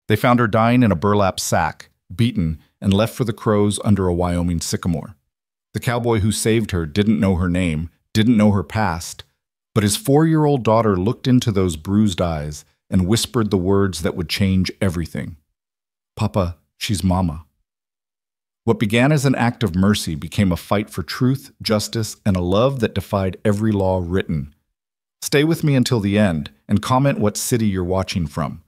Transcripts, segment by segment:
They found her dying in a burlap sack, beaten, and left for the crows under a Wyoming sycamore. The cowboy who saved her didn't know her name, didn't know her past, but his 4-year-old daughter looked into those bruised eyes and whispered the words that would change everything. "Papa, she's Mama." What began as an act of mercy became a fight for truth, justice, and a love that defied every law written. Stay with me until the end and comment what city you're watching from.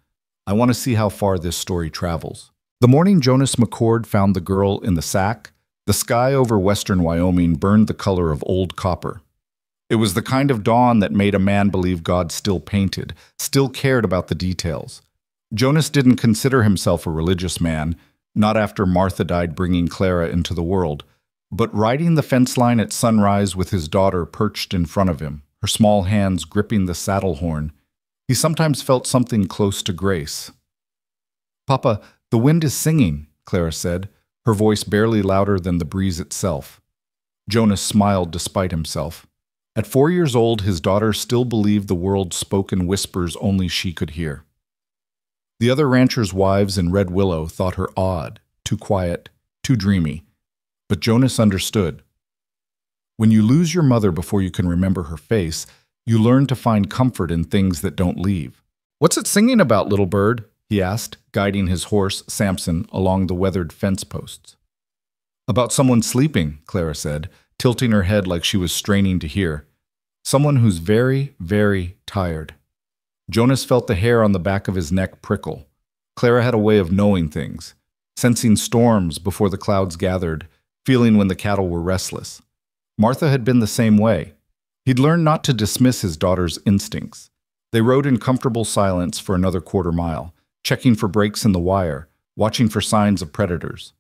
I want to see how far this story travels. The morning Jonas McCord found the girl in the sack, the sky over western Wyoming burned the color of old copper. It was the kind of dawn that made a man believe God still painted, still cared about the details. Jonas didn't consider himself a religious man, not after Martha died bringing Clara into the world, but riding the fence line at sunrise with his daughter perched in front of him, her small hands gripping the saddle horn, he sometimes felt something close to grace. "Papa, the wind is singing," Clara said, her voice barely louder than the breeze itself. Jonas smiled despite himself. At 4 years old, his daughter still believed the world spoke in whispers only she could hear. The other ranchers' wives in Red Willow thought her odd, too quiet, too dreamy. But Jonas understood. When you lose your mother before you can remember her face, you learn to find comfort in things that don't leave. "What's it singing about, little bird?" he asked, guiding his horse, Samson, along the weathered fence posts. "About someone sleeping," Clara said, tilting her head like she was straining to hear. "Someone who's very, very tired." Jonas felt the hair on the back of his neck prickle. Clara had a way of knowing things, sensing storms before the clouds gathered, feeling when the cattle were restless. Martha had been the same way. He'd learned not to dismiss his daughter's instincts. They rode in comfortable silence for another quarter-mile, checking for breaks in the wire, watching for signs of predators.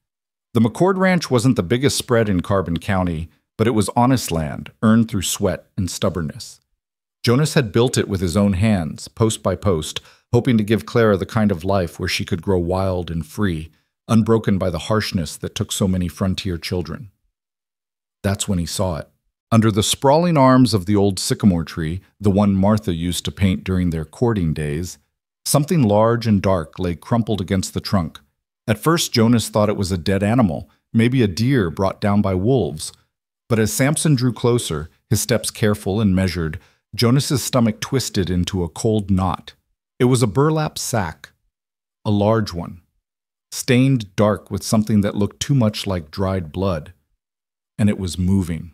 The McCord Ranch wasn't the biggest spread in Carbon County, but it was honest land, earned through sweat and stubbornness. Jonas had built it with his own hands, post by post, hoping to give Clara the kind of life where she could grow wild and free, unbroken by the harshness that took so many frontier children. That's when he saw it. Under the sprawling arms of the old sycamore tree, the one Martha used to paint during their courting days, something large and dark lay crumpled against the trunk. At first, Jonas thought it was a dead animal, maybe a deer brought down by wolves. But as Samson drew closer, his steps careful and measured, Jonas's stomach twisted into a cold knot. It was a burlap sack, a large one, stained dark with something that looked too much like dried blood. And it was moving.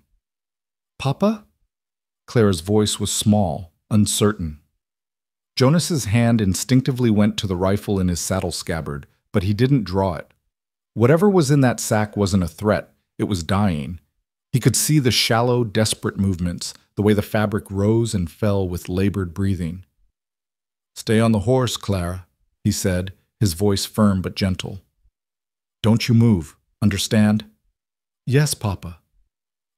"Papa?" Clara's voice was small, uncertain. Jonas's hand instinctively went to the rifle in his saddle scabbard, but he didn't draw it. Whatever was in that sack wasn't a threat, it was dying. He could see the shallow, desperate movements, the way the fabric rose and fell with labored breathing. "Stay on the horse, Clara," he said, his voice firm but gentle. "Don't you move, understand?" "Yes, Papa."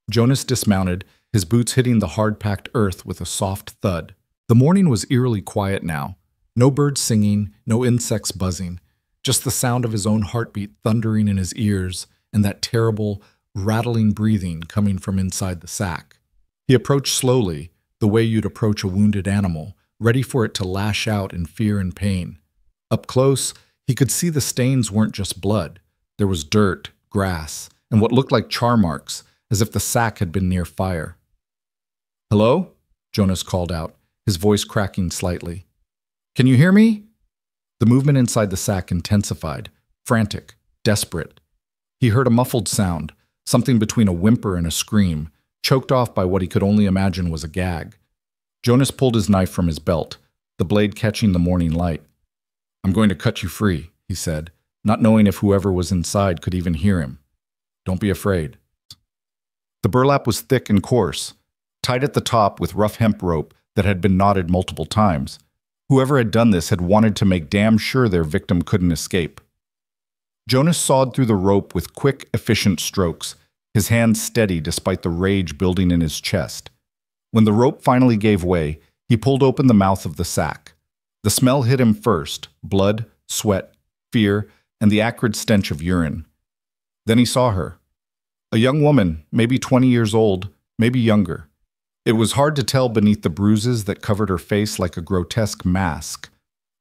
Jonas dismounted, his boots hitting the hard-packed earth with a soft thud. The morning was eerily quiet now. No birds singing, no insects buzzing, just the sound of his own heartbeat thundering in his ears and that terrible, rattling breathing coming from inside the sack. He approached slowly, the way you'd approach a wounded animal, ready for it to lash out in fear and pain. Up close, he could see the stains weren't just blood. There was dirt, grass, and what looked like char marks, as if the sack had been near fire. "Hello?" Jonas called out, his voice cracking slightly. "Can you hear me?" The movement inside the sack intensified, frantic, desperate. He heard a muffled sound, something between a whimper and a scream, choked off by what he could only imagine was a gag. Jonas pulled his knife from his belt, the blade catching the morning light. "I'm going to cut you free," he said, not knowing if whoever was inside could even hear him. "Don't be afraid." The burlap was thick and coarse, tied at the top with rough hemp rope that had been knotted multiple times. Whoever had done this had wanted to make damn sure their victim couldn't escape. Jonas sawed through the rope with quick, efficient strokes, his hands steady despite the rage building in his chest. When the rope finally gave way, he pulled open the mouth of the sack. The smell hit him first, blood, sweat, fear, and the acrid stench of urine. Then he saw her. A young woman, maybe 20 years old, maybe younger. It was hard to tell beneath the bruises that covered her face like a grotesque mask.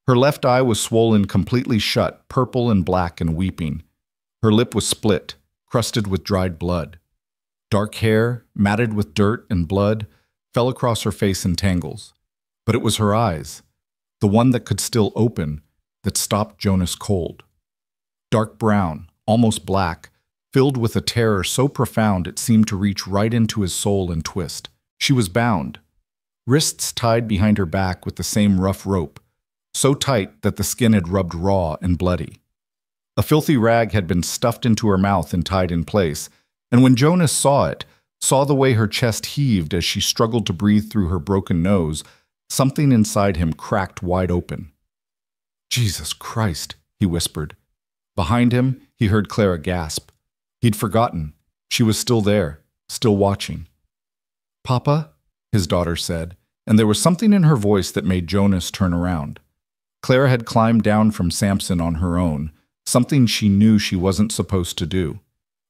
Her left eye was swollen completely shut, purple and black and weeping. Her lip was split, crusted with dried blood. Dark hair, matted with dirt and blood, fell across her face in tangles. But it was her eyes, the one that could still open, that stopped Jonas cold. Dark brown, almost black, filled with a terror so profound it seemed to reach right into his soul and twist. She was bound, wrists tied behind her back with the same rough rope, so tight that the skin had rubbed raw and bloody. A filthy rag had been stuffed into her mouth and tied in place, and when Jonas saw it, saw the way her chest heaved as she struggled to breathe through her broken nose, something inside him cracked wide open. "Jesus Christ," he whispered. Behind him, he heard Clara gasp. He'd forgotten. She was still there, still watching. "Papa?" his daughter said, and there was something in her voice that made Jonas turn around. Clara had climbed down from Samson on her own, something she knew she wasn't supposed to do.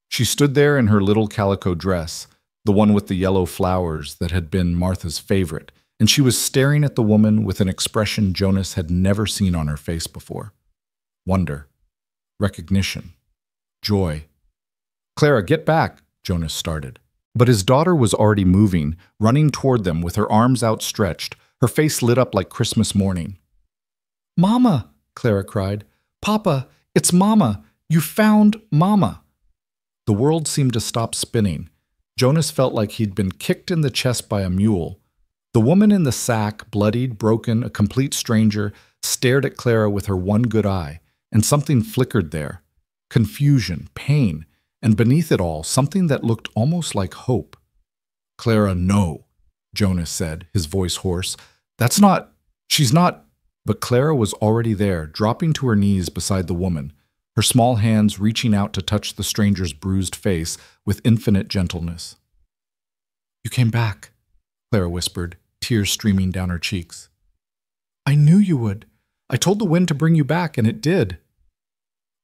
She stood there in her little calico dress, the one with the yellow flowers that had been Martha's favorite, and she was staring at the woman with an expression Jonas had never seen on her face before. Wonder, recognition, joy. "Clara, get back," Jonas started. But his daughter was already moving, running toward them with her arms outstretched, her face lit up like Christmas morning. "Mama!" Clara cried. "Papa, it's Mama! You found Mama!" The world seemed to stop spinning. Jonas felt like he'd been kicked in the chest by a mule. The woman in the sack, bloodied, broken, a complete stranger, stared at Clara with her one good eye, and something flickered there. Confusion, pain, and beneath it all, something that looked almost like hope. "Clara, no," Jonas said, his voice hoarse. She's not. But Clara was already there, dropping to her knees beside the woman, her small hands reaching out to touch the stranger's bruised face with infinite gentleness. "You came back," Clara whispered, tears streaming down her cheeks. "I knew you would. I told the wind to bring you back, and it did."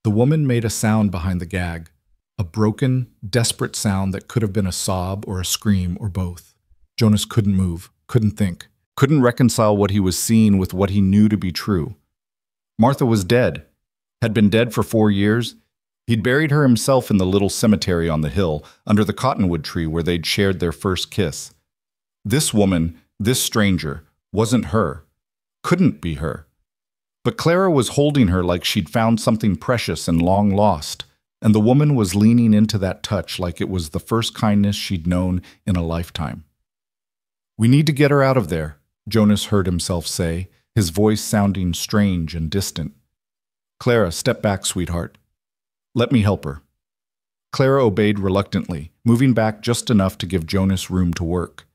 The woman made a sound behind the gag, a broken, desperate sound that could have been a sob or a scream or both. Jonas couldn't move, couldn't think, couldn't reconcile what he was seeing with what he knew to be true. Martha was dead, had been dead for 4 years. He'd buried her himself in the little cemetery on the hill, under the cottonwood tree where they'd shared their first kiss. This woman, this stranger, wasn't her, couldn't be her. But Clara was holding her like she'd found something precious and long lost, and the woman was leaning into that touch like it was the first kindness she'd known in a lifetime. "We need to get her out of there," Jonas heard himself say, his voice sounding strange and distant. "Clara, step back, sweetheart. Let me help her." Clara obeyed reluctantly, moving back just enough to give Jonas room to work.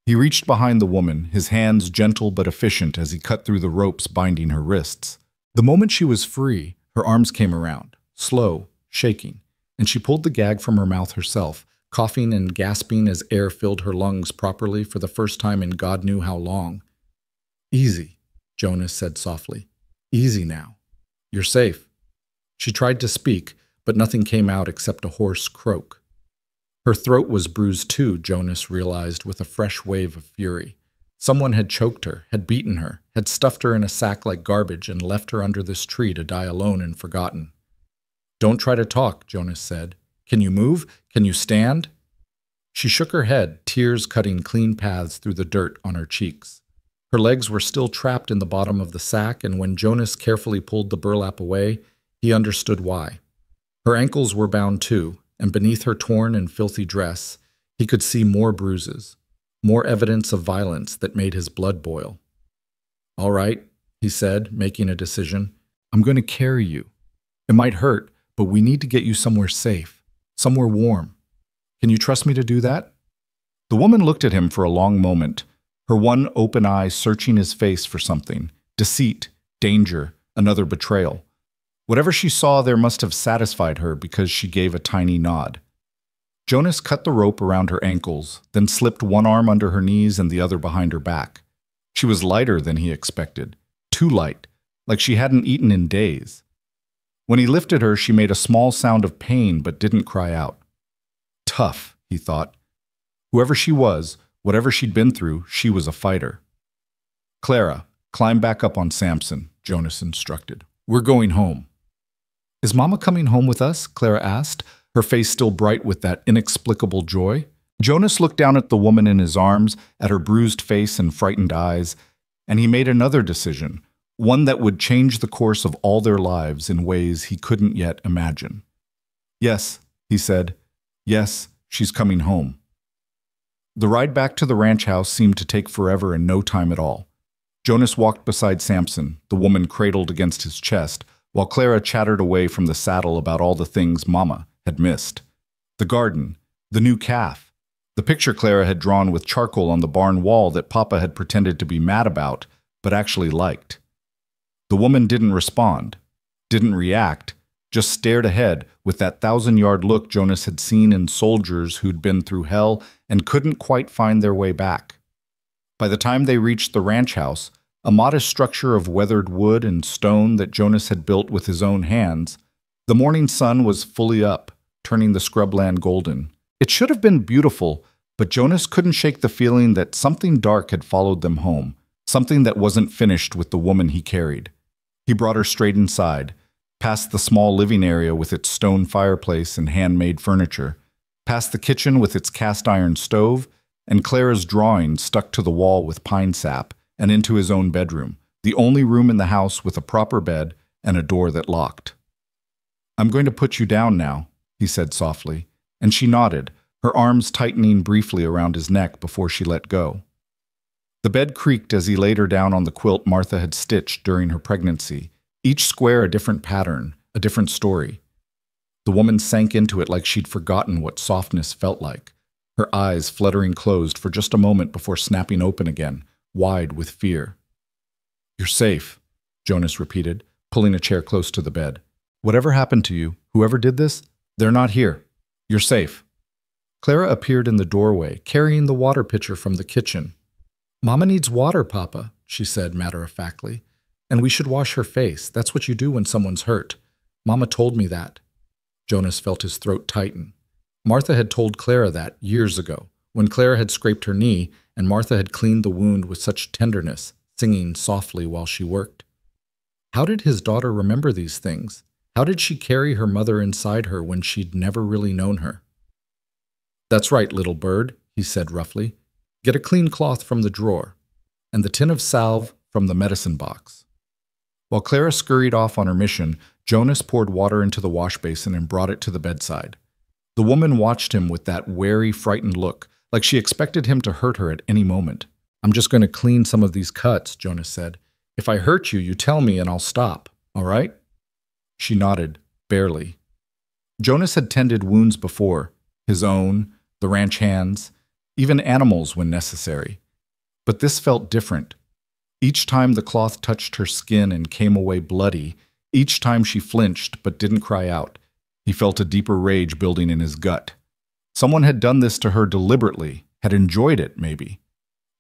He reached behind the woman, his hands gentle but efficient as he cut through the ropes binding her wrists. The moment she was free, her arms came around, slow, shaking, and she pulled the gag from her mouth herself, coughing and gasping as air filled her lungs properly for the first time in God knew how long. "Easy," Jonas said softly. "Easy now. You're safe." She tried to speak, but nothing came out except a hoarse croak. Her throat was bruised too, Jonas realized with a fresh wave of fury. Someone had choked her, had beaten her, had stuffed her in a sack like garbage and left her under this tree to die alone and forgotten. "Don't try to talk," Jonas said. "Can you move? Can you stand?" She shook her head, tears cutting clean paths through the dirt on her cheeks. Her legs were still trapped in the bottom of the sack, and when Jonas carefully pulled the burlap away, he understood why. Her ankles were bound too, and beneath her torn and filthy dress, he could see more bruises, more evidence of violence that made his blood boil. "All right," he said, making a decision. "I'm going to carry you. It might hurt, but we need to get you somewhere safe, somewhere warm. Can you trust me to do that?" The woman looked at him for a long moment, her one open eye searching his face for something, deceit, danger, another betrayal. Whatever she saw there must have satisfied her because she gave a tiny nod. Jonas cut the rope around her ankles, then slipped one arm under her knees and the other behind her back. She was lighter than he expected, too light, like she hadn't eaten in days. When he lifted her, she made a small sound of pain but didn't cry out. Tough, he thought. Whoever she was, whatever she'd been through, she was a fighter. "Clara, climb back up on Samson," Jonas instructed. "We're going home." "Is Mama coming home with us?" Clara asked, her face still bright with that inexplicable joy. Jonas looked down at the woman in his arms, at her bruised face and frightened eyes, and he made another decision, one that would change the course of all their lives in ways he couldn't yet imagine. "Yes," he said. "Yes, she's coming home." The ride back to the ranch house seemed to take forever and no time at all. Jonas walked beside Samson, the woman cradled against his chest, while Clara chattered away from the saddle about all the things Mama had missed. The garden, the new calf, the picture Clara had drawn with charcoal on the barn wall that Papa had pretended to be mad about, but actually liked. The woman didn't respond, didn't react, just stared ahead with that 1,000-yard look Jonas had seen in soldiers who'd been through hell and couldn't quite find their way back. By the time they reached the ranch house, a modest structure of weathered wood and stone that Jonas had built with his own hands, the morning sun was fully up, turning the scrubland golden. It should have been beautiful, but Jonas couldn't shake the feeling that something dark had followed them home, something that wasn't finished with the woman he carried. He brought her straight inside, past the small living area with its stone fireplace and handmade furniture, past the kitchen with its cast-iron stove, and Clara's drawing stuck to the wall with pine sap, and into his own bedroom, the only room in the house with a proper bed and a door that locked. "I'm going to put you down now," he said softly, and she nodded, her arms tightening briefly around his neck before she let go. The bed creaked as he laid her down on the quilt Martha had stitched during her pregnancy, each square a different pattern, a different story. The woman sank into it like she'd forgotten what softness felt like, her eyes fluttering closed for just a moment before snapping open again, wide with fear. "You're safe," Jonas repeated, pulling a chair close to the bed. "Whatever happened to you, whoever did this, they're not here. You're safe." Clara appeared in the doorway, carrying the water pitcher from the kitchen. "Mama needs water, Papa," she said matter-of-factly. "And we should wash her face. That's what you do when someone's hurt. Mama told me that." Jonas felt his throat tighten. Martha had told Clara that years ago, when Clara had scraped her knee and Martha had cleaned the wound with such tenderness, singing softly while she worked. How did his daughter remember these things? How did she carry her mother inside her when she'd never really known her? "That's right, little bird," he said roughly. "Get a clean cloth from the drawer, and the tin of salve from the medicine box." While Clara scurried off on her mission, Jonas poured water into the wash basin and brought it to the bedside. The woman watched him with that wary, frightened look, like she expected him to hurt her at any moment. "I'm just going to clean some of these cuts," Jonas said. "If I hurt you, you tell me and I'll stop, all right?" She nodded, barely. Jonas had tended wounds before, his own, the ranch hands, even animals when necessary. But this felt different. Each time the cloth touched her skin and came away bloody, each time she flinched but didn't cry out, he felt a deeper rage building in his gut. Someone had done this to her deliberately, had enjoyed it, maybe.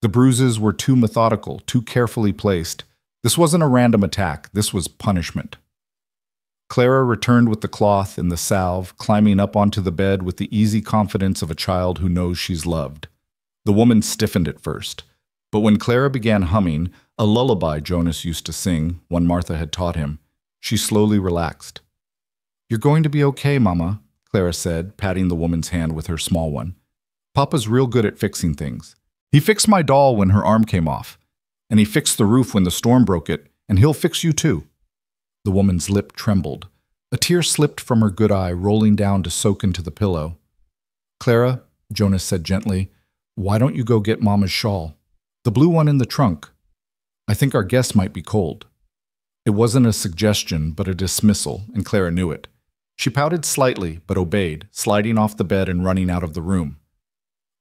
The bruises were too methodical, too carefully placed. This wasn't a random attack, this was punishment. Clara returned with the cloth and the salve, climbing up onto the bed with the easy confidence of a child who knows she's loved. The woman stiffened at first, but when Clara began humming, a lullaby Jonas used to sing, one Martha had taught him, she slowly relaxed. "You're going to be okay, Mama," Clara said, patting the woman's hand with her small one. "Papa's real good at fixing things. He fixed my doll when her arm came off, and he fixed the roof when the storm broke it, and he'll fix you too." The woman's lip trembled. A tear slipped from her good eye, rolling down to soak into the pillow. "Clara," Jonas said gently, "why don't you go get Mama's shawl? The blue one in the trunk. I think our guests might be cold." It wasn't a suggestion, but a dismissal, and Clara knew it. She pouted slightly, but obeyed, sliding off the bed and running out of the room.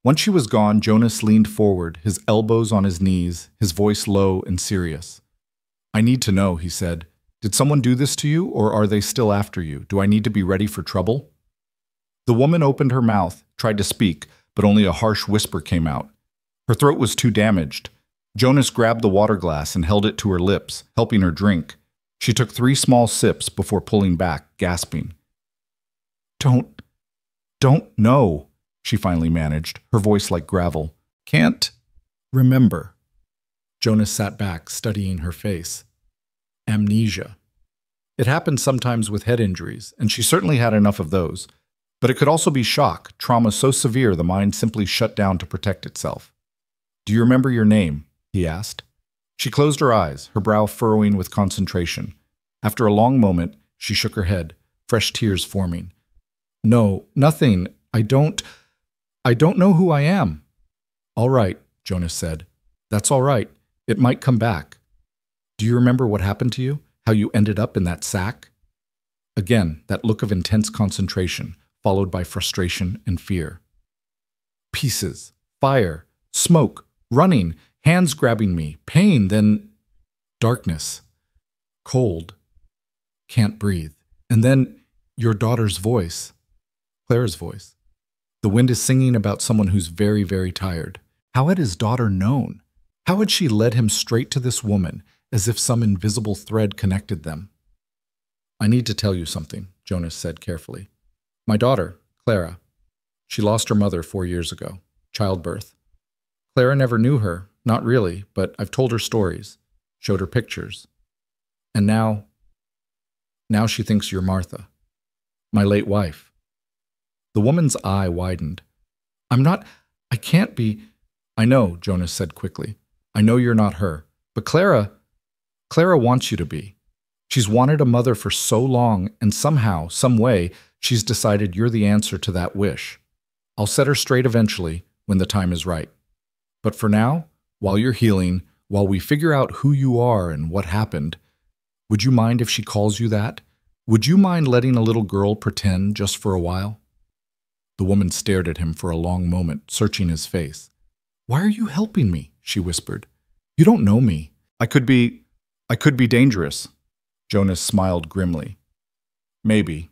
Once she was gone, Jonas leaned forward, his elbows on his knees, his voice low and serious. "I need to know," he said. "Did someone do this to you, or are they still after you? Do I need to be ready for trouble?" The woman opened her mouth, tried to speak, but only a harsh whisper came out. Her throat was too damaged. Jonas grabbed the water glass and held it to her lips, helping her drink. She took 3 small sips before pulling back, gasping. Don't know, she finally managed, her voice like gravel. "Can't remember." Jonas sat back, studying her face. amnesia. It happened sometimes with head injuries, and she certainly had enough of those. But it could also be shock, trauma so severe the mind simply shut down to protect itself. "Do you remember your name?" he asked. She closed her eyes, her brow furrowing with concentration. After a long moment, she shook her head, fresh tears forming. "No, nothing. I don't know who I am." "All right," Jonas said. "That's all right. It might come back. Do you remember what happened to you? How you ended up in that sack?" Again, that look of intense concentration, followed by frustration and fear. "Pieces, fire, smoke, running, hands grabbing me, pain, then darkness, cold, can't breathe. And then your daughter's voice, Claire's voice. The wind is singing about someone who's very, very tired. How had his daughter known? How had she led him straight to this woman, as if some invisible thread connected them? "I need to tell you something," Jonas said carefully. "My daughter, Clara, she lost her mother 4 years ago, childbirth. Clara never knew her, not really, but I've told her stories, showed her pictures. And now she thinks you're Martha, my late wife." The woman's eye widened. I can't be." "I know," Jonas said quickly. "I know you're not her. But Clara wants you to be. She's wanted a mother for so long, and somehow, some way, she's decided you're the answer to that wish. I'll set her straight eventually, when the time is right. But for now, while you're healing, while we figure out who you are and what happened, would you mind if she calls you that? Would you mind letting a little girl pretend just for a while?" The woman stared at him for a long moment, searching his face. "Why are you helping me?" she whispered. "You don't know me. I could be dangerous." Jonas smiled grimly. "Maybe.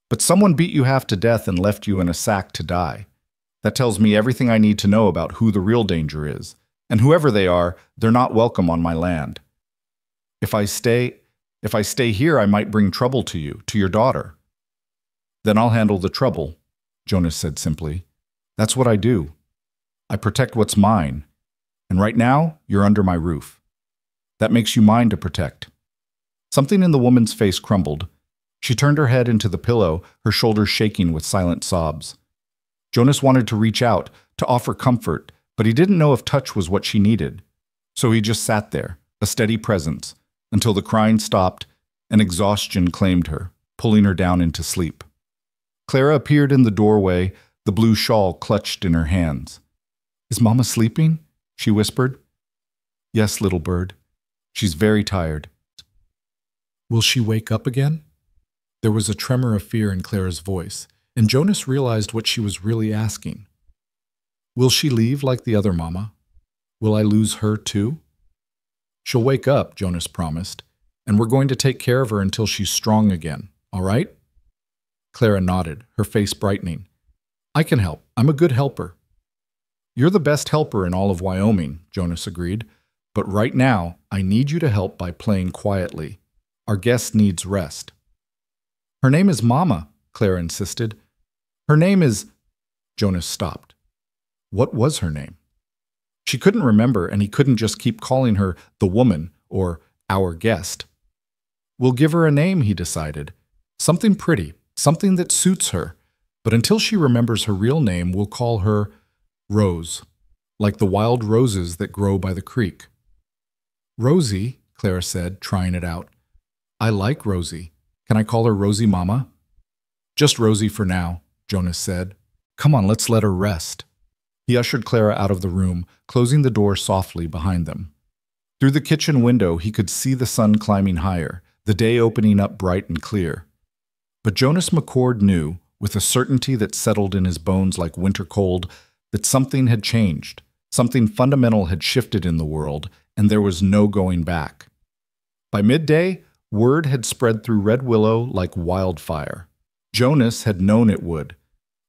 But someone beat you half to death and left you in a sack to die. That tells me everything I need to know about who the real danger is. And whoever they are, they're not welcome on my land. If I stay here, I might bring trouble to you, to your daughter." "Then I'll handle the trouble," Jonas said simply. "That's what I do. I protect what's mine. And right now, you're under my roof. That makes you mine to protect." Something in the woman's face crumbled. She turned her head into the pillow, her shoulders shaking with silent sobs. Jonas wanted to reach out, to offer comfort, but he didn't know if touch was what she needed. So he just sat there, a steady presence, until the crying stopped and exhaustion claimed her, pulling her down into sleep. Clara appeared in the doorway, the blue shawl clutched in her hands. "Is Mama sleeping?" she whispered. "Yes, little bird. She's very tired." "Will she wake up again?" There was a tremor of fear in Clara's voice, and Jonas realized what she was really asking. "Will she leave like the other Mama? Will I lose her too?" "She'll wake up," Jonas promised, "and we're going to take care of her until she's strong again, all right?" Clara nodded, her face brightening. "I can help. I'm a good helper." "You're the best helper in all of Wyoming," Jonas agreed. "But right now, I need you to help by playing quietly. Our guest needs rest." "Her name is Mama," Clara insisted. "Her name is—" Jonas stopped. What was her name? She couldn't remember, and he couldn't just keep calling her the woman or our guest. "We'll give her a name," he decided. "Something pretty, something that suits her. But until she remembers her real name, we'll call her Rose, like the wild roses that grow by the creek." "Rosie," Clara said, trying it out. "I like Rosie. Can I call her Rosie Mama?" "Just Rosie for now," Jonas said. "Come on, let's let her rest." He ushered Clara out of the room, closing the door softly behind them. Through the kitchen window, he could see the sun climbing higher, the day opening up bright and clear. But Jonas McCord knew, with a certainty that settled in his bones like winter cold, that something had changed, something fundamental had shifted in the world, and there was no going back. By midday, word had spread through Red Willow like wildfire. Jonas had known it would.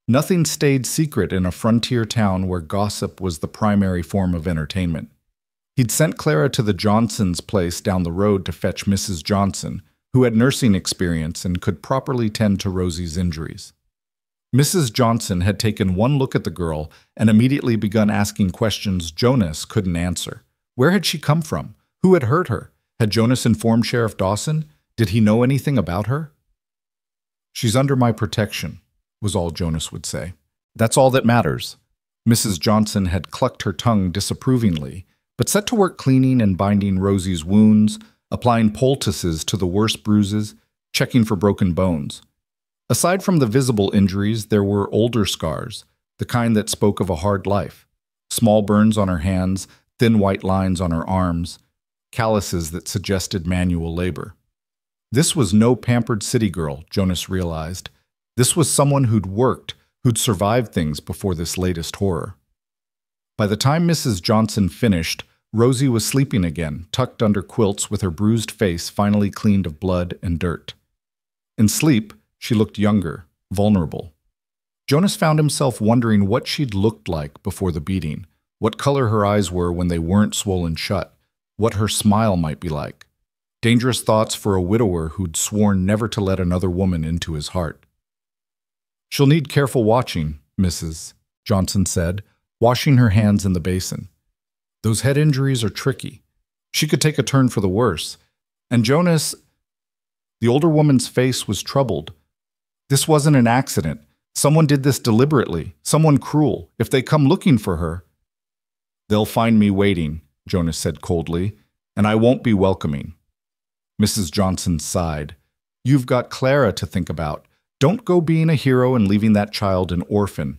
Nothing stayed secret in a frontier town where gossip was the primary form of entertainment. He'd sent Clara to the Johnsons' place down the road to fetch Mrs. Johnson, who had nursing experience and could properly tend to Rosie's injuries. Mrs. Johnson had taken one look at the girl and immediately begun asking questions Jonas couldn't answer. Where had she come from? Who had hurt her? Had Jonas informed Sheriff Dawson? Did he know anything about her? "She's under my protection," was all Jonas would say. "That's all that matters." Mrs. Johnson had clucked her tongue disapprovingly, but set to work cleaning and binding Rosie's wounds, applying poultices to the worst bruises, checking for broken bones. Aside from the visible injuries, there were older scars, the kind that spoke of a hard life. Small burns on her hands, thin white lines on her arms, calluses that suggested manual labor. This was no pampered city girl, Jonas realized. This was someone who'd worked, who'd survived things before this latest horror. By the time Mrs. Johnson finished, Rosie was sleeping again, tucked under quilts with her bruised face finally cleaned of blood and dirt. In sleep, she looked younger, vulnerable. Jonas found himself wondering what she'd looked like before the beating, what color her eyes were when they weren't swollen shut, what her smile might be like. Dangerous thoughts for a widower who'd sworn never to let another woman into his heart. "She'll need careful watching, Mrs." Johnson said, washing her hands in the basin. "Those head injuries are tricky. She could take a turn for the worse." And Jonas... The older woman's face was troubled. This wasn't an accident. Someone did this deliberately, someone cruel. If they come looking for her... "They'll find me waiting," Jonas said coldly, "and I won't be welcoming." Mrs. Johnson sighed. "You've got Clara to think about. Don't go being a hero and leaving that child an orphan."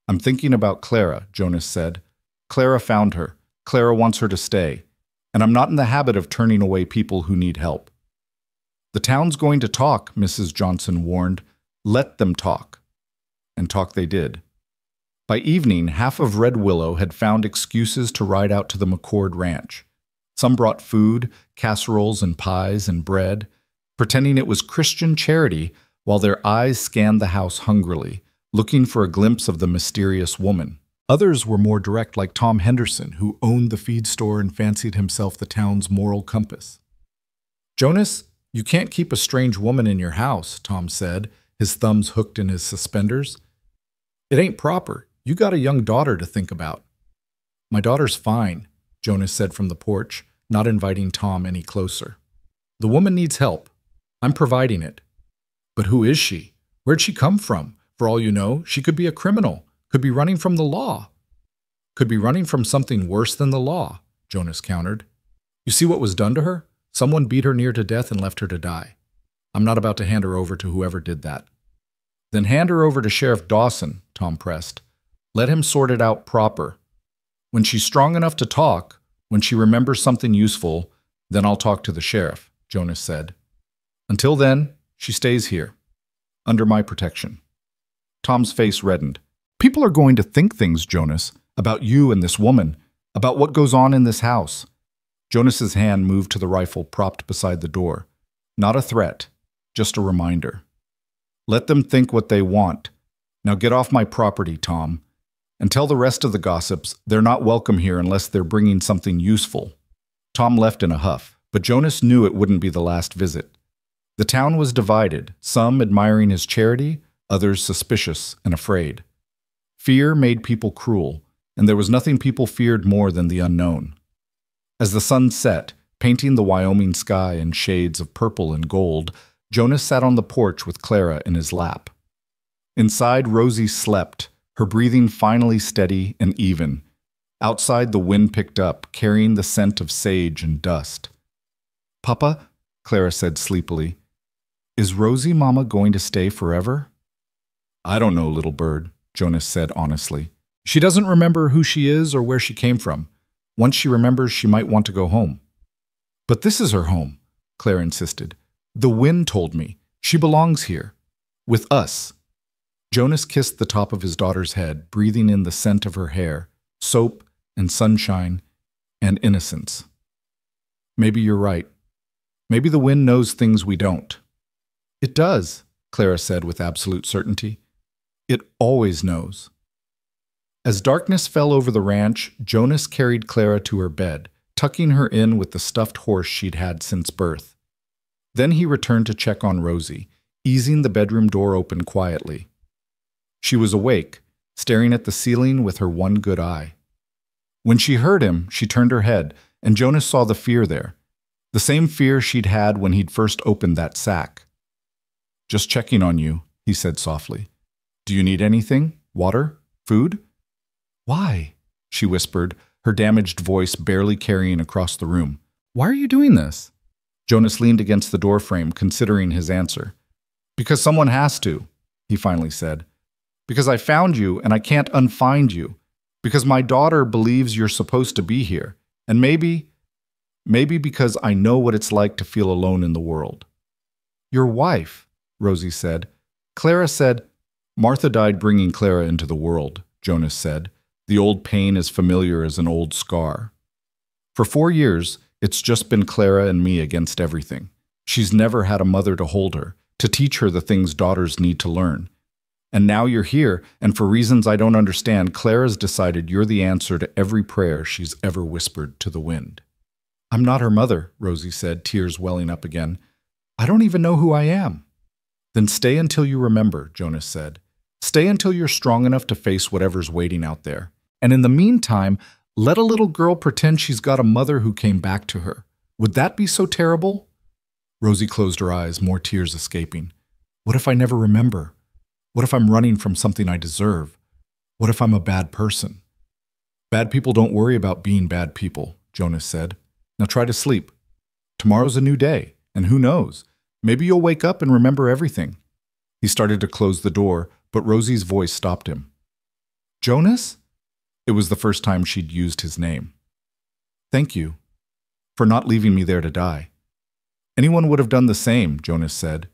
"I'm thinking about Clara," Jonas said. "Clara found her. Clara wants her to stay. And I'm not in the habit of turning away people who need help." "The town's going to talk," Mrs. Johnson warned. "Let them talk." And talk they did. By evening, half of Red Willow had found excuses to ride out to the McCord Ranch. Some brought food, casseroles and pies and bread, pretending it was Christian charity while their eyes scanned the house hungrily, looking for a glimpse of the mysterious woman. Others were more direct, like Tom Henderson, who owned the feed store and fancied himself the town's moral compass. "Jonas, you can't keep a strange woman in your house," Tom said, his thumbs hooked in his suspenders. "It ain't proper. You got a young daughter to think about." "My daughter's fine," Jonas said from the porch, not inviting Tom any closer. "The woman needs help. I'm providing it." "But who is she? Where'd she come from? For all you know, she could be a criminal, could be running from the law." "Could be running from something worse than the law," Jonas countered. "You see what was done to her? Someone beat her near to death and left her to die. I'm not about to hand her over to whoever did that." "Then hand her over to Sheriff Dawson," Tom pressed. "Let him sort it out proper. When she's strong enough to talk, when she remembers something useful, then I'll talk to the sheriff," Jonas said. "Until then, she stays here, under my protection." Tom's face reddened. "People are going to think things, Jonas, about you and this woman, about what goes on in this house." Jonas's hand moved to the rifle propped beside the door. Not a threat, just a reminder. "Let them think what they want. Now get off my property, Tom. And tell the rest of the gossips they're not welcome here unless they're bringing something useful." Tom left in a huff, but Jonas knew it wouldn't be the last visit. The town was divided, some admiring his charity, others suspicious and afraid. Fear made people cruel, and there was nothing people feared more than the unknown. As the sun set, painting the Wyoming sky in shades of purple and gold, Jonas sat on the porch with Clara in his lap. Inside, Rosie slept, her breathing finally steady and even. Outside, the wind picked up, carrying the scent of sage and dust. "Papa," Clara said sleepily, "is Rosie Mama going to stay forever?" "I don't know, little bird," Jonas said honestly. "She doesn't remember who she is or where she came from. Once she remembers, she might want to go home." "But this is her home," Clara insisted. "The wind told me. She belongs here. With us." Jonas kissed the top of his daughter's head, breathing in the scent of her hair, soap and sunshine and innocence. "Maybe you're right. Maybe the wind knows things we don't." "It does," Clara said with absolute certainty. "It always knows." As darkness fell over the ranch, Jonas carried Clara to her bed, tucking her in with the stuffed horse she'd had since birth. Then he returned to check on Rosie, easing the bedroom door open quietly. She was awake, staring at the ceiling with her one good eye. When she heard him, she turned her head, and Jonas saw the fear there. The same fear she'd had when he'd first opened that sack. "Just checking on you," he said softly. "Do you need anything? Water? Food?" "Why?" she whispered, her damaged voice barely carrying across the room. "Why are you doing this?" Jonas leaned against the doorframe, considering his answer. "Because someone has to," he finally said. "Because I found you and I can't unfind you. Because my daughter believes you're supposed to be here. And maybe because I know what it's like to feel alone in the world." "Your wife," Rosie said. "Clara said—" "Martha died bringing Clara into the world," Jonas said, the old pain as familiar as an old scar. "For 4 years, it's just been Clara and me against everything. She's never had a mother to hold her, to teach her the things daughters need to learn. And now you're here, and for reasons I don't understand, Clara's decided you're the answer to every prayer she's ever whispered to the wind." "I'm not her mother," Rosie said, tears welling up again. "I don't even know who I am." "Then stay until you remember," Jonas said. "Stay until you're strong enough to face whatever's waiting out there. And in the meantime, let a little girl pretend she's got a mother who came back to her. Would that be so terrible?" Rosie closed her eyes, more tears escaping. "What if I never remember? What if I'm running from something I deserve? What if I'm a bad person?" "Bad people don't worry about being bad people," Jonas said. "Now try to sleep. Tomorrow's a new day, and who knows? Maybe you'll wake up and remember everything." He started to close the door, but Rosie's voice stopped him. "Jonas?" It was the first time she'd used his name. "Thank you for not leaving me there to die." "Anyone would have done the same," Jonas said.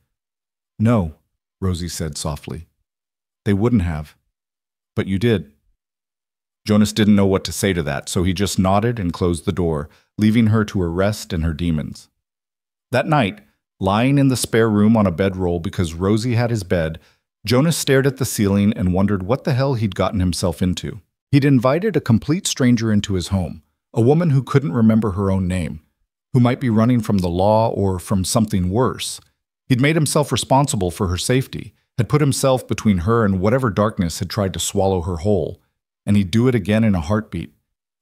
"No," Rosie said softly. "They wouldn't have. But you did." Jonas didn't know what to say to that, so he just nodded and closed the door, leaving her to her rest and her demons. That night, lying in the spare room on a bedroll because Rosie had his bed, Jonas stared at the ceiling and wondered what the hell he'd gotten himself into. He'd invited a complete stranger into his home, a woman who couldn't remember her own name, who might be running from the law or from something worse. He'd made himself responsible for her safety, had put himself between her and whatever darkness had tried to swallow her whole, and he'd do it again in a heartbeat.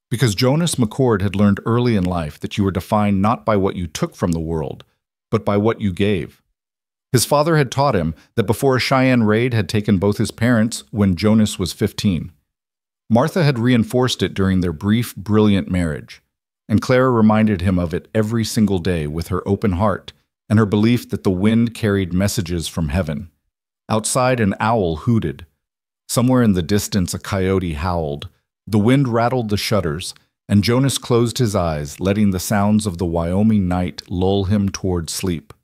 Because Jonas McCord had learned early in life that you were defined not by what you took from the world, but by what you gave. His father had taught him that before a Cheyenne raid had taken both his parents when Jonas was 15. Martha had reinforced it during their brief, brilliant marriage, and Clara reminded him of it every single day with her open heart and her belief that the wind carried messages from heaven. Outside, an owl hooted. Somewhere in the distance, a coyote howled. The wind rattled the shutters, and Jonas closed his eyes, letting the sounds of the Wyoming night lull him toward sleep.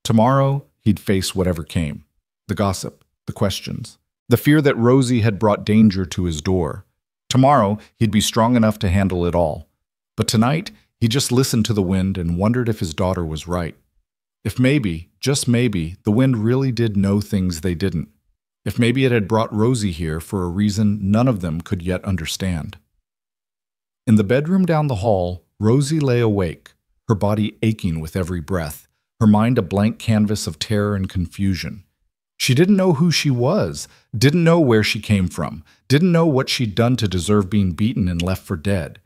Tomorrow, he'd face whatever came. The gossip, the questions, the fear that Rosie had brought danger to his door. Tomorrow, he'd be strong enough to handle it all. But tonight, he just listened to the wind and wondered if his daughter was right. If maybe, just maybe, the wind really did know things they didn't. If maybe it had brought Rosie here for a reason none of them could yet understand. In the bedroom down the hall, Rosie lay awake, her body aching with every breath, her mind a blank canvas of terror and confusion. She didn't know who she was, didn't know where she came from, didn't know what she'd done to deserve being beaten and left for dead.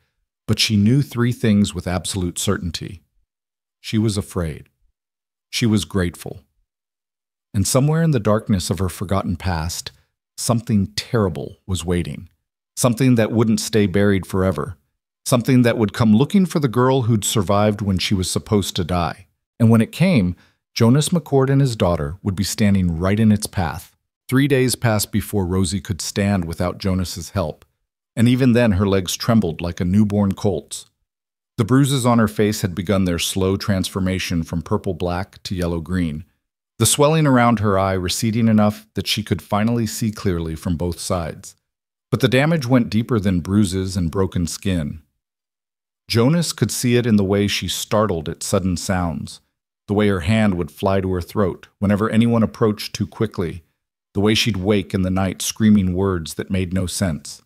But she knew 3 things with absolute certainty. She was afraid. She was grateful. And somewhere in the darkness of her forgotten past, something terrible was waiting. Something that wouldn't stay buried forever. Something that would come looking for the girl who'd survived when she was supposed to die. And when it came, Jonas McCord and his daughter would be standing right in its path. 3 days passed before Rosie could stand without Jonas's help, and even then her legs trembled like a newborn colt's. The bruises on her face had begun their slow transformation from purple-black to yellow-green, the swelling around her eye receding enough that she could finally see clearly from both sides. But the damage went deeper than bruises and broken skin. Jonas could see it in the way she startled at sudden sounds, the way her hand would fly to her throat whenever anyone approached too quickly, the way she'd wake in the night screaming words that made no sense,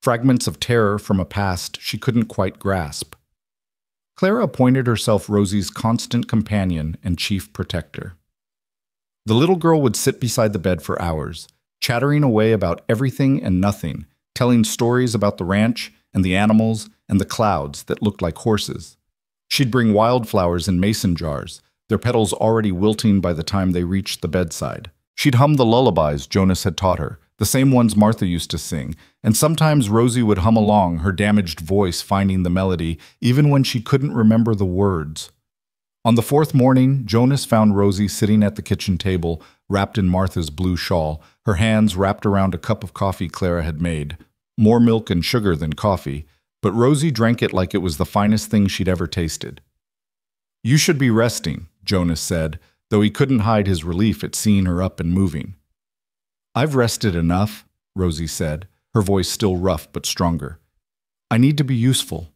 fragments of terror from a past she couldn't quite grasp. Clara appointed herself Rosie's constant companion and chief protector. The little girl would sit beside the bed for hours, chattering away about everything and nothing, telling stories about the ranch and the animals and the clouds that looked like horses. She'd bring wildflowers in mason jars, their petals already wilting by the time they reached the bedside. She'd hum the lullabies Jonas had taught her, the same ones Martha used to sing, and sometimes Rosie would hum along, her damaged voice finding the melody, even when she couldn't remember the words. On the fourth morning, Jonas found Rosie sitting at the kitchen table, wrapped in Martha's blue shawl, her hands wrapped around a cup of coffee Clara had made. More milk and sugar than coffee, but Rosie drank it like it was the finest thing she'd ever tasted. "You should be resting," Jonas said, though he couldn't hide his relief at seeing her up and moving. "I've rested enough," Rosie said, her voice still rough but stronger. "I need to be useful.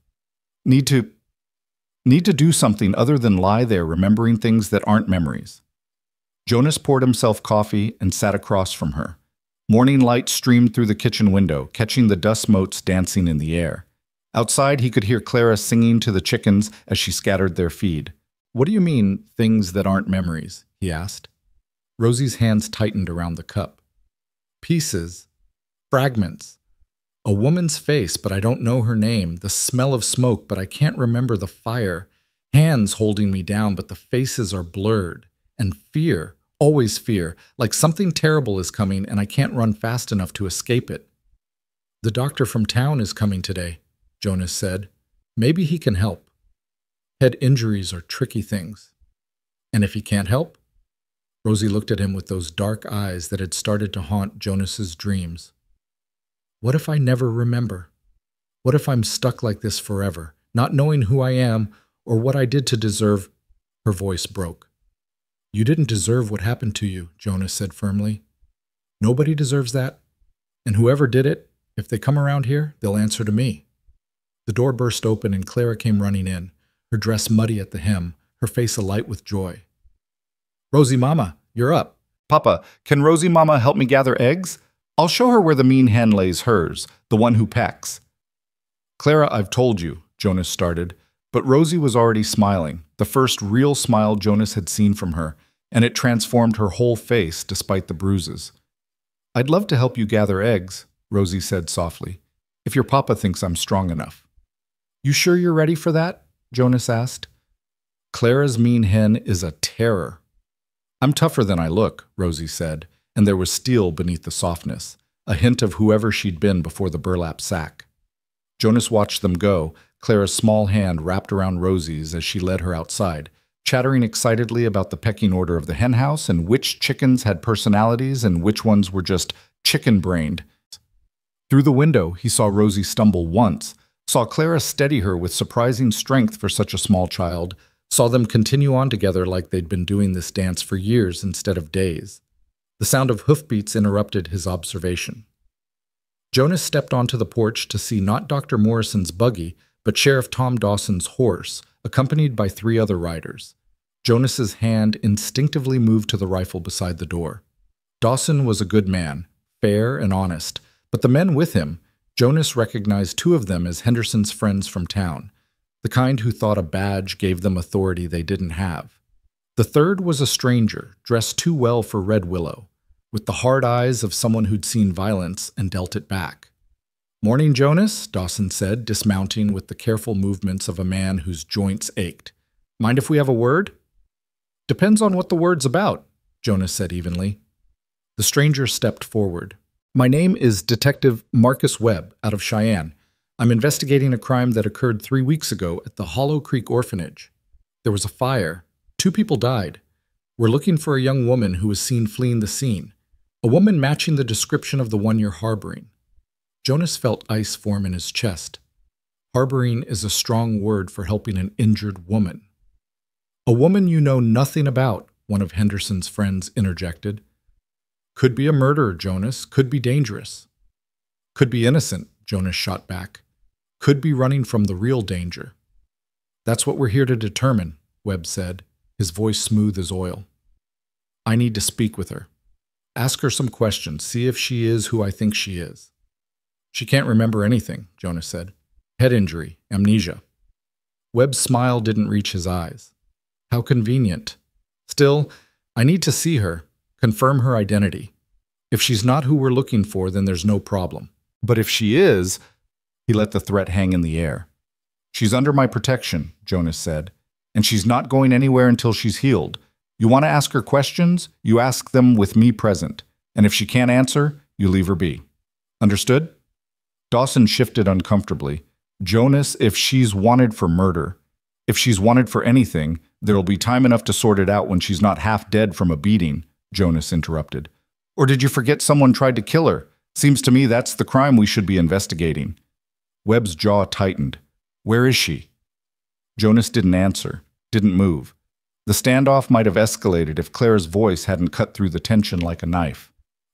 Need to do something other than lie there remembering things that aren't memories." Jonas poured himself coffee and sat across from her. Morning light streamed through the kitchen window, catching the dust motes dancing in the air. Outside, he could hear Clara singing to the chickens as she scattered their feed. "What do you mean, things that aren't memories?" he asked. Rosie's hands tightened around the cup. "Pieces. Fragments. A woman's face, but I don't know her name. The smell of smoke, but I can't remember the fire. Hands holding me down, but the faces are blurred. And fear. Always fear, like something terrible is coming and I can't run fast enough to escape it." "The doctor from town is coming today," Jonas said. "Maybe he can help. Head injuries are tricky things." "And if he can't help?" Rosie looked at him with those dark eyes that had started to haunt Jonas's dreams. "What if I never remember? What if I'm stuck like this forever, not knowing who I am or what I did to deserve—" Her voice broke. "You didn't deserve what happened to you," Jonas said firmly. "Nobody deserves that. And whoever did it, if they come around here, they'll answer to me." The door burst open and Clara came running in, her dress muddy at the hem, her face alight with joy. "Rosie Mama, you're up." "Papa, can Rosie Mama help me gather eggs? I'll show her where the mean hen lays hers, the one who pecks." "Clara, I've told you," Jonas started, but Rosie was already smiling, the first real smile Jonas had seen from her, and it transformed her whole face despite the bruises. "I'd love to help you gather eggs," Rosie said softly, "if your papa thinks I'm strong enough." "You sure you're ready for that?" Jonas asked. "Clara's mean hen is a terror." "I'm tougher than I look," Rosie said, and there was steel beneath the softness, a hint of whoever she'd been before the burlap sack. Jonas watched them go, Clara's small hand wrapped around Rosie's as she led her outside, chattering excitedly about the pecking order of the henhouse and which chickens had personalities and which ones were just chicken-brained. Through the window, he saw Rosie stumble once, saw Clara steady her with surprising strength for such a small child, saw them continue on together like they'd been doing this dance for years instead of days. The sound of hoofbeats interrupted his observation. Jonas stepped onto the porch to see not Dr. Morrison's buggy, but Sheriff Tom Dawson's horse, accompanied by 3 other riders. Jonas's hand instinctively moved to the rifle beside the door. Dawson was a good man, fair and honest, but the men with him, Jonas recognized 2 of them as Henderson's friends from town, the kind who thought a badge gave them authority they didn't have. The third was a stranger, dressed too well for Red Willow, with the hard eyes of someone who'd seen violence and dealt it back. "Morning, Jonas," Dawson said, dismounting with the careful movements of a man whose joints ached. "Mind if we have a word?" "Depends on what the word's about," Jonas said evenly. The stranger stepped forward. "My name is Detective Marcus Webb, out of Cheyenne. I'm investigating a crime that occurred 3 weeks ago at the Hollow Creek Orphanage. There was a fire. 2 people died. We're looking for a young woman who was seen fleeing the scene, a woman matching the description of the one you're harboring." Jonas felt ice form in his chest. Harboring is a strong word for helping an injured woman. "A woman you know nothing about," one of Henderson's friends interjected. "Could be a murderer, Jonas. Could be dangerous." "Could be innocent," Jonas shot back. "Could be running from the real danger." "That's what we're here to determine," Webb said, his voice smooth as oil. "I need to speak with her. Ask her some questions, see if she is who I think she is." "She can't remember anything," Jonas said. "Head injury, amnesia." Webb's smile didn't reach his eyes. "How convenient. Still, I need to see her, confirm her identity. If she's not who we're looking for, then there's no problem. But if she is—" He let the threat hang in the air. She's under my protection, Jonas said, and she's not going anywhere until she's healed. You want to ask her questions? You ask them with me present, and if she can't answer, you leave her be. Understood? Dawson shifted uncomfortably. Jonas, if she's wanted for murder, if she's wanted for anything, there'll be time enough to sort it out when she's not half dead from a beating, Jonas interrupted. Or did you forget someone tried to kill her? Seems to me that's the crime we should be investigating. Webb's jaw tightened. Where is she? Jonas didn't answer, didn't move. The standoff might have escalated if Clara's voice hadn't cut through the tension like a knife.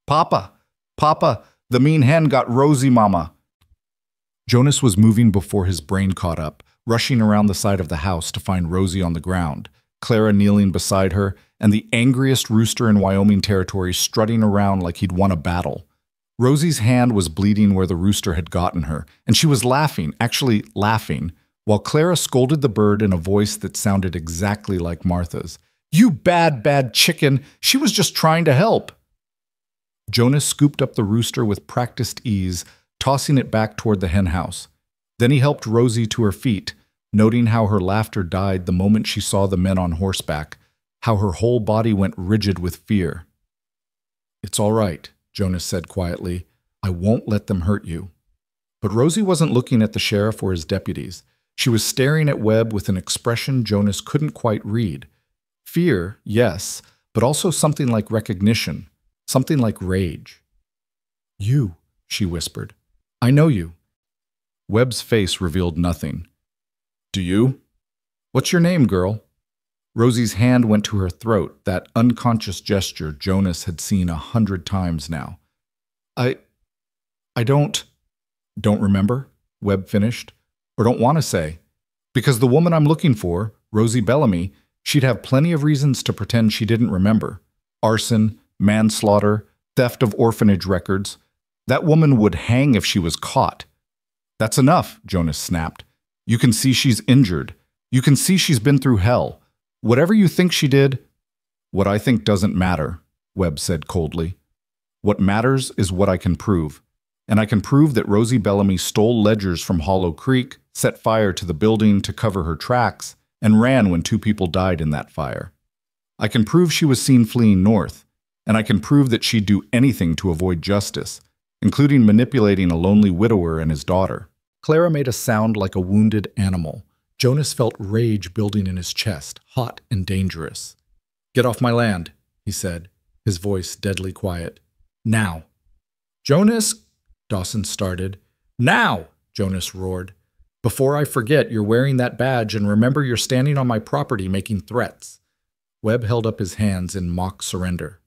Papa! Papa! The mean hen got Rosie, Mama! Jonas was moving before his brain caught up, rushing around the side of the house to find Rosie on the ground, Clara kneeling beside her, and the angriest rooster in Wyoming territory strutting around like he'd won a battle. Rosie's hand was bleeding where the rooster had gotten her, and she was laughing, actually laughing, while Clara scolded the bird in a voice that sounded exactly like Martha's. You bad, bad chicken! She was just trying to help! Jonas scooped up the rooster with practiced ease, tossing it back toward the henhouse. Then he helped Rosie to her feet, noting how her laughter died the moment she saw the men on horseback, how her whole body went rigid with fear. It's all right, Jonas said quietly. I won't let them hurt you. But Rosie wasn't looking at the sheriff or his deputies. She was staring at Webb with an expression Jonas couldn't quite read. Fear, yes, but also something like recognition, something like rage. You, she whispered. I know you. Webb's face revealed nothing. Do you? What's your name, girl? Rosie's hand went to her throat, that unconscious gesture Jonas had seen 100 times now. I don't remember, Webb finished, or don't want to say. Because the woman I'm looking for, Rosie Bellamy, she'd have plenty of reasons to pretend she didn't remember. Arson, manslaughter, theft of orphanage records. That woman would hang if she was caught. That's enough, Jonas snapped. You can see she's injured. You can see she's been through hell. Whatever you think she did, what I think doesn't matter, Webb said coldly. What matters is what I can prove. And I can prove that Rosie Bellamy stole ledgers from Hollow Creek, set fire to the building to cover her tracks, and ran when 2 people died in that fire. I can prove she was seen fleeing north, and I can prove that she'd do anything to avoid justice, including manipulating a lonely widower and his daughter. Clara made a sound like a wounded animal. Jonas felt rage building in his chest, hot and dangerous. Get off my land, he said, his voice deadly quiet. Now. Jonas, Dawson started. Now, Jonas roared. Before I forget, you're wearing that badge, and remember you're standing on my property making threats. Webb held up his hands in mock surrender.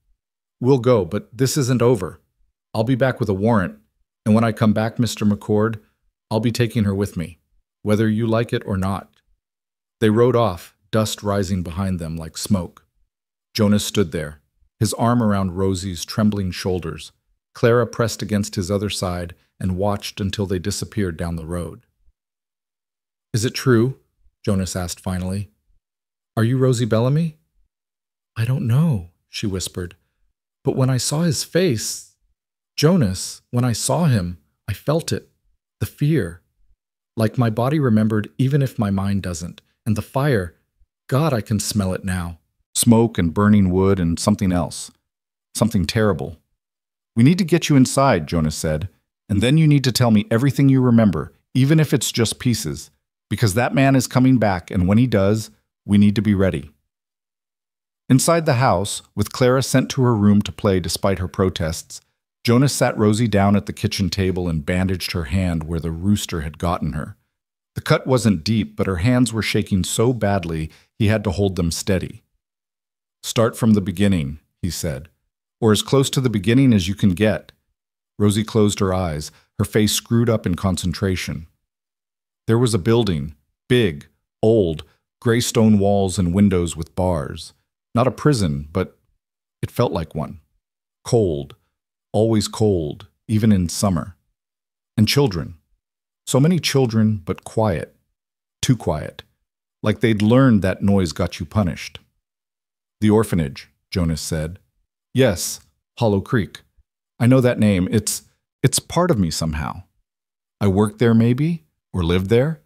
We'll go, but this isn't over. I'll be back with a warrant, and when I come back, Mr. McCord, I'll be taking her with me, whether you like it or not. They rode off, dust rising behind them like smoke. Jonas stood there, his arm around Rosie's trembling shoulders. Clara pressed against his other side and watched until they disappeared down the road. Is it true? Jonas asked finally. Are you Rosie Bellamy? I don't know, she whispered. But when I saw his face, Jonas, when I saw him, I felt it. The fear. Like my body remembered even if my mind doesn't. And the fire, God, I can smell it now. Smoke and burning wood and something else. Something terrible. We need to get you inside, Jonas said, and then you need to tell me everything you remember, even if it's just pieces, because that man is coming back, and when he does, we need to be ready. Inside the house, with Clara sent to her room to play despite her protests, Jonas sat Rosie down at the kitchen table and bandaged her hand where the rooster had gotten her. The cut wasn't deep, but her hands were shaking so badly he had to hold them steady. Start from the beginning, he said, or as close to the beginning as you can get. Rosie closed her eyes, her face screwed up in concentration. There was a building, big, old, gray stone walls and windows with bars. Not a prison, but it felt like one. Cold, always cold, even in summer. And children. So many children, but quiet. Too quiet. Like they'd learned that noise got you punished. The orphanage, Jonas said. Yes, Hollow Creek. I know that name. It's part of me somehow. I worked there maybe, or lived there.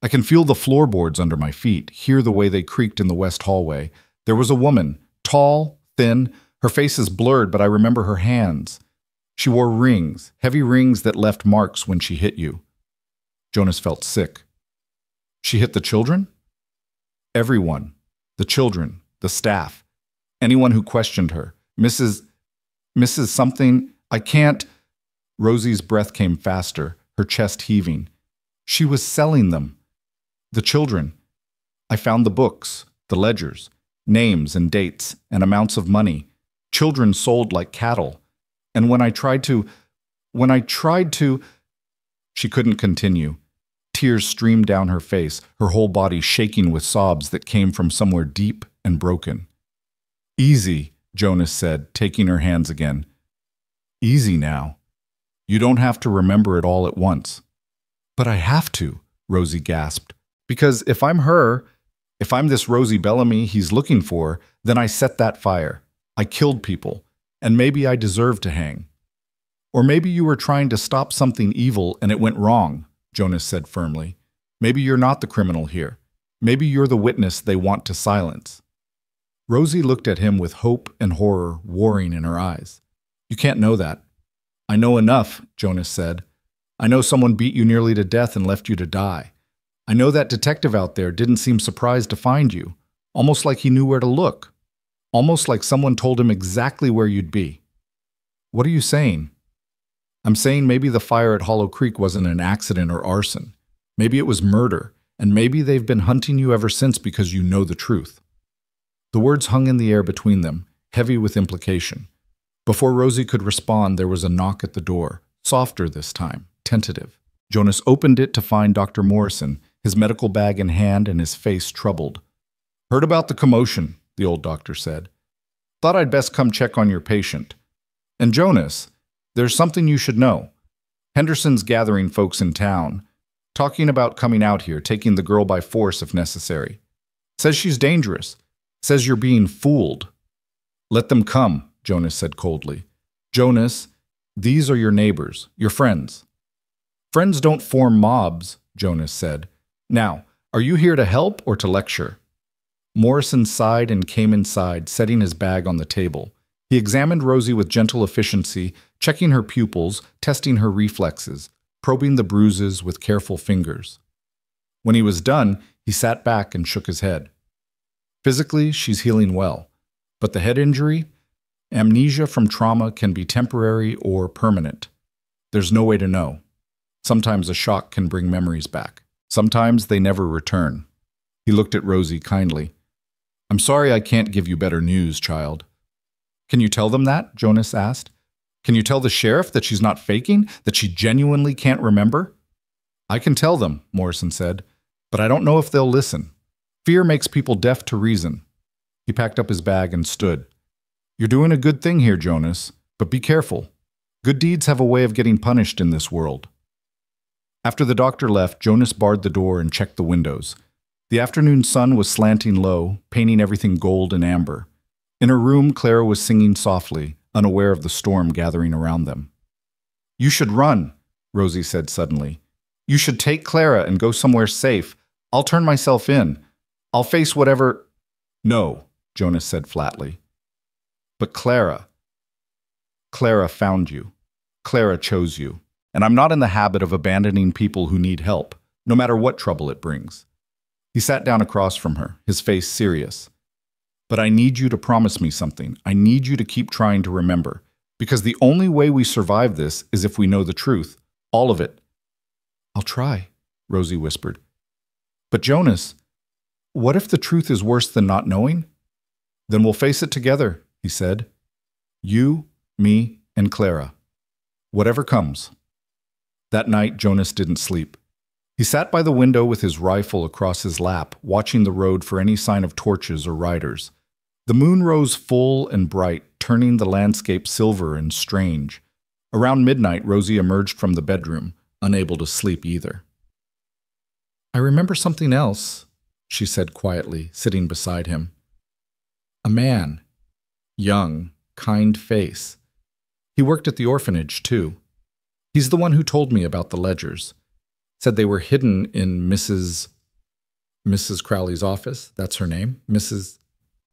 I can feel the floorboards under my feet, hear the way they creaked in the west hallway. There was a woman, tall, thin, her face is blurred, but I remember her hands. She wore rings, heavy rings that left marks when she hit you. Jonas felt sick. She hit the children? Everyone. The children, the staff, anyone who questioned her. Mrs. something, I can't. Rosie's breath came faster, her chest heaving. She was selling them. The children. I found the books, the ledgers, names and dates and amounts of money. Children sold like cattle. And when I tried to, she couldn't continue. Tears streamed down her face, her whole body shaking with sobs that came from somewhere deep and broken. Easy, Jonas said, taking her hands again. Easy now. You don't have to remember it all at once. But I have to, Rosie gasped. Because if I'm her, if I'm this Rosie Bellamy he's looking for, then I set that fire. I killed people, and maybe I deserve to hang. Or maybe you were trying to stop something evil and it went wrong, Jonas said firmly. Maybe you're not the criminal here. Maybe you're the witness they want to silence. Rosie looked at him with hope and horror warring in her eyes. You can't know that. I know enough, Jonas said. I know someone beat you nearly to death and left you to die. I know that detective out there didn't seem surprised to find you, almost like he knew where to look, almost like someone told him exactly where you'd be. What are you saying? I'm saying maybe the fire at Hollow Creek wasn't an accident or arson. Maybe it was murder, and maybe they've been hunting you ever since because you know the truth. The words hung in the air between them, heavy with implication. Before Rosie could respond, there was a knock at the door, softer this time, tentative. Jonas opened it to find Dr. Morrison, his medical bag in hand and his face troubled. Heard about the commotion, the old doctor said. Thought I'd best come check on your patient. And Jonas, there's something you should know. Henderson's gathering folks in town, talking about coming out here, taking the girl by force if necessary. Says she's dangerous. Says you're being fooled. Let them come, Jonas said coldly. Jonas, these are your neighbors, your friends. Friends don't form mobs, Jonas said. Now, are you here to help or to lecture? Morrison sighed and came inside, setting his bag on the table. He examined Rosie with gentle efficiency, checking her pupils, testing her reflexes, probing the bruises with careful fingers. When he was done, he sat back and shook his head. Physically, she's healing well, but the head injury, amnesia from trauma can be temporary or permanent. There's no way to know. Sometimes a shock can bring memories back. Sometimes they never return. He looked at Rosie kindly. I'm sorry I can't give you better news, child. Can you tell them that? Jonas asked. Can you tell the sheriff that she's not faking, that she genuinely can't remember? I can tell them, Morrison said, but I don't know if they'll listen. Fear makes people deaf to reason. He packed up his bag and stood. You're doing a good thing here, Jonas, but be careful. Good deeds have a way of getting punished in this world. After the doctor left, Jonas barred the door and checked the windows. The afternoon sun was slanting low, painting everything gold and amber. In her room, Clara was singing softly, unaware of the storm gathering around them. You should run, Rosie said suddenly. You should take Clara and go somewhere safe. I'll turn myself in. I'll face whatever— No, Jonas said flatly. But Clara found you. Clara chose you. And I'm not in the habit of abandoning people who need help, no matter what trouble it brings. He sat down across from her, his face serious. But I need you to promise me something. I need you to keep trying to remember. Because the only way we survive this is if we know the truth. All of it. I'll try, Rosie whispered. But Jonas, what if the truth is worse than not knowing? Then we'll face it together, he said. You, me, and Clara. Whatever comes. That night, Jonas didn't sleep. He sat by the window with his rifle across his lap, watching the road for any sign of torches or riders. The moon rose full and bright, turning the landscape silver and strange. Around midnight, Rosie emerged from the bedroom, unable to sleep either. I remember something else, she said quietly, sitting beside him. A man. Young, kind face. He worked at the orphanage, too. He's the one who told me about the ledgers. Said they were hidden in Mrs. Crowley's office. That's her name, Mrs.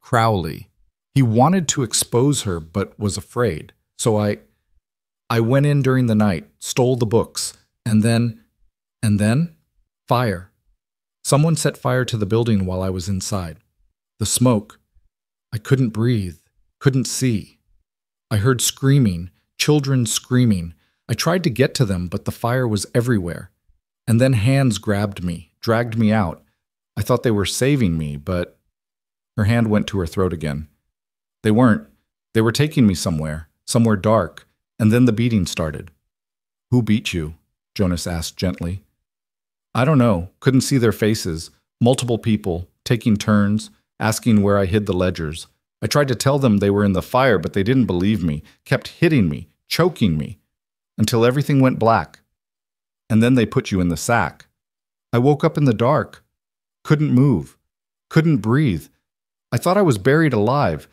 Crowley. He wanted to expose her, but was afraid. So I went in during the night, stole the books, and then, fire. Someone set fire to the building while I was inside. The smoke. I couldn't breathe, couldn't see. I heard screaming, children screaming. I tried to get to them, but the fire was everywhere. And then hands grabbed me, dragged me out. I thought they were saving me, but her hand went to her throat again. They weren't. They were taking me somewhere dark, and then the beating started. Who beat you? Jonas asked gently. I don't know. Couldn't see their faces. Multiple people, taking turns, asking where I hid the ledgers. I tried to tell them they were in the fire, but they didn't believe me, kept hitting me, choking me, until everything went black. And then they put you in the sack. I woke up in the dark. Couldn't move. Couldn't breathe. I thought I was buried alive.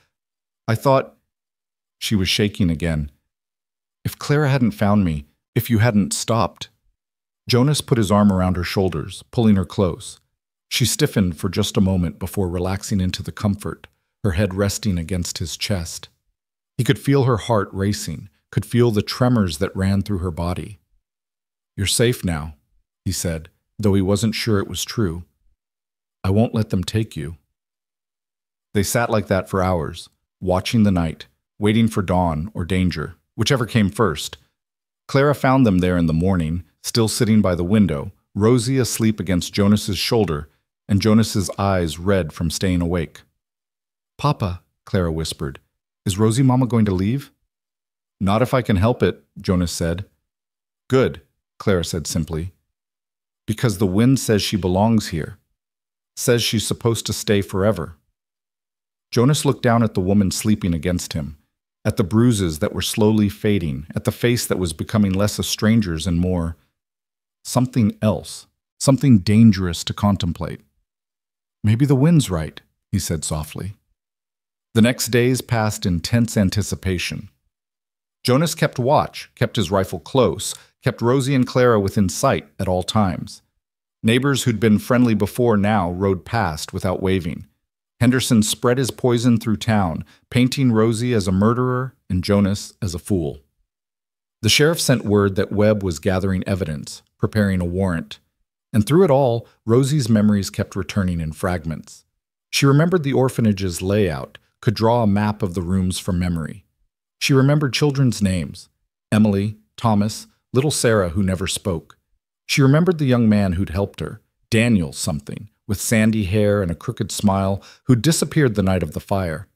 I thought... She was shaking again. If Clara hadn't found me, if you hadn't stopped... Jonas put his arm around her shoulders, pulling her close. She stiffened for just a moment before relaxing into the comfort, her head resting against his chest. He could feel her heart racing, could feel the tremors that ran through her body. You're safe now, he said, though he wasn't sure it was true. I won't let them take you. They sat like that for hours, watching the night, waiting for dawn or danger, whichever came first. Clara found them there in the morning, still sitting by the window, Rosie asleep against Jonas's shoulder, and Jonas's eyes red from staying awake. Papa, Clara whispered, is Rosie Mama going to leave? Not if I can help it, Jonas said. Good, Clara said simply. Because the wind says she belongs here. Says she's supposed to stay forever. Jonas looked down at the woman sleeping against him, at the bruises that were slowly fading, at the face that was becoming less a stranger's and more something else, something dangerous to contemplate. Maybe the wind's right, he said softly. The next days passed in tense anticipation. Jonas kept watch, kept his rifle close, kept Rosie and Clara within sight at all times. Neighbors who'd been friendly before now rode past without waving. Henderson spread his poison through town, painting Rosie as a murderer and Jonas as a fool. The sheriff sent word that Webb was gathering evidence, preparing a warrant. And through it all, Rosie's memories kept returning in fragments. She remembered the orphanage's layout, could draw a map of the rooms from memory. She remembered children's names, Emily, Thomas, little Sarah who never spoke. She remembered the young man who'd helped her, Daniel something, with sandy hair and a crooked smile, who'd disappeared the night of the fire.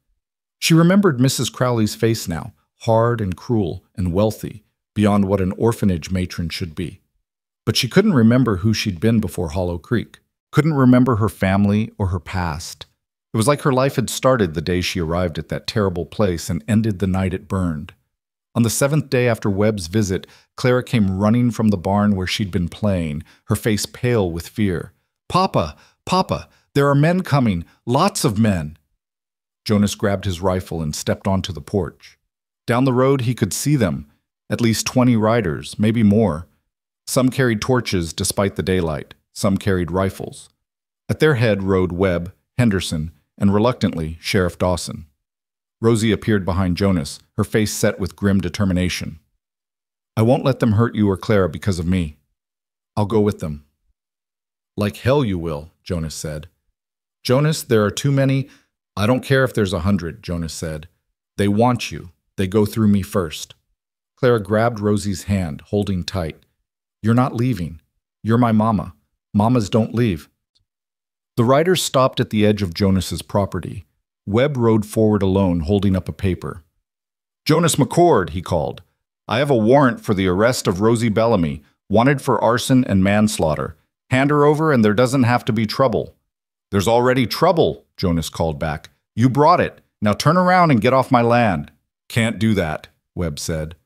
She remembered Mrs. Crowley's face now, hard and cruel and wealthy, beyond what an orphanage matron should be. But she couldn't remember who she'd been before Hollow Creek, couldn't remember her family or her past. It was like her life had started the day she arrived at that terrible place and ended the night it burned. On the 7th day after Webb's visit, Clara came running from the barn where she'd been playing, her face pale with fear. Papa! Papa! There are men coming! Lots of men! Jonas grabbed his rifle and stepped onto the porch. Down the road he could see them, at least 20 riders, maybe more. Some carried torches despite the daylight, some carried rifles. At their head rode Webb, Henderson, and reluctantly Sheriff Dawson. Rosie appeared behind Jonas, her face set with grim determination. I won't let them hurt you or Clara because of me. I'll go with them. Like hell you will, Jonas said. Jonas, there are too many. I don't care if there's 100, Jonas said. They want you. They go through me first. Clara grabbed Rosie's hand, holding tight. You're not leaving. You're my mama. Mamas don't leave. The riders stopped at the edge of Jonas's property. Webb rode forward alone, holding up a paper. Jonas McCord, he called. I have a warrant for the arrest of Rosie Bellamy, wanted for arson and manslaughter. Hand her over and there doesn't have to be trouble. There's already trouble, Jonas called back. You brought it. Now turn around and get off my land. Can't do that, Webb said.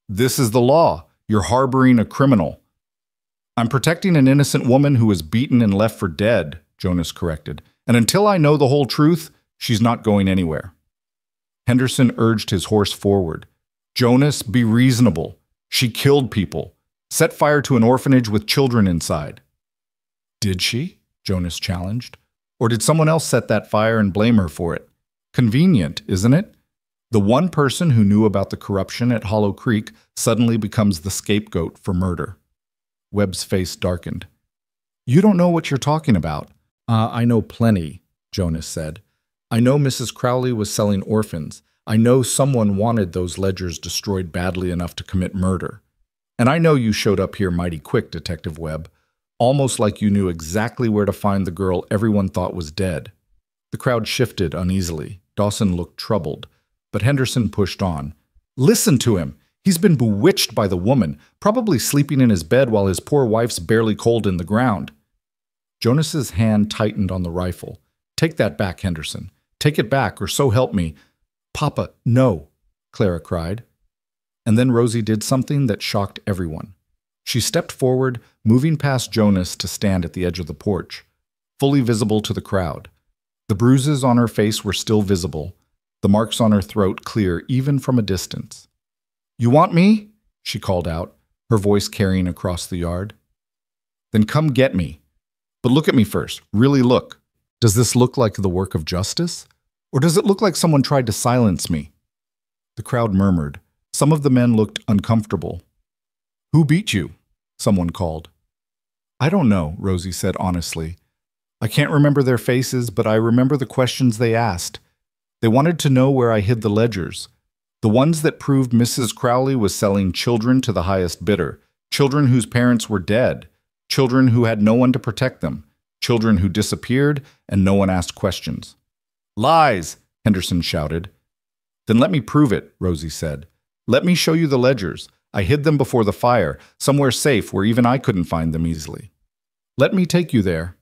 This is the law. You're harboring a criminal. I'm protecting an innocent woman who was beaten and left for dead, Jonas corrected. And until I know the whole truth, she's not going anywhere. Henderson urged his horse forward. Jonas, be reasonable. She killed people. Set fire to an orphanage with children inside. Did she? Jonas challenged. Or did someone else set that fire and blame her for it? Convenient, isn't it? The one person who knew about the corruption at Hollow Creek suddenly becomes the scapegoat for murder. Webb's face darkened. You don't know what you're talking about. I know plenty, Jonas said. I know Mrs. Crowley was selling orphans. I know someone wanted those ledgers destroyed badly enough to commit murder. And I know you showed up here mighty quick, Detective Webb, almost like you knew exactly where to find the girl everyone thought was dead. The crowd shifted uneasily. Dawson looked troubled, but Henderson pushed on. Listen to him! He's been bewitched by the woman, probably sleeping in his bed while his poor wife's barely cold in the ground. Jonas's hand tightened on the rifle. Take that back, Henderson. Take it back, or so help me. Papa, no, Clara cried. And then Rosie did something that shocked everyone. She stepped forward, moving past Jonas to stand at the edge of the porch, fully visible to the crowd. The bruises on her face were still visible, the marks on her throat clear even from a distance. You want me? She called out, her voice carrying across the yard. Then come get me. But look at me first. Really look. Does this look like the work of justice? Or does it look like someone tried to silence me? The crowd murmured. Some of the men looked uncomfortable. Who beat you? Someone called. I don't know, Rosie said honestly. I can't remember their faces, but I remember the questions they asked. They wanted to know where I hid the ledgers. The ones that proved Mrs. Crowley was selling children to the highest bidder, children whose parents were dead, children who had no one to protect them, children who disappeared and no one asked questions. Lies, Henderson shouted. Then let me prove it, Rosie said. Let me show you the ledgers. I hid them before the fire, somewhere safe where even I couldn't find them easily. Let me take you there.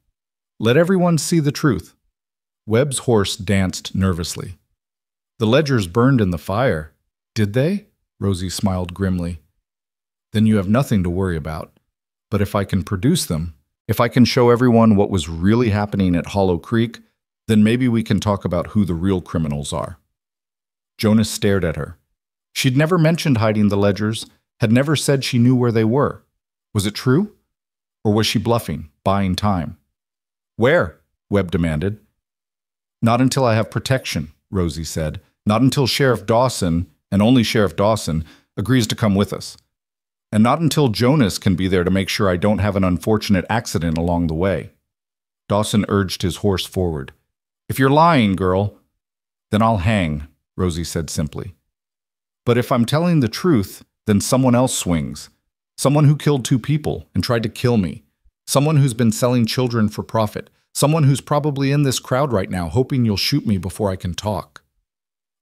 Let everyone see the truth. Webb's horse danced nervously. The ledgers burned in the fire. Did they? Rosie smiled grimly. Then you have nothing to worry about. But if I can produce them, if I can show everyone what was really happening at Hollow Creek, then maybe we can talk about who the real criminals are. Jonas stared at her. She'd never mentioned hiding the ledgers, had never said she knew where they were. Was it true? Or was she bluffing, buying time? Where? Webb demanded. Not until I have protection, Rosie said. Not until Sheriff Dawson, and only Sheriff Dawson, agrees to come with us. And not until Jonas can be there to make sure I don't have an unfortunate accident along the way. Dawson urged his horse forward. If you're lying, girl, then I'll hang, Rosie said simply. But if I'm telling the truth, then someone else swings. Someone who killed 2 people and tried to kill me. Someone who's been selling children for profit. Someone who's probably in this crowd right now hoping you'll shoot me before I can talk.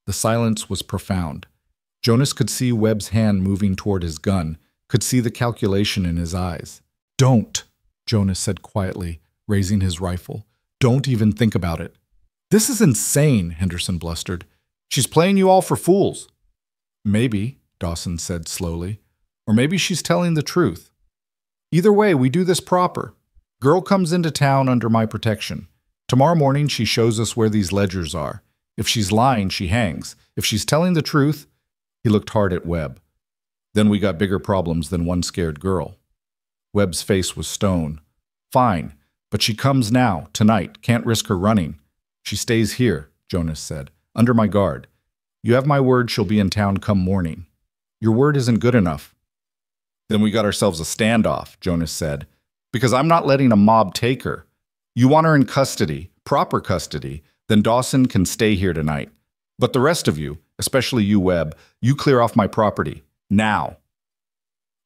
The silence was profound. Jonas could see Webb's hand moving toward his gun, could see the calculation in his eyes. Don't, Jonas said quietly, raising his rifle. Don't even think about it. This is insane, Henderson blustered. She's playing you all for fools. Maybe, Dawson said slowly. Or maybe she's telling the truth. Either way, we do this proper. Girl comes into town under my protection. Tomorrow morning, she shows us where these ledgers are. If she's lying, she hangs. If she's telling the truth, he looked hard at Webb. Then we got bigger problems than one scared girl. Webb's face was stone. Fine, but she comes now, tonight. Can't risk her running. She stays here, Jonas said, under my guard. You have my word she'll be in town come morning. Your word isn't good enough. Then we got ourselves a standoff, Jonas said, because I'm not letting a mob take her. You want her in custody, proper custody, then Dawson can stay here tonight. But the rest of you, especially you, Webb, you clear off my property. Now.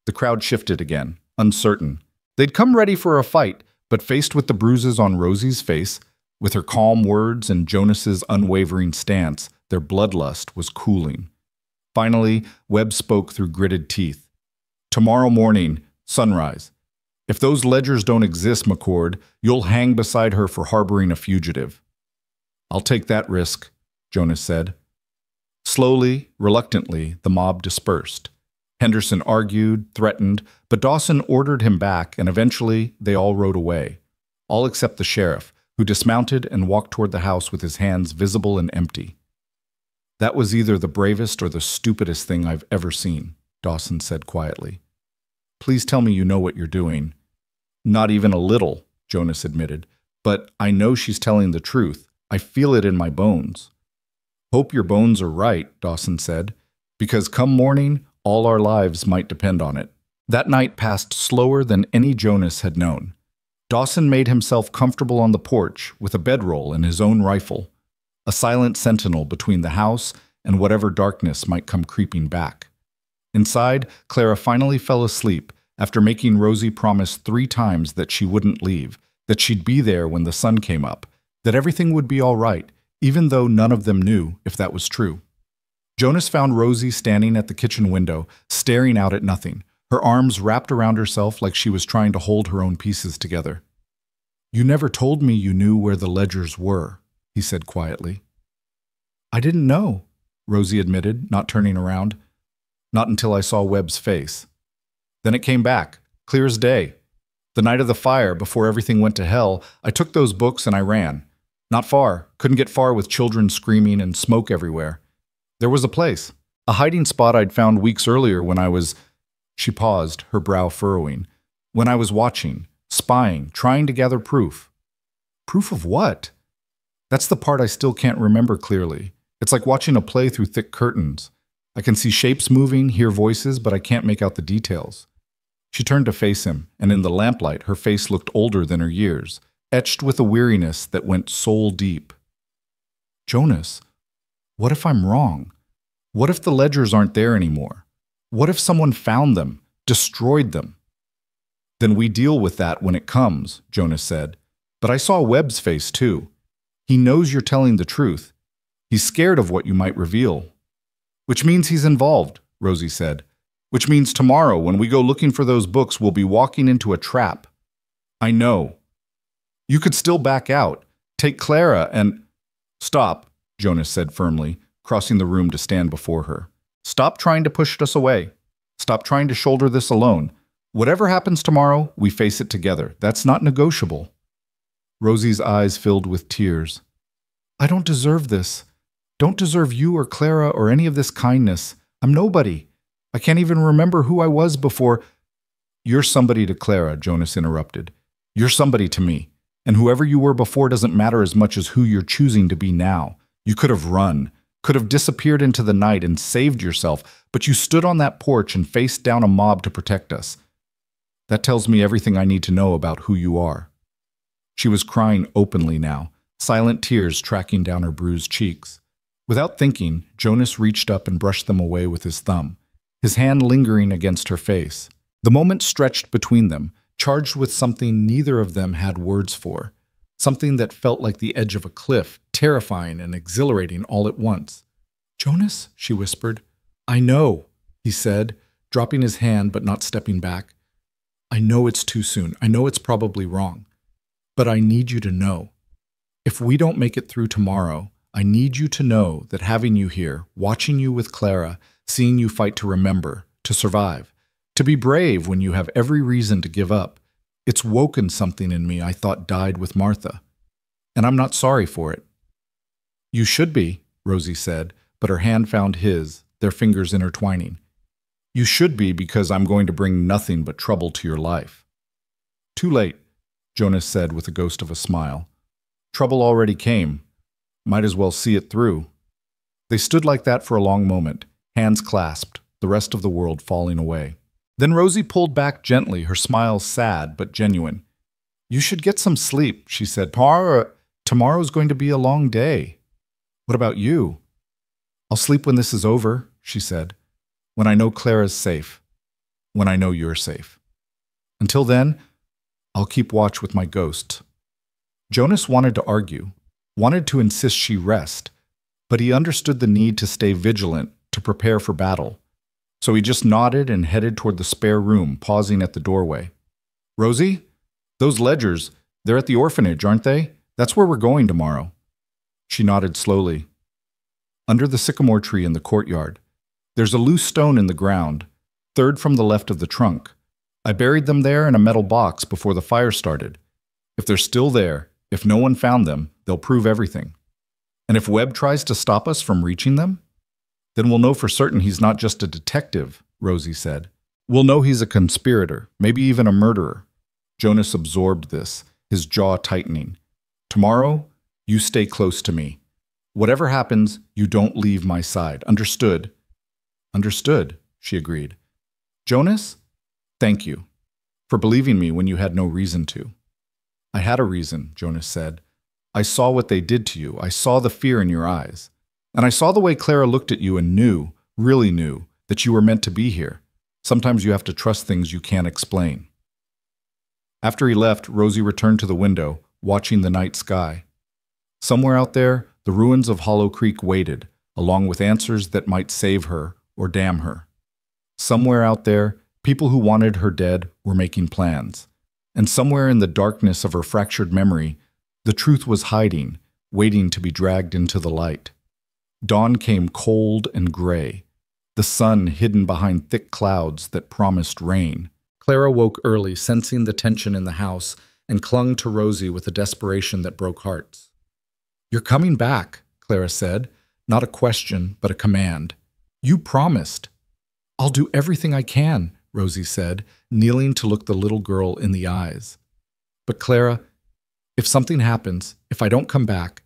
The crowd shifted again, uncertain. They'd come ready for a fight, but faced with the bruises on Rosie's face, with her calm words and Jonas's unwavering stance, their bloodlust was cooling. Finally, Webb spoke through gritted teeth. Tomorrow morning, sunrise. If those ledgers don't exist, McCord, you'll hang beside her for harboring a fugitive. I'll take that risk, Jonas said. Slowly, reluctantly, the mob dispersed. Henderson argued, threatened, but Dawson ordered him back, and eventually they all rode away, all except the sheriff, who dismounted and walked toward the house with his hands visible and empty. That was either the bravest or the stupidest thing I've ever seen, Dawson said quietly. Please tell me you know what you're doing." "Not even a little," Jonas admitted. "But I know she's telling the truth. I feel it in my bones." "Hope your bones are right," Dawson said, "because come morning, all our lives might depend on it." That night passed slower than any Jonas had known. Dawson made himself comfortable on the porch with a bedroll and his own rifle, a silent sentinel between the house and whatever darkness might come creeping back. Inside, Clara finally fell asleep after making Rosie promise 3 times that she wouldn't leave, that she'd be there when the sun came up, that everything would be all right, even though none of them knew if that was true. Jonas found Rosie standing at the kitchen window, staring out at nothing, her arms wrapped around herself like she was trying to hold her own pieces together. "You never told me you knew where the ledgers were," he said quietly. "I didn't know," Rosie admitted, not turning around. "Not until I saw Webb's face. Then it came back, clear as day. The night of the fire, before everything went to hell, I took those books and I ran. Not far, couldn't get far with children screaming and smoke everywhere. There was a place, a hiding spot I'd found weeks earlier when I was—" She paused, her brow furrowing. "When I was watching, spying, trying to gather proof." "Proof of what?" "That's the part I still can't remember clearly. It's like watching a play through thick curtains. I can see shapes moving, hear voices, but I can't make out the details." She turned to face him, and in the lamplight her face looked older than her years, etched with a weariness that went soul deep. "Jonas, what if I'm wrong? What if the ledgers aren't there anymore? What if someone found them, destroyed them?" "Then we deal with that when it comes," Jonas said. "But I saw Webb's face too. He knows you're telling the truth. He's scared of what you might reveal." "Which means he's involved," Rosie said. "Which means tomorrow, when we go looking for those books, we'll be walking into a trap." "I know." "You could still back out. Take Clara and—" "Stop," Jonas said firmly, crossing the room to stand before her. "Stop trying to push us away. Stop trying to shoulder this alone. Whatever happens tomorrow, we face it together. That's not negotiable." Rosie's eyes filled with tears. "I don't deserve this. Don't deserve you or Clara or any of this kindness. I'm nobody. I can't even remember who I was before—" "You're somebody to Clara," Jonas interrupted. "You're somebody to me. And whoever you were before doesn't matter as much as who you're choosing to be now. You could have run, could have disappeared into the night and saved yourself, but you stood on that porch and faced down a mob to protect us. That tells me everything I need to know about who you are." She was crying openly now, silent tears tracking down her bruised cheeks. Without thinking, Jonas reached up and brushed them away with his thumb, his hand lingering against her face. The moment stretched between them, charged with something neither of them had words for, something that felt like the edge of a cliff, terrifying and exhilarating all at once. "Jonas," she whispered. "I know," he said, dropping his hand but not stepping back. "I know it's too soon. I know it's probably wrong. But I need you to know. If we don't make it through tomorrow, I need you to know that having you here, watching you with Clara, seeing you fight to remember, to survive, to be brave when you have every reason to give up, it's woken something in me I thought died with Martha. And I'm not sorry for it." "You should be," Rosie said, but her hand found his, their fingers intertwining. "You should be because I'm going to bring nothing but trouble to your life." "Too late," Jonas said with a ghost of a smile. "Trouble already came. Might as well see it through." They stood like that for a long moment, hands clasped, the rest of the world falling away. Then Rosie pulled back gently, her smile sad but genuine. "You should get some sleep," she said. Tomorrow's going to be a long day." "What about you?" "I'll sleep when this is over," she said. "When I know Clara's safe. When I know you're safe. Until then, I'll keep watch with my ghost." Jonas wanted to argue, wanted to insist she rest, but he understood the need to stay vigilant, to prepare for battle. So he just nodded and headed toward the spare room, pausing at the doorway. "Rosie, those ledgers, they're at the orphanage, aren't they? That's where we're going tomorrow." She nodded slowly. "Under the sycamore tree in the courtyard. There's a loose stone in the ground, third from the left of the trunk. I buried them there in a metal box before the fire started. If they're still there, if no one found them, they'll prove everything. And if Webb tries to stop us from reaching them, then we'll know for certain he's not just a detective," Rosie said. We'll know he's a conspirator, maybe even a murderer. Jonas absorbed this, his jaw tightening. Tomorrow, you stay close to me. Whatever happens, you don't leave my side. Understood? Understood, she agreed. Jonas, thank you for believing me when you had no reason to. I had a reason, Jonas said. I saw what they did to you. I saw the fear in your eyes. And I saw the way Clara looked at you and knew, really knew, that you were meant to be here. Sometimes you have to trust things you can't explain. After he left, Rosie returned to the window, watching the night sky. Somewhere out there, the ruins of Hollow Creek waited, along with answers that might save her or damn her. Somewhere out there, people who wanted her dead were making plans. And somewhere in the darkness of her fractured memory, the truth was hiding, waiting to be dragged into the light. Dawn came cold and gray, the sun hidden behind thick clouds that promised rain. Clara woke early, sensing the tension in the house, and clung to Rosie with a desperation that broke hearts. You're coming back, Clara said, not a question, but a command. You promised. I'll do everything I can, Rosie said, kneeling to look the little girl in the eyes. But Clara, if something happens, if I don't come back,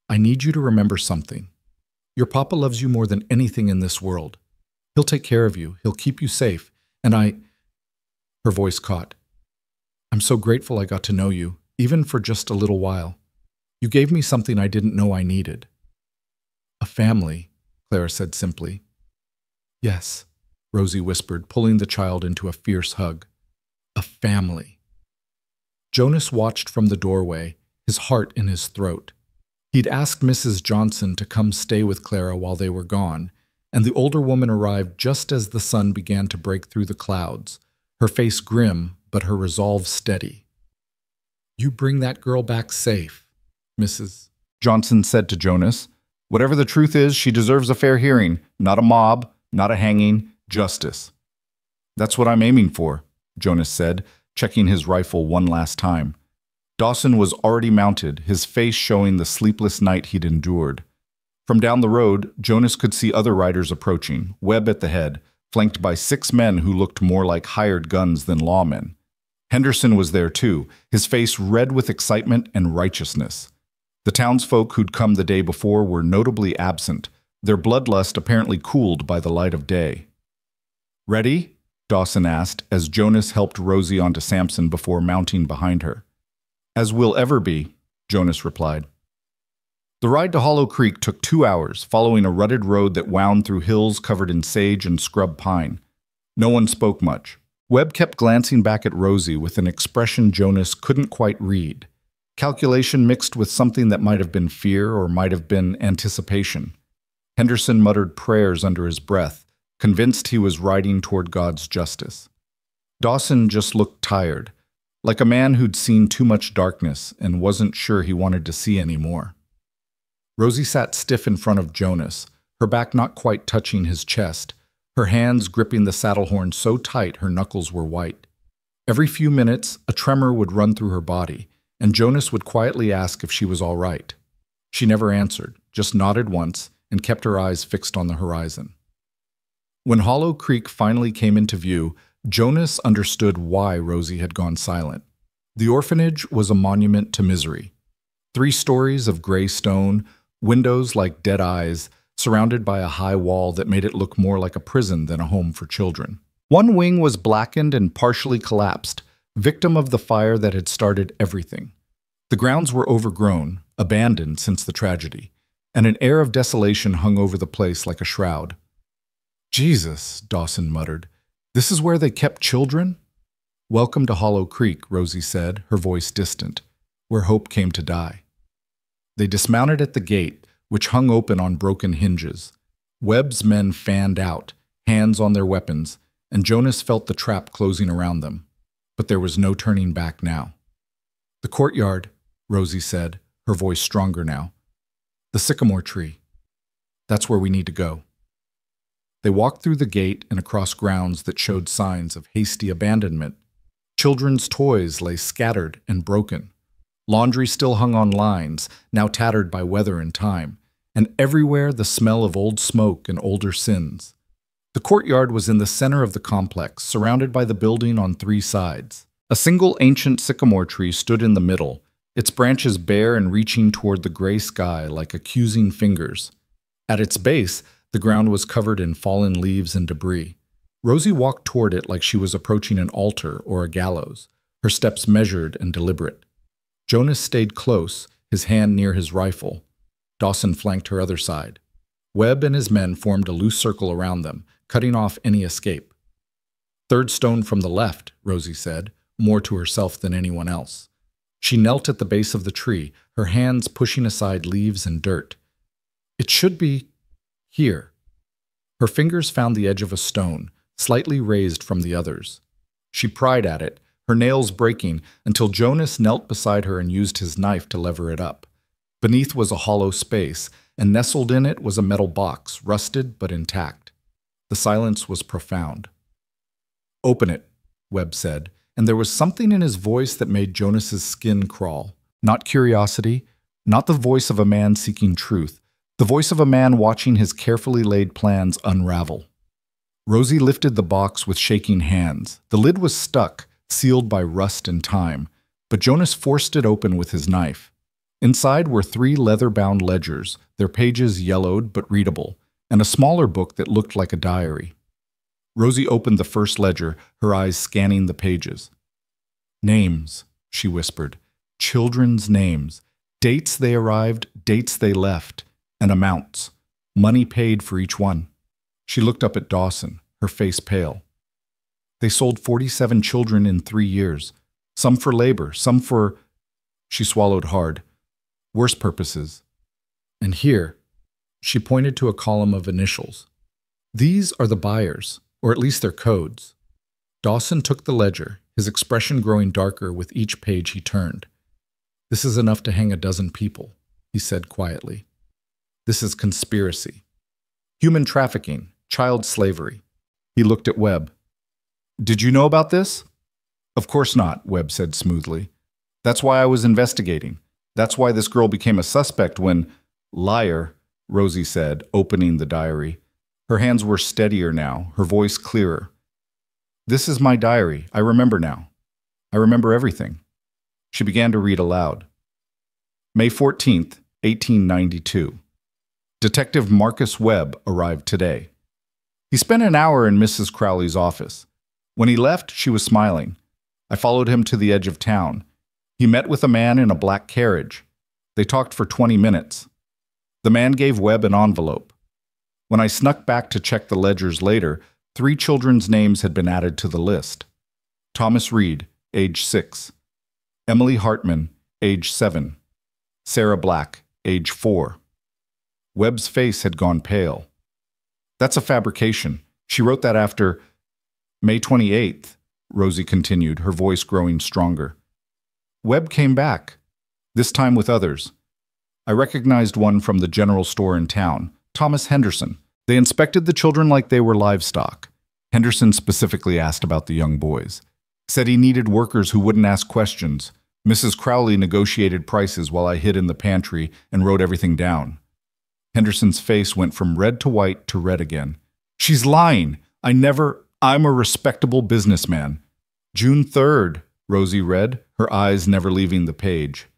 I need you to remember something. Your papa loves you more than anything in this world. He'll take care of you. He'll keep you safe. And Her voice caught. I'm so grateful I got to know you, even for just a little while. You gave me something I didn't know I needed. A family, Clara said simply. Yes, Rosie whispered, pulling the child into a fierce hug. A family. Jonas watched from the doorway, his heart in his throat. He'd asked Mrs. Johnson to come stay with Clara while they were gone, and the older woman arrived just as the sun began to break through the clouds, her face grim, but her resolve steady. You bring that girl back safe, Mrs. Johnson said to Jonas. Whatever the truth is, she deserves a fair hearing, not a mob, not a hanging, justice. That's what I'm aiming for, Jonas said, checking his rifle one last time. Dawson was already mounted, his face showing the sleepless night he'd endured. From down the road, Jonas could see other riders approaching, Webb at the head, flanked by 6 men who looked more like hired guns than lawmen. Henderson was there too, his face red with excitement and righteousness. The townsfolk who'd come the day before were notably absent, their bloodlust apparently cooled by the light of day. Ready? Dawson asked as Jonas helped Rosie onto Samson before mounting behind her. As we'll ever be, Jonas replied. The ride to Hollow Creek took 2 hours, following a rutted road that wound through hills covered in sage and scrub pine. No one spoke much. Webb kept glancing back at Rosie with an expression Jonas couldn't quite read. Calculation mixed with something that might have been fear or might have been anticipation. Henderson muttered prayers under his breath, convinced he was riding toward God's justice. Dawson just looked tired, like a man who'd seen too much darkness and wasn't sure he wanted to see any more. Rosie sat stiff in front of Jonas, her back not quite touching his chest, her hands gripping the saddle horn so tight her knuckles were white. Every few minutes, a tremor would run through her body, and Jonas would quietly ask if she was all right. She never answered, just nodded once and kept her eyes fixed on the horizon. When Hollow Creek finally came into view, Jonas understood why Rosie had gone silent. The orphanage was a monument to misery. 3 stories of gray stone, windows like dead eyes, surrounded by a high wall that made it look more like a prison than a home for children. One wing was blackened and partially collapsed, victim of the fire that had started everything. The grounds were overgrown, abandoned since the tragedy, and an air of desolation hung over the place like a shroud. Jesus, Dawson muttered. This is where they kept children? Welcome to Hollow Creek, Rosie said, her voice distant, where hope came to die. They dismounted at the gate, which hung open on broken hinges. Webb's men fanned out, hands on their weapons, and Jonas felt the trap closing around them. But there was no turning back now. The courtyard, Rosie said, her voice stronger now. The sycamore tree. That's where we need to go. They walked through the gate and across grounds that showed signs of hasty abandonment. Children's toys lay scattered and broken. Laundry still hung on lines, now tattered by weather and time, and everywhere the smell of old smoke and older sins. The courtyard was in the center of the complex, surrounded by the building on three sides. A single ancient sycamore tree stood in the middle, its branches bare and reaching toward the gray sky like accusing fingers. At its base, the ground was covered in fallen leaves and debris. Rosie walked toward it like she was approaching an altar or a gallows, her steps measured and deliberate. Jonas stayed close, his hand near his rifle. Dawson flanked her other side. Webb and his men formed a loose circle around them, cutting off any escape. "Third stone from the left," Rosie said, more to herself than anyone else. She knelt at the base of the tree, her hands pushing aside leaves and dirt. "It should be here." Her fingers found the edge of a stone, slightly raised from the others. She pried at it, her nails breaking, until Jonas knelt beside her and used his knife to lever it up. Beneath was a hollow space, and nestled in it was a metal box, rusted but intact. The silence was profound. "Open it," Webb said, and there was something in his voice that made Jonas's skin crawl. Not curiosity, not the voice of a man seeking truth, the voice of a man watching his carefully laid plans unravel. Rosie lifted the box with shaking hands. The lid was stuck, sealed by rust and time, but Jonas forced it open with his knife. Inside were 3 leather-bound ledgers, their pages yellowed but readable, and a smaller book that looked like a diary. Rosie opened the first ledger, her eyes scanning the pages. "Names," she whispered. "Children's names. Dates they arrived, dates they left, and amounts. Money paid for each one." She looked up at Dawson, her face pale. "They sold 47 children in 3 years. Some for labor, some for—" She swallowed hard. "Worse purposes. And here," she pointed to a column of initials. "These are the buyers, or at least their codes." Dawson took the ledger, his expression growing darker with each page he turned. "This is enough to hang a dozen people," he said quietly. "This is conspiracy. Human trafficking, child slavery." He looked at Webb. "Did you know about this?" "Of course not," Webb said smoothly. "That's why I was investigating. That's why this girl became a suspect when—" "Liar," Rosie said, opening the diary. Her hands were steadier now, her voice clearer. "This is my diary. I remember now. I remember everything." She began to read aloud. "May 14th, 1892. Detective Marcus Webb arrived today. He spent an hour in Mrs. Crowley's office. When he left, she was smiling. I followed him to the edge of town. He met with a man in a black carriage. They talked for 20 minutes. The man gave Webb an envelope. When I snuck back to check the ledgers later, 3 children's names had been added to the list. Thomas Reed, age 6. Emily Hartman, age 7. Sarah Black, age 4. Webb's face had gone pale. "That's a fabrication. She wrote that after—" "May 28th, Rosie continued, her voice growing stronger. "Webb came back, this time with others. I recognized one from the general store in town, Thomas Henderson. They inspected the children like they were livestock. Henderson specifically asked about the young boys. Said he needed workers who wouldn't ask questions. Mrs. Crowley negotiated prices while I hid in the pantry and wrote everything down." Henderson's face went from red to white to red again. "She's lying. I'm a respectable businessman." "June 3rd, Rosie read, her eyes never leaving the page.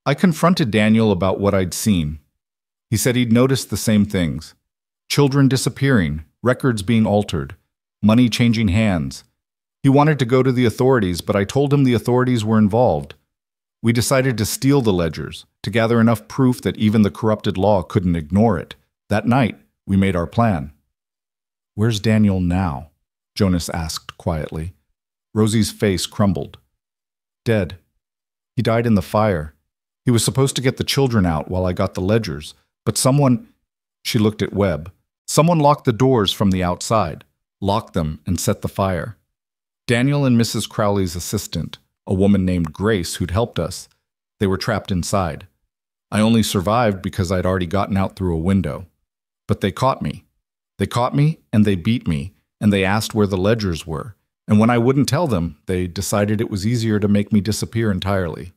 "I confronted Daniel about what I'd seen. He said he'd noticed the same things. Children disappearing, records being altered, money changing hands. He wanted to go to the authorities, but I told him the authorities were involved. We decided to steal the ledgers, to gather enough proof that even the corrupted law couldn't ignore it. That night, we made our plan." "Where's Daniel now?" Jonas asked quietly. Rosie's face crumbled. "Dead. He died in the fire. He was supposed to get the children out while I got the ledgers, but someone—" She looked at Webb. "Someone locked the doors from the outside, locked them and set the fire. Daniel and Mrs. Crowley's assistant, a woman named Grace who'd helped us, they were trapped inside. I only survived because I'd already gotten out through a window. But they caught me. They caught me and they beat me, and they asked where the ledgers were. And when I wouldn't tell them, they decided it was easier to make me disappear entirely."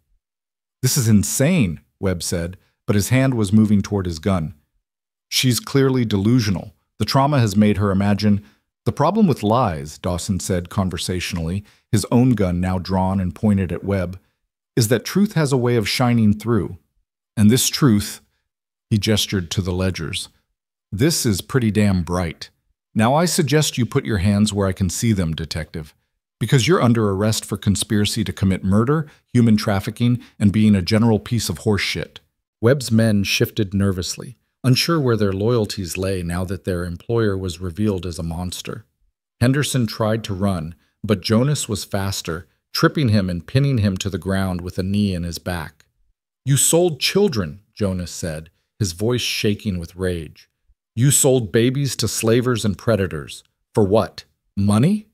"This is insane," Webb said, but his hand was moving toward his gun. "She's clearly delusional. The trauma has made her imagine. The problem with lies, Dawson said conversationally, his own gun now drawn and pointed at Webb, is that truth has a way of shining through. And this truth, he gestured to the ledgers, this is pretty damn bright. Now I suggest you put your hands where I can see them, detective, because you're under arrest for conspiracy to commit murder, human trafficking, and being a general piece of horse shit. Webb's men shifted nervously, unsure where their loyalties lay now that their employer was revealed as a monster. Henderson tried to run, but Jonas was faster, tripping him and pinning him to the ground with a knee in his back. "You sold children," Jonas said, his voice shaking with rage. "You sold babies to slavers and predators. For what? Money?"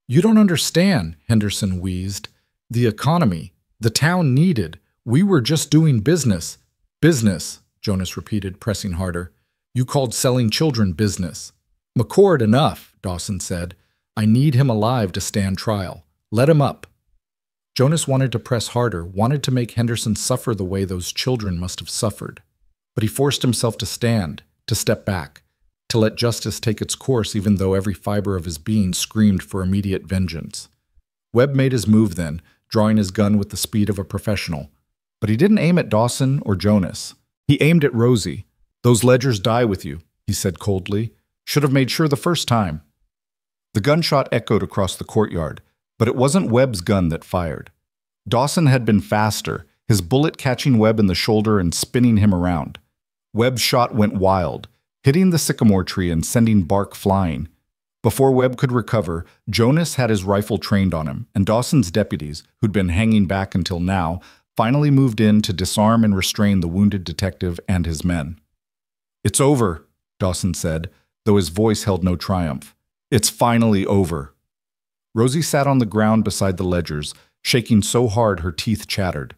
"You don't understand," Henderson wheezed. "The economy. The town needed. We were just doing business." "Business," Jonas repeated, pressing harder. "You called selling children business." "McCord, enough," Dawson said. "I need him alive to stand trial. Let him up." Jonas wanted to press harder, wanted to make Henderson suffer the way those children must have suffered. But he forced himself to stand, to step back, to let justice take its course even though every fiber of his being screamed for immediate vengeance. Webb made his move then, drawing his gun with the speed of a professional. But he didn't aim at Dawson or Jonas. He aimed at Rosie. "Those ledgers die with you," he said coldly. "Should have made sure the first time." The gunshot echoed across the courtyard, but it wasn't Webb's gun that fired. Dawson had been faster, his bullet catching Webb in the shoulder and spinning him around. Webb's shot went wild, hitting the sycamore tree and sending bark flying. Before Webb could recover, Jonas had his rifle trained on him, and Dawson's deputies, who'd been hanging back until now, finally moved in to disarm and restrain the wounded detective and his men. "It's over," Dawson said, though his voice held no triumph. "It's finally over." Rosie sat on the ground beside the ledgers, shaking so hard her teeth chattered.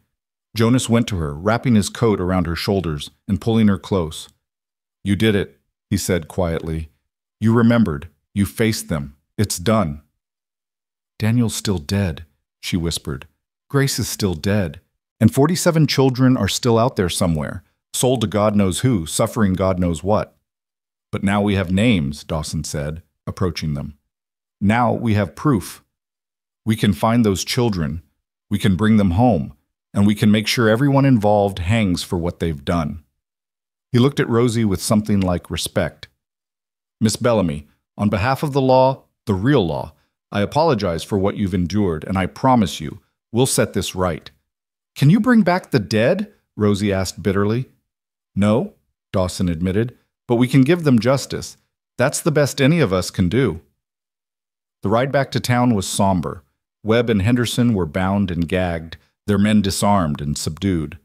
Jonas went to her, wrapping his coat around her shoulders and pulling her close. "You did it," he said quietly. "You remembered. You faced them. It's done." "Daniel's still dead," she whispered. "Grace is still dead. And 47 children are still out there somewhere, sold to God knows who, suffering God knows what." "But now we have names," Dawson said, approaching them. "Now we have proof. We can find those children, we can bring them home, and we can make sure everyone involved hangs for what they've done." He looked at Rosie with something like respect. "Miss Bellamy, on behalf of the law, the real law, I apologize for what you've endured, and I promise you, we'll set this right." "Can you bring back the dead?" Rosie asked bitterly. "No," Dawson admitted, "but we can give them justice. That's the best any of us can do." The ride back to town was somber. Webb and Henderson were bound and gagged, their men disarmed and subdued.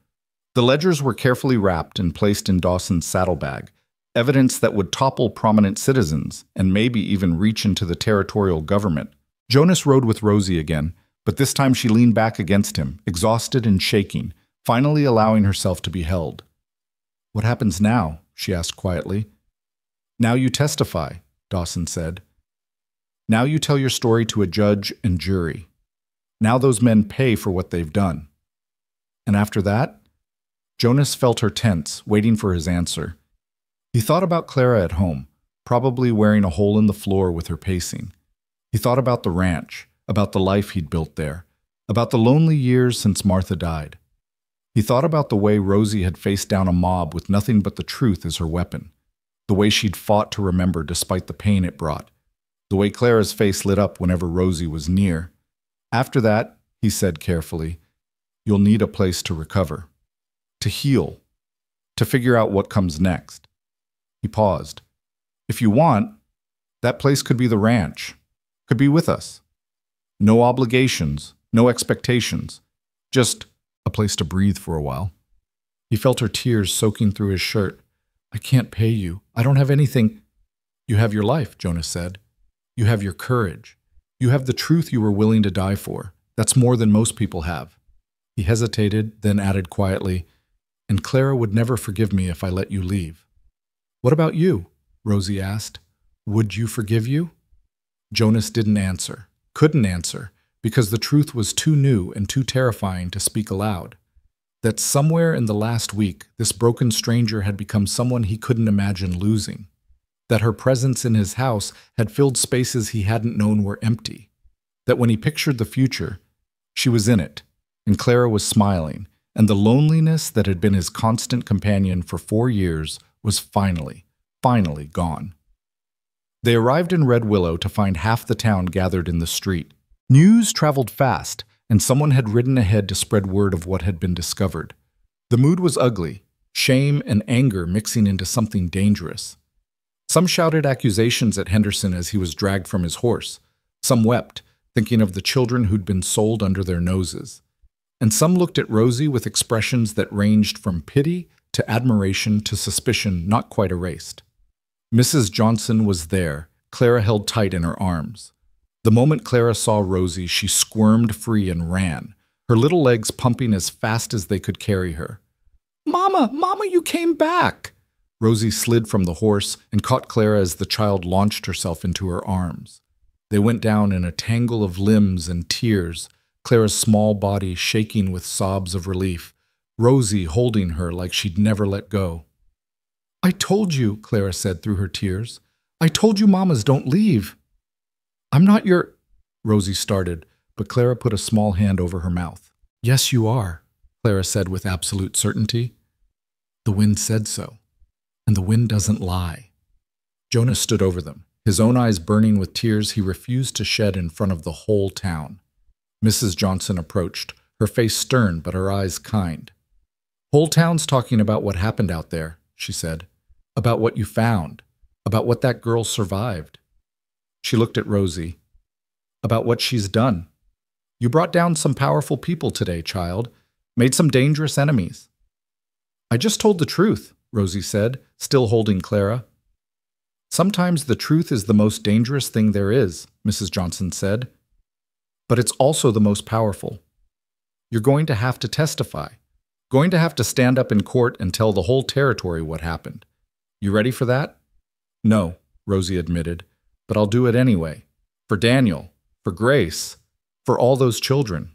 The ledgers were carefully wrapped and placed in Dawson's saddlebag, evidence that would topple prominent citizens and maybe even reach into the territorial government. Jonas rode with Rosie again, but this time she leaned back against him, exhausted and shaking, finally allowing herself to be held. "What happens now?" she asked quietly. "Now you testify," Dawson said. "Now you tell your story to a judge and jury. Now those men pay for what they've done." "And after that?" Jonas felt her tense, waiting for his answer. He thought about Clara at home, probably wearing a hole in the floor with her pacing. He thought about the ranch, about the life he'd built there, about the lonely years since Martha died. He thought about the way Rosie had faced down a mob with nothing but the truth as her weapon, the way she'd fought to remember despite the pain it brought, the way Clara's face lit up whenever Rosie was near. "After that," he said carefully, "you'll need a place to recover, to heal, to figure out what comes next." He paused. "If you want, that place could be the ranch, could be with us. No obligations, no expectations, just a place to breathe for a while." He felt her tears soaking through his shirt. "I can't pay you. I don't have anything." "You have your life," Jonas said. "You have your courage. You have the truth you were willing to die for. That's more than most people have." He hesitated, then added quietly, "And Clara would never forgive me if I let you leave." "What about you?" Rosie asked. "Would you forgive you?" Jonas didn't answer, couldn't answer, because the truth was too new and too terrifying to speak aloud. That somewhere in the last week, this broken stranger had become someone he couldn't imagine losing. that her presence in his house had filled spaces he hadn't known were empty, that when he pictured the future, she was in it, and Clara was smiling, and the loneliness that had been his constant companion for 4 years was finally gone. They arrived in Red Willow to find half the town gathered in the street. News traveled fast, and someone had ridden ahead to spread word of what had been discovered. The mood was ugly, shame and anger mixing into something dangerous. Some shouted accusations at Henderson as he was dragged from his horse. Some wept, thinking of the children who'd been sold under their noses. And some looked at Rosie with expressions that ranged from pity to admiration to suspicion not quite erased. Mrs. Johnson was there, Clara held tight in her arms. The moment Clara saw Rosie, she squirmed free and ran, her little legs pumping as fast as they could carry her. "Mama, Mama, you came back!" Rosie slid from the horse and caught Clara as the child launched herself into her arms. They went down in a tangle of limbs and tears, Clara's small body shaking with sobs of relief, Rosie holding her like she'd never let go. "I told you," Clara said through her tears. "I told you mamas don't leave." "I'm not your—" Rosie started, but Clara put a small hand over her mouth. "Yes, you are," Clara said with absolute certainty. "The wind said so, and the wind doesn't lie." Jonas stood over them, his own eyes burning with tears he refused to shed in front of the whole town. Mrs. Johnson approached, her face stern but her eyes kind. "Whole town's talking about what happened out there," she said. "About what you found. About what that girl survived." She looked at Rosie. "About what she's done. You brought down some powerful people today, child. Made some dangerous enemies." "I just told the truth," Rosie said, still holding Clara. "Sometimes the truth is the most dangerous thing there is," Mrs. Johnson said. "But it's also the most powerful. You're going to have to testify. Going to have to stand up in court and tell the whole territory what happened. You ready for that?" "No," Rosie admitted, "but I'll do it anyway. For Daniel, for Grace, for all those children."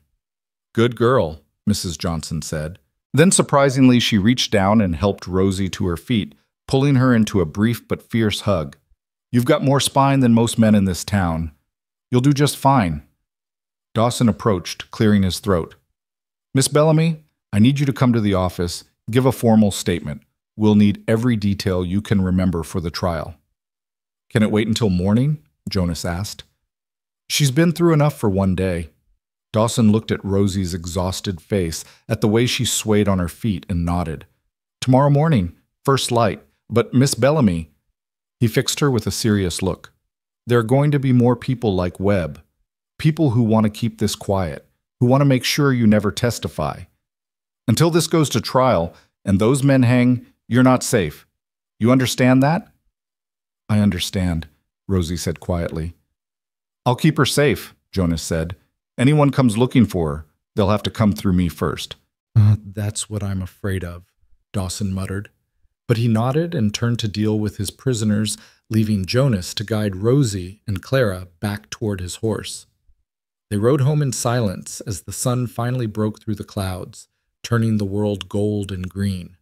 "Good girl," Mrs. Johnson said. Then surprisingly, she reached down and helped Rosie to her feet, pulling her into a brief but fierce hug. "You've got more spine than most men in this town. You'll do just fine." Dawson approached, clearing his throat. "Miss Bellamy, I need you to come to the office, give a formal statement. We'll need every detail you can remember for the trial." "Can it wait until morning?" Jonas asked. "She's been through enough for one day." Dawson looked at Rosie's exhausted face, at the way she swayed on her feet, and nodded. "Tomorrow morning, first light. But Miss Bellamy—" He fixed her with a serious look. "There are going to be more people like Webb. People who want to keep this quiet, who want to make sure you never testify. Until this goes to trial and those men hang, you're not safe. You understand that?" "I understand," Rosie said quietly. "I'll keep her safe," Jonas said. "Anyone comes looking for her, they'll have to come through me first." That's what I'm afraid of," Dawson muttered. But he nodded and turned to deal with his prisoners, leaving Jonas to guide Rosie and Clara back toward his horse. They rode home in silence as the sun finally broke through the clouds, turning the world gold and green.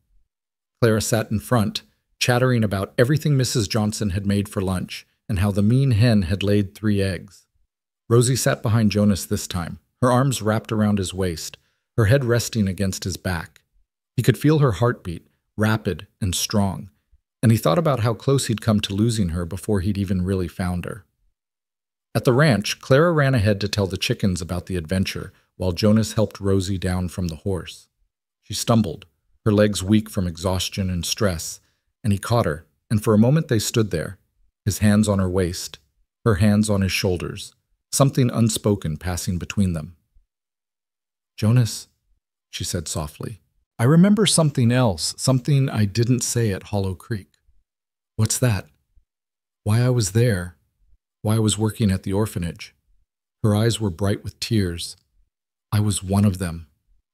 Clara sat in front, chattering about everything Mrs. Johnson had made for lunch and how the mean hen had laid 3 eggs. Rosie sat behind Jonas this time, her arms wrapped around his waist, her head resting against his back. He could feel her heartbeat, rapid and strong, and he thought about how close he'd come to losing her before he'd even really found her. At the ranch, Clara ran ahead to tell the chickens about the adventure, while Jonas helped Rosie down from the horse. She stumbled, her legs weak from exhaustion and stress, and he caught her, and for a moment they stood there, his hands on her waist, her hands on his shoulders, something unspoken passing between them. "Jonas," she said softly, "I remember something else, something I didn't say at Hollow Creek." "What's that?" "Why I was there. Why I was working at the orphanage." Her eyes were bright with tears. "I was one of them,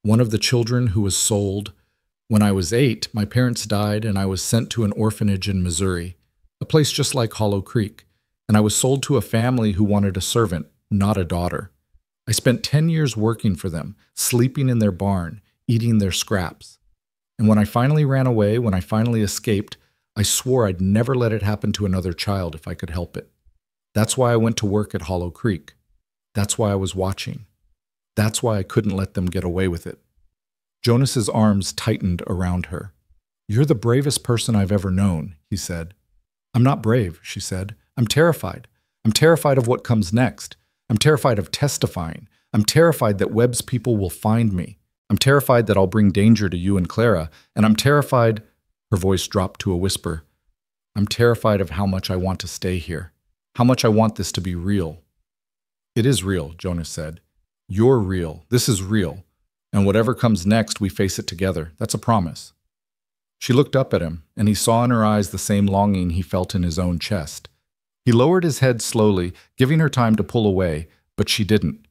one of the children who was sold. When I was 8, my parents died and I was sent to an orphanage in Missouri, a place just like Hollow Creek, and I was sold to a family who wanted a servant, not a daughter. I spent 10 years working for them, sleeping in their barn, eating their scraps. And when I finally ran away, when I finally escaped, I swore I'd never let it happen to another child if I could help it. That's why I went to work at Hollow Creek. That's why I was watching. That's why I couldn't let them get away with it. Jonas's arms tightened around her. "You're the bravest person I've ever known," he said. "I'm not brave," she said. "I'm terrified. I'm terrified of what comes next. I'm terrified of testifying. I'm terrified that Webb's people will find me. I'm terrified that I'll bring danger to you and Clara, and I'm terrified—" Her voice dropped to a whisper. "I'm terrified of how much I want to stay here, how much I want this to be real." "It is real," Jonas said. "You're real. This is real. And whatever comes next, we face it together. That's a promise." She looked up at him, and he saw in her eyes the same longing he felt in his own chest. He lowered his head slowly, giving her time to pull away, but she didn't.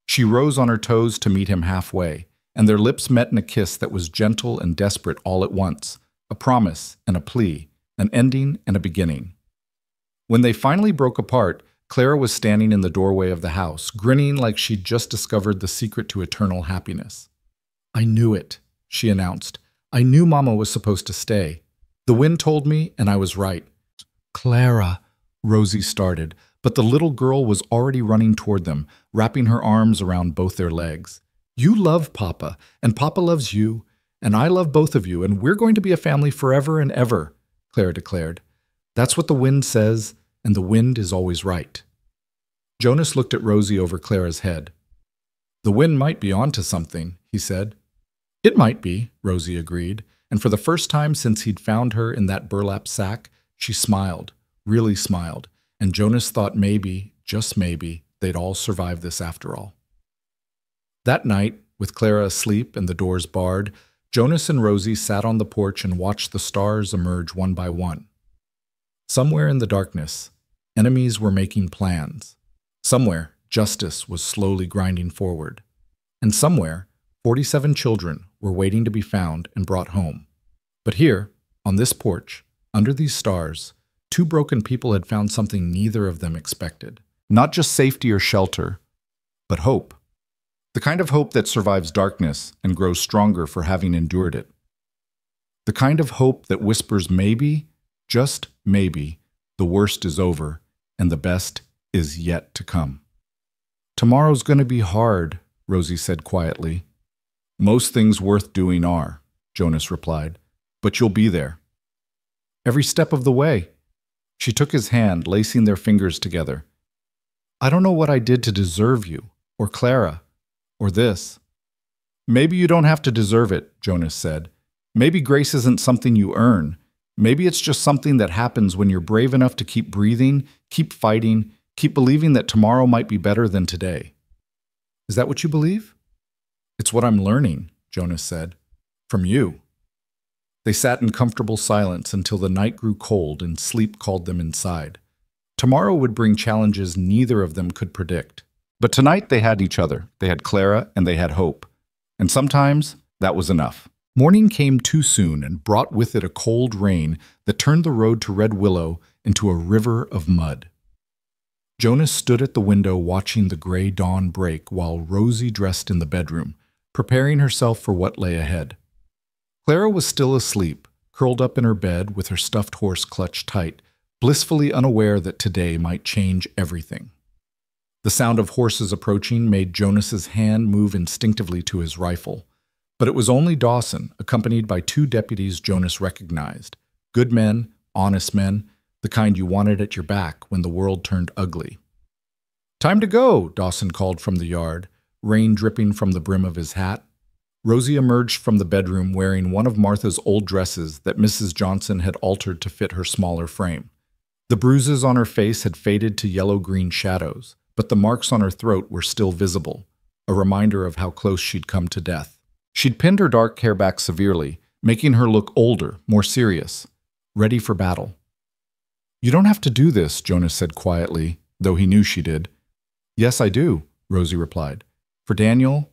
She rose on her toes to meet him halfway, and their lips met in a kiss that was gentle and desperate all at once, a promise and a plea, an ending and a beginning. When they finally broke apart, Clara was standing in the doorway of the house, grinning like she'd just discovered the secret to eternal happiness. "I knew it," she announced. "I knew Mama was supposed to stay. The wind told me, and I was right." "Clara," Rosie started, but the little girl was already running toward them, wrapping her arms around both their legs. "You love Papa, and Papa loves you, and I love both of you, and we're going to be a family forever and ever," Clara declared. "That's what the wind says, and the wind is always right." Jonas looked at Rosie over Clara's head. "The wind might be onto something," he said. "It might be," Rosie agreed, and for the first time since he'd found her in that burlap sack, she smiled, really smiled, and Jonas thought maybe, just maybe, they'd all survive this after all. That night, with Clara asleep and the doors barred, Jonas and Rosie sat on the porch and watched the stars emerge one by one. Somewhere in the darkness, enemies were making plans. Somewhere, justice was slowly grinding forward. And somewhere, 47 children were waiting to be found and brought home. But here, on this porch, under these stars, two broken people had found something neither of them expected. Not just safety or shelter, but hope. The kind of hope that survives darkness and grows stronger for having endured it. The kind of hope that whispers maybe, just maybe, the worst is over and the best is yet to come. "Tomorrow's going to be hard," Rosie said quietly. "Most things worth doing are," Jonas replied, "but you'll be there. Every step of the way." She took his hand, lacing their fingers together. "I don't know what I did to deserve you, or Clara, or this." "Maybe you don't have to deserve it," Jonas said. "Maybe grace isn't something you earn. Maybe it's just something that happens when you're brave enough to keep breathing, keep fighting, keep believing that tomorrow might be better than today." "Is that what you believe?" "It's what I'm learning," Jonas said. "From you." They sat in comfortable silence until the night grew cold and sleep called them inside. Tomorrow would bring challenges neither of them could predict. But tonight they had each other. They had Clara and they had hope. And sometimes that was enough. Morning came too soon and brought with it a cold rain that turned the road to Red Willow into a river of mud. Jonas stood at the window watching the gray dawn break while Rosie dressed in the bedroom, preparing herself for what lay ahead. Clara was still asleep, curled up in her bed with her stuffed horse clutched tight, blissfully unaware that today might change everything. The sound of horses approaching made Jonas's hand move instinctively to his rifle. But it was only Dawson, accompanied by two deputies Jonas recognized. Good men, honest men, the kind you wanted at your back when the world turned ugly. "Time to go," Dawson called from the yard, rain dripping from the brim of his hat. Rosie emerged from the bedroom wearing one of Martha's old dresses that Mrs. Johnson had altered to fit her smaller frame. The bruises on her face had faded to yellow-green shadows, but the marks on her throat were still visible, a reminder of how close she'd come to death. She'd pinned her dark hair back severely, making her look older, more serious, ready for battle. "You don't have to do this," Jonas said quietly, though he knew she did. "Yes, I do," Rosie replied. "For Daniel,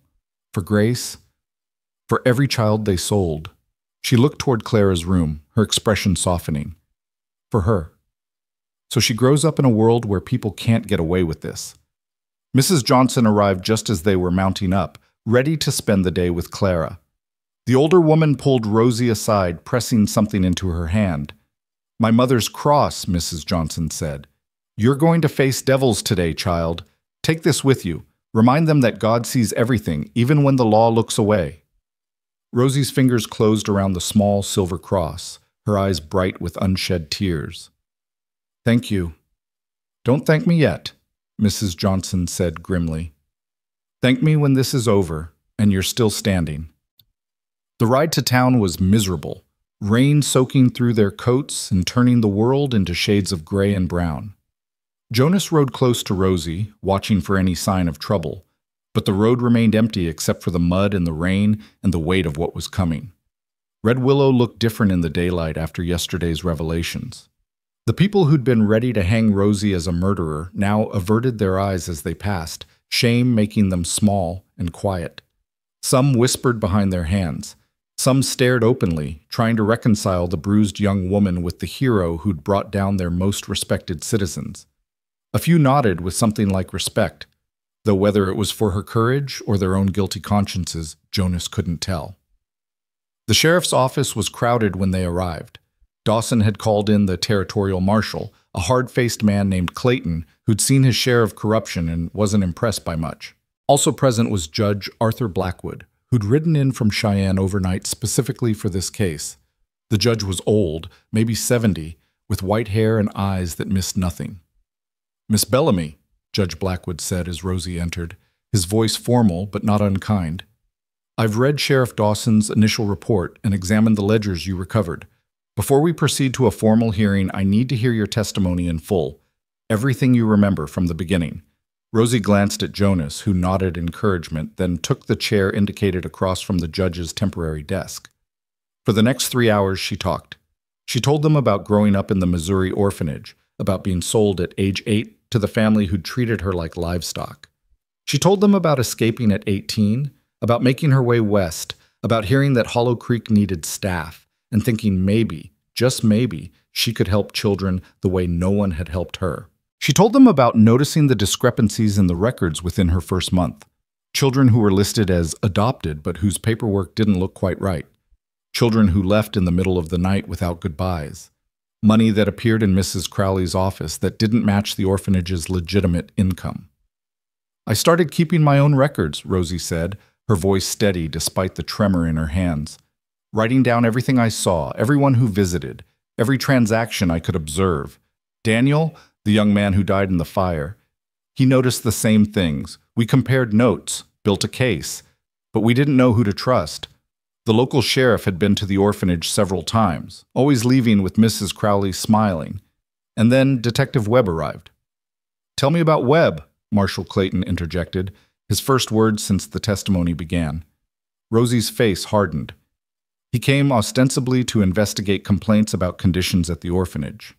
for Grace, for every child they sold." She looked toward Clara's room, her expression softening. "For her. So she grows up in a world where people can't get away with this." Mrs. Johnson arrived just as they were mounting up, ready to spend the day with Clara. The older woman pulled Rosie aside, pressing something into her hand. My mother's cross, Mrs. Johnson said. You're going to face devils today, child. Take this with you. Remind them that God sees everything, even when the law looks away. Rosie's fingers closed around the small silver cross, her eyes bright with unshed tears. Thank you. Don't thank me yet, Mrs. Johnson said grimly. Thank me when this is over, and you're still standing. The ride to town was miserable, rain soaking through their coats and turning the world into shades of gray and brown. Jonas rode close to Rosie, watching for any sign of trouble, but the road remained empty except for the mud and the rain and the weight of what was coming. Red Willow looked different in the daylight after yesterday's revelations. The people who'd been ready to hang Rosie as a murderer now averted their eyes as they passed, shame making them small and quiet. Some whispered behind their hands. Some stared openly, trying to reconcile the bruised young woman with the hero who'd brought down their most respected citizens. A few nodded with something like respect, though whether it was for her courage or their own guilty consciences, Jonas couldn't tell. The sheriff's office was crowded when they arrived. Dawson had called in the territorial marshal, a hard-faced man named Clayton who'd seen his share of corruption and wasn't impressed by much. Also present was Judge Arthur Blackwood, who'd ridden in from Cheyenne overnight specifically for this case. The judge was old, maybe 70, with white hair and eyes that missed nothing. Miss Bellamy, Judge Blackwood said as Rosie entered, his voice formal but not unkind. I've read Sheriff Dawson's initial report and examined the ledgers you recovered. Before we proceed to a formal hearing, I need to hear your testimony in full. Everything you remember from the beginning. Rosie glanced at Jonas, who nodded encouragement, then took the chair indicated across from the judge's temporary desk. For the next 3 hours, she talked. She told them about growing up in the Missouri orphanage, about being sold at age 8 to the family who'd treated her like livestock. She told them about escaping at 18, about making her way west, about hearing that Hollow Creek needed staff, and thinking maybe, just maybe, she could help children the way no one had helped her. She told them about noticing the discrepancies in the records within her first month. Children who were listed as adopted but whose paperwork didn't look quite right. Children who left in the middle of the night without goodbyes. Money that appeared in Mrs. Crowley's office that didn't match the orphanage's legitimate income. I started keeping my own records, Rosie said, her voice steady despite the tremor in her hands. Writing down everything I saw, everyone who visited, every transaction I could observe. Daniel, the young man who died in the fire, he noticed the same things. We compared notes, built a case, but we didn't know who to trust. The local sheriff had been to the orphanage several times, always leaving with Mrs. Crowley smiling. And then Detective Webb arrived. Tell me about Webb, Marshal Clayton interjected, his first words since the testimony began. Rosie's face hardened. He came ostensibly to investigate complaints about conditions at the orphanage.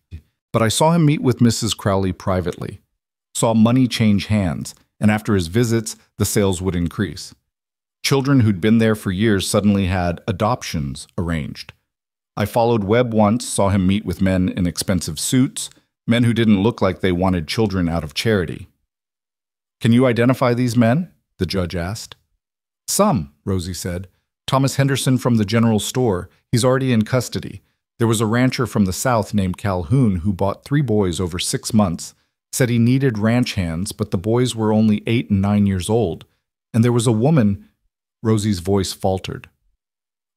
But I saw him meet with Mrs. Crowley privately, saw money change hands, and after his visits, the sales would increase. Children who'd been there for years suddenly had adoptions arranged. I followed Webb once, saw him meet with men in expensive suits, men who didn't look like they wanted children out of charity. Can you identify these men? The judge asked. Some, Rosie said. Thomas Henderson from the general store. He's already in custody. There was a rancher from the south named Calhoun who bought 3 boys over 6 months, said he needed ranch hands, but the boys were only 8 and 9 years old. And there was a woman. Rosie's voice faltered.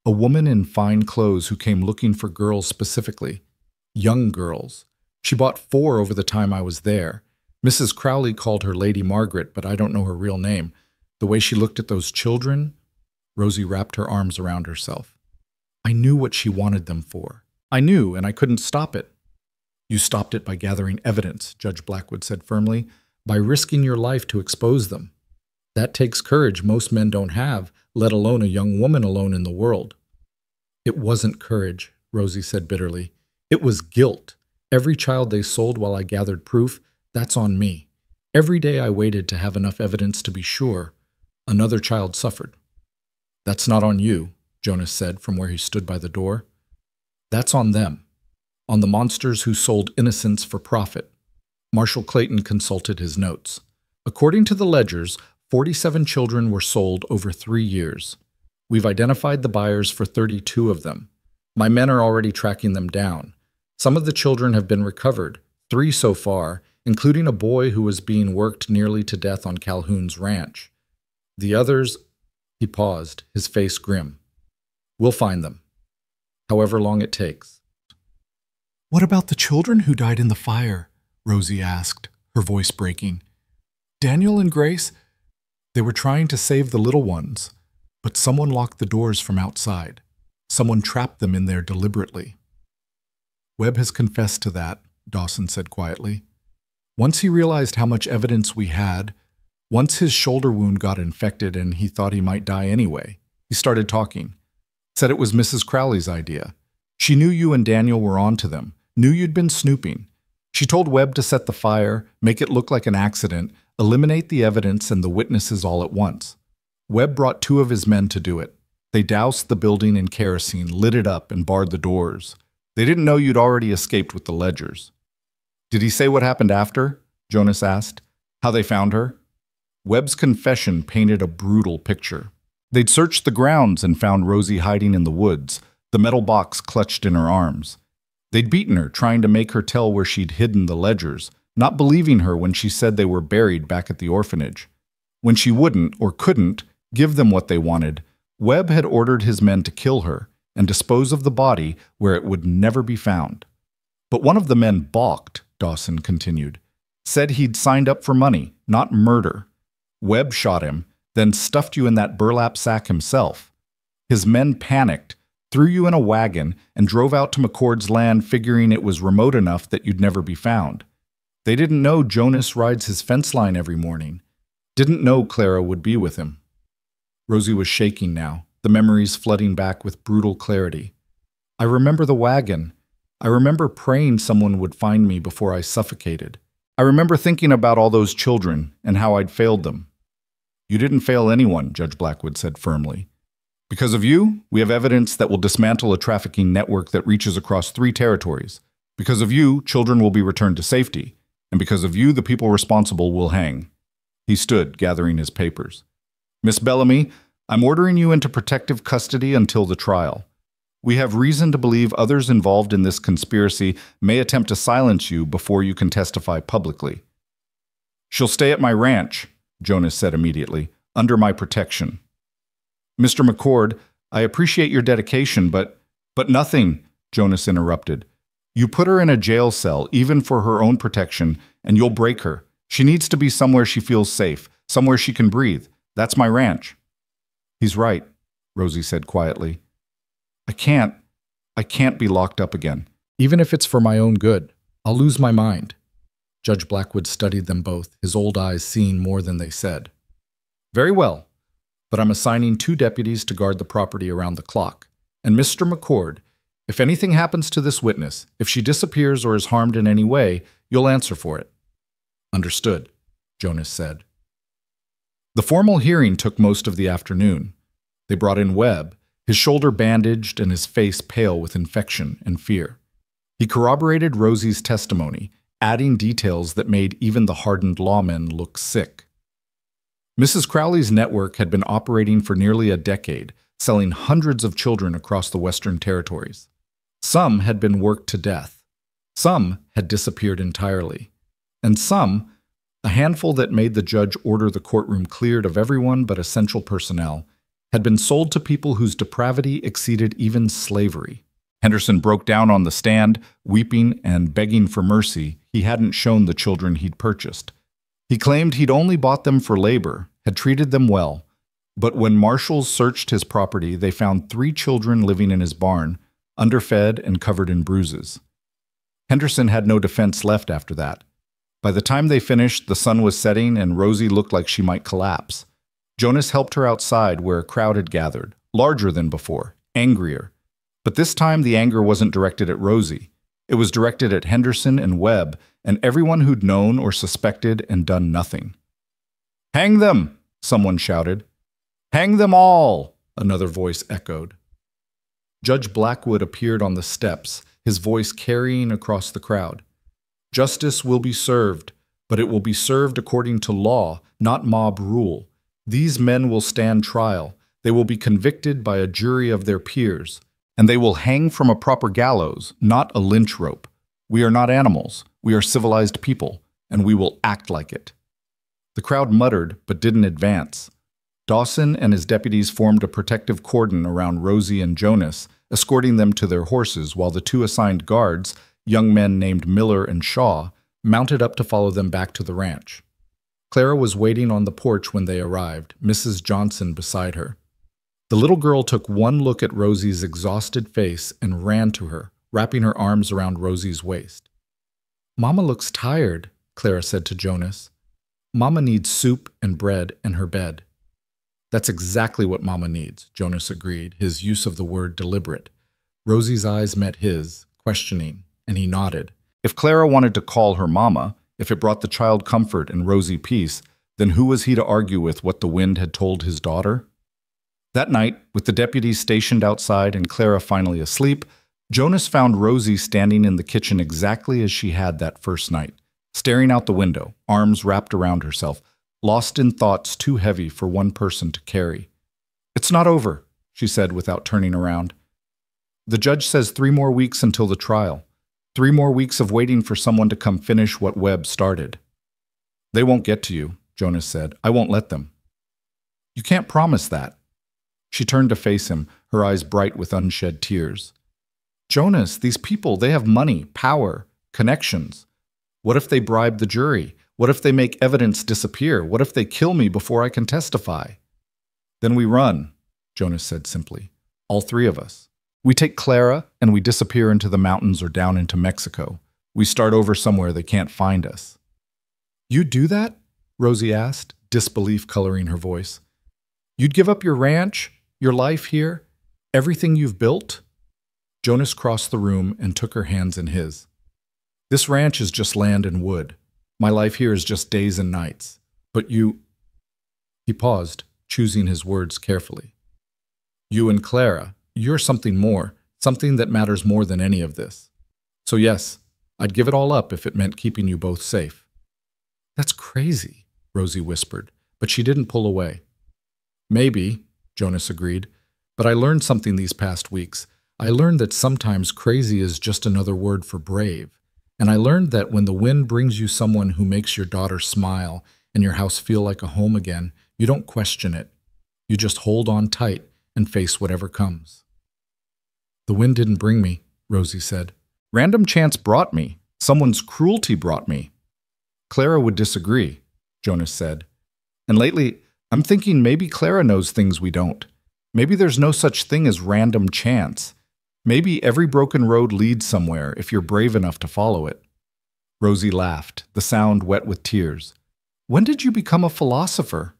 A woman in fine clothes who came looking for girls specifically. Young girls. She bought 4 over the time I was there. Mrs. Crowley called her Lady Margaret, but I don't know her real name. The way she looked at those children, Rosie wrapped her arms around herself. I knew what she wanted them for. I knew, and I couldn't stop it. You stopped it by gathering evidence, Judge Blackwood said firmly, by risking your life to expose them. That takes courage most men don't have, let alone a young woman alone in the world. It wasn't courage, Rosie said bitterly. It was guilt. Every child they sold while I gathered proof, that's on me. Every day I waited to have enough evidence to be sure. Another child suffered. That's not on you, Jonas said from where he stood by the door. That's on them. On the monsters who sold innocence for profit. Marshal Clayton consulted his notes. According to the ledgers, 47 children were sold over 3 years. We've identified the buyers for 32 of them. My men are already tracking them down. Some of the children have been recovered, 3 so far, including a boy who was being worked nearly to death on Calhoun's ranch. The others, he paused, his face grim. We'll find them, however long it takes. What about the children who died in the fire? Rosie asked, her voice breaking. Daniel and Grace? They were trying to save the little ones, but someone locked the doors from outside. Someone trapped them in there deliberately. Webb has confessed to that, Dawson said quietly. Once he realized how much evidence we had, once his shoulder wound got infected and he thought he might die anyway, he started talking. Said it was Mrs. Crowley's idea. She knew you and Daniel were on to them, knew you'd been snooping. She told Webb to set the fire, make it look like an accident, eliminate the evidence and the witnesses all at once. Webb brought 2 of his men to do it. They doused the building in kerosene, lit it up, and barred the doors. They didn't know you'd already escaped with the ledgers. Did he say what happened after? Jonas asked. How they found her? Webb's confession painted a brutal picture. They'd searched the grounds and found Rosie hiding in the woods, the metal box clutched in her arms. They'd beaten her, trying to make her tell where she'd hidden the ledgers, not believing her when she said they were buried back at the orphanage. When she wouldn't, or couldn't, give them what they wanted, Webb had ordered his men to kill her and dispose of the body where it would never be found. But one of the men balked, Dawson continued. Said he'd signed up for money, not murder. Webb shot him, then stuffed you in that burlap sack himself. His men panicked, threw you in a wagon, and drove out to McCord's land figuring it was remote enough that you'd never be found. They didn't know Jonas rides his fence line every morning. Didn't know Clara would be with him. Rosie was shaking now, the memories flooding back with brutal clarity. I remember the wagon. I remember praying someone would find me before I suffocated. I remember thinking about all those children and how I'd failed them. You didn't fail anyone, Judge Blackwood said firmly. Because of you, we have evidence that will dismantle a trafficking network that reaches across 3 territories. Because of you, children will be returned to safety. And because of you, the people responsible will hang. He stood, gathering his papers. Miss Bellamy, I'm ordering you into protective custody until the trial. We have reason to believe others involved in this conspiracy may attempt to silence you before you can testify publicly. She'll stay at my ranch, Jonas said immediately, under my protection. Mr. McCord, I appreciate your dedication, but nothing, Jonas interrupted. You put her in a jail cell, even for her own protection, and you'll break her. She needs to be somewhere she feels safe, somewhere she can breathe. That's my ranch. He's right, Rosie said quietly. I can't be locked up again. Even if it's for my own good, I'll lose my mind. Judge Blackwood studied them both, his old eyes seeing more than they said. Very well, but I'm assigning 2 deputies to guard the property around the clock. And Mr. McCord, if anything happens to this witness, if she disappears or is harmed in any way, you'll answer for it. Understood, Jonas said. The formal hearing took most of the afternoon. They brought in Webb, his shoulder bandaged and his face pale with infection and fear. He corroborated Rosie's testimony, adding details that made even the hardened lawmen look sick. Mrs. Crowley's network had been operating for nearly a decade, selling hundreds of children across the Western Territories. Some had been worked to death. Some had disappeared entirely. And some, a handful that made the judge order the courtroom cleared of everyone but essential personnel, had been sold to people whose depravity exceeded even slavery. Henderson broke down on the stand, weeping and begging for mercy he hadn't shown the children he'd purchased. He claimed he'd only bought them for labor, had treated them well, but when marshals searched his property, they found 3 children living in his barn, underfed and covered in bruises. Henderson had no defense left after that. By the time they finished, the sun was setting and Rosie looked like she might collapse. Jonas helped her outside where a crowd had gathered, larger than before, angrier. But this time the anger wasn't directed at Rosie. It was directed at Henderson and Webb and everyone who'd known or suspected and done nothing. "Hang them!" someone shouted. "Hang them all!" another voice echoed. Judge Blackwood appeared on the steps, his voice carrying across the crowd. Justice will be served, but it will be served according to law, not mob rule. These men will stand trial. They will be convicted by a jury of their peers, and they will hang from a proper gallows, not a lynch rope. We are not animals. We are civilized people, and we will act like it." The crowd muttered, but didn't advance. Dawson and his deputies formed a protective cordon around Rosie and Jonas, escorting them to their horses, while the two assigned guards, young men named Miller and Shaw, mounted up to follow them back to the ranch. Clara was waiting on the porch when they arrived, Mrs. Johnson beside her. The little girl took one look at Rosie's exhausted face and ran to her, wrapping her arms around Rosie's waist. "Mama looks tired," Clara said to Jonas. "Mama needs soup and bread and her bed." "That's exactly what Mama needs," Jonas agreed, his use of the word deliberate. Rosie's eyes met his, questioning, and he nodded. If Clara wanted to call her Mama, if it brought the child comfort and Rosie peace, then who was he to argue with what the wind had told his daughter? That night, with the deputies stationed outside and Clara finally asleep, Jonas found Rosie standing in the kitchen exactly as she had that first night, staring out the window, arms wrapped around herself, lost in thoughts too heavy for one person to carry. "It's not over," she said without turning around. "The judge says 3 more weeks until the trial. 3 more weeks of waiting for someone to come finish what Webb started." "They won't get to you," Jonas said. "I won't let them." "You can't promise that." She turned to face him, her eyes bright with unshed tears. "Jonas, these people, they have money, power, connections. What if they bribe the jury? What if they make evidence disappear? What if they kill me before I can testify?" "Then we run," Jonas said simply. "All 3 of us. We take Clara and we disappear into the mountains or down into Mexico. We start over somewhere they can't find us." "You'd do that?" Rosie asked, disbelief coloring her voice. "You'd give up your ranch, your life here, everything you've built?" Jonas crossed the room and took her hands in his. "This ranch is just land and wood. My life here is just days and nights. But you—" He paused, choosing his words carefully. "You and Clara, you're something more, something that matters more than any of this. So yes, I'd give it all up if it meant keeping you both safe." "That's crazy," Rosie whispered, but she didn't pull away. "Maybe," Jonas agreed, "but I learned something these past weeks. I learned that sometimes crazy is just another word for brave. And I learned that when the wind brings you someone who makes your daughter smile and your house feel like a home again, you don't question it. You just hold on tight and face whatever comes." "The wind didn't bring me," Rosie said. "Random chance brought me. Someone's cruelty brought me." "Clara would disagree," Jonas said. "And lately, I'm thinking maybe Clara knows things we don't. Maybe there's no such thing as random chance. Maybe every broken road leads somewhere if you're brave enough to follow it." Rosie laughed, the sound wet with tears. "When did you become a philosopher?"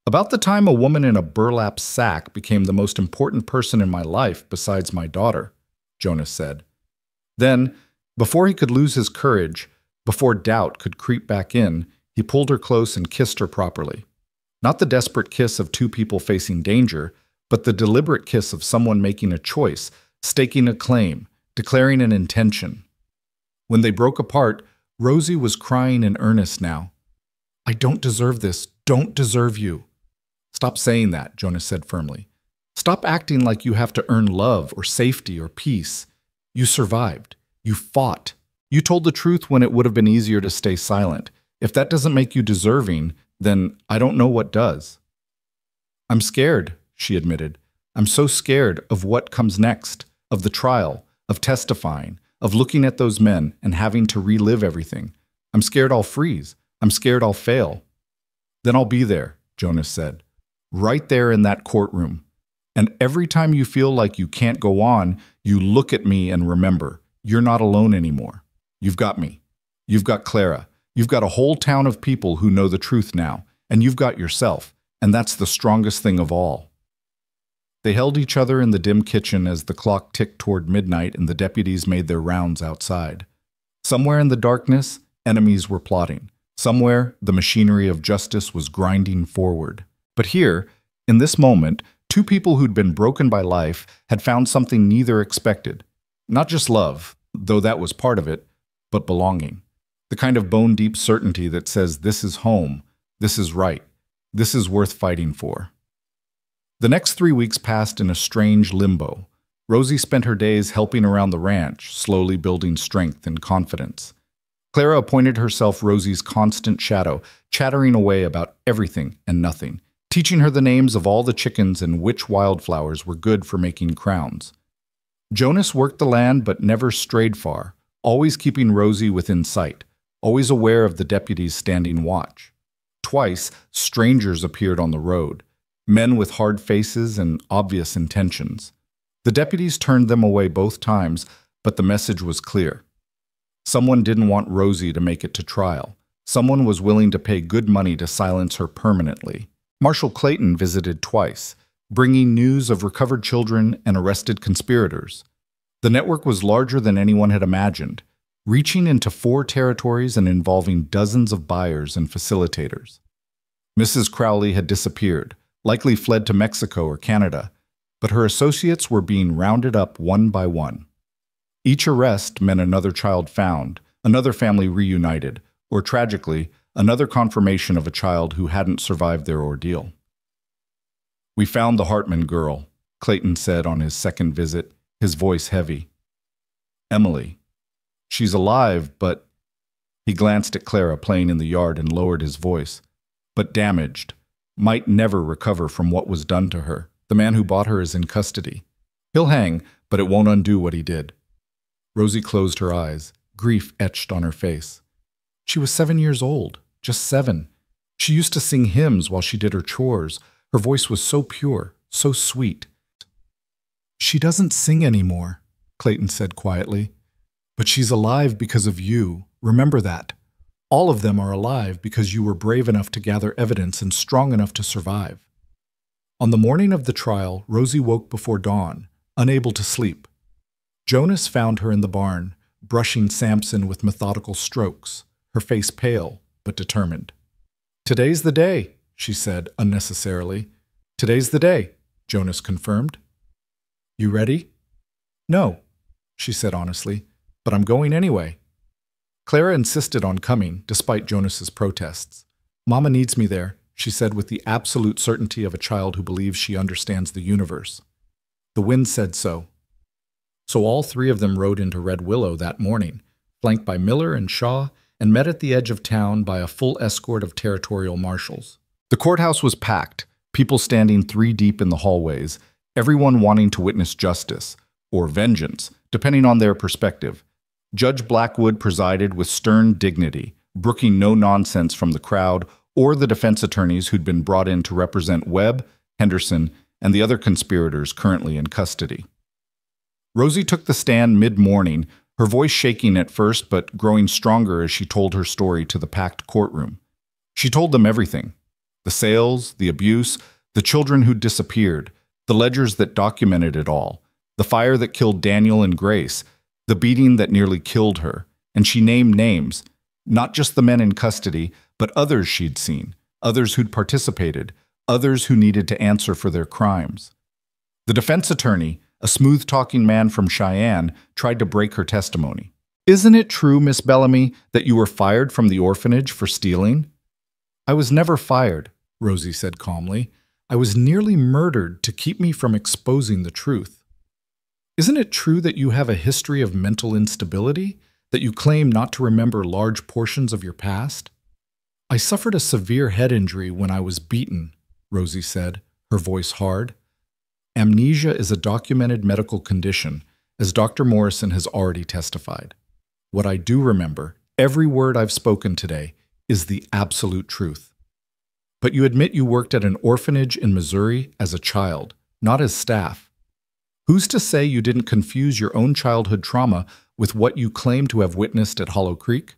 "About the time a woman in a burlap sack became the most important person in my life besides my daughter," Jonas said. Then, before he could lose his courage, before doubt could creep back in, he pulled her close and kissed her properly. Not the desperate kiss of 2 people facing danger, but the deliberate kiss of someone making a choice, staking a claim, declaring an intention. When they broke apart, Rosie was crying in earnest now. "I don't deserve this. Don't deserve you." "Stop saying that," Jonas said firmly. "Stop acting like you have to earn love or safety or peace. You survived. You fought. You told the truth when it would have been easier to stay silent. If that doesn't make you deserving, then I don't know what does." "I'm scared," she admitted. "I'm so scared of what comes next, of the trial, of testifying, of looking at those men and having to relive everything. I'm scared I'll freeze. I'm scared I'll fail." "Then I'll be there," Jonas said. "Right there in that courtroom. And every time you feel like you can't go on, you look at me and remember, you're not alone anymore. You've got me. You've got Clara. You've got a whole town of people who know the truth now. And you've got yourself. And that's the strongest thing of all." They held each other in the dim kitchen as the clock ticked toward midnight and the deputies made their rounds outside. Somewhere in the darkness, enemies were plotting. Somewhere, the machinery of justice was grinding forward. But here, in this moment, 2 people who'd been broken by life had found something neither expected. Not just love, though that was part of it, but belonging. The kind of bone-deep certainty that says this is home, this is right, this is worth fighting for. The next 3 weeks passed in a strange limbo. Rosie spent her days helping around the ranch, slowly building strength and confidence. Clara appointed herself Rosie's constant shadow, chattering away about everything and nothing, teaching her the names of all the chickens and which wildflowers were good for making crowns. Jonas worked the land but never strayed far, always keeping Rosie within sight, always aware of the deputies standing watch. Twice, strangers appeared on the road, men with hard faces and obvious intentions. The deputies turned them away both times, but the message was clear. Someone didn't want Rosie to make it to trial. Someone was willing to pay good money to silence her permanently. Marshal Clayton visited twice, bringing news of recovered children and arrested conspirators. The network was larger than anyone had imagined, reaching into 4 territories and involving dozens of buyers and facilitators. Mrs. Crowley had disappeared, likely fled to Mexico or Canada, but her associates were being rounded up one by one. Each arrest meant another child found, another family reunited, or tragically, another confirmation of a child who hadn't survived their ordeal. "We found the Hartman girl," Clayton said on his second visit, his voice heavy. "Emily. She's alive, but—" He glanced at Clara playing in the yard and lowered his voice. "But damaged. Might never recover from what was done to her. The man who bought her is in custody. He'll hang, but it won't undo what he did." Rosie closed her eyes, grief etched on her face. She was 7 years old, just 7. She used to sing hymns while she did her chores. Her voice was so pure, so sweet. "She doesn't sing anymore," Clayton said quietly. "But she's alive because of you. Remember that. All of them are alive because you were brave enough to gather evidence and strong enough to survive." On the morning of the trial, Rosie woke before dawn, unable to sleep. Jonas found her in the barn, brushing Samson with methodical strokes, her face pale but determined. "Today's the day," she said unnecessarily. "Today's the day," Jonas confirmed. "You ready?" "No," she said honestly, "but I'm going anyway." Clara insisted on coming, despite Jonas's protests. "Mama needs me there," she said with the absolute certainty of a child who believes she understands the universe. The wind said so. So all 3 of them rode into Red Willow that morning, flanked by Miller and Shaw, and met at the edge of town by a full escort of territorial marshals. The courthouse was packed, people standing 3 deep in the hallways, everyone wanting to witness justice, or vengeance, depending on their perspective. Judge Blackwood presided with stern dignity, brooking no nonsense from the crowd or the defense attorneys who'd been brought in to represent Webb, Henderson, and the other conspirators currently in custody. Rosie took the stand mid-morning, her voice shaking at first but growing stronger as she told her story to the packed courtroom. She told them everything: the sales, the abuse, the children who'd disappeared, the ledgers that documented it all, the fire that killed Daniel and Grace, the beating that nearly killed her, and she named names, not just the men in custody, but others she'd seen, others who'd participated, others who needed to answer for their crimes. The defense attorney, a smooth-talking man from Cheyenne, tried to break her testimony. "Isn't it true, Miss Bellamy, that you were fired from the orphanage for stealing?" "I was never fired," Rosie said calmly. "I was nearly murdered to keep me from exposing the truth." "Isn't it true that you have a history of mental instability, that you claim not to remember large portions of your past?" "I suffered a severe head injury when I was beaten," Rosie said, her voice hard. "Amnesia is a documented medical condition, as Dr. Morrison has already testified. What I do remember, every word I've spoken today, is the absolute truth." "But you admit you worked at an orphanage in Missouri as a child, not as staff. Who's to say you didn't confuse your own childhood trauma with what you claim to have witnessed at Hollow Creek?"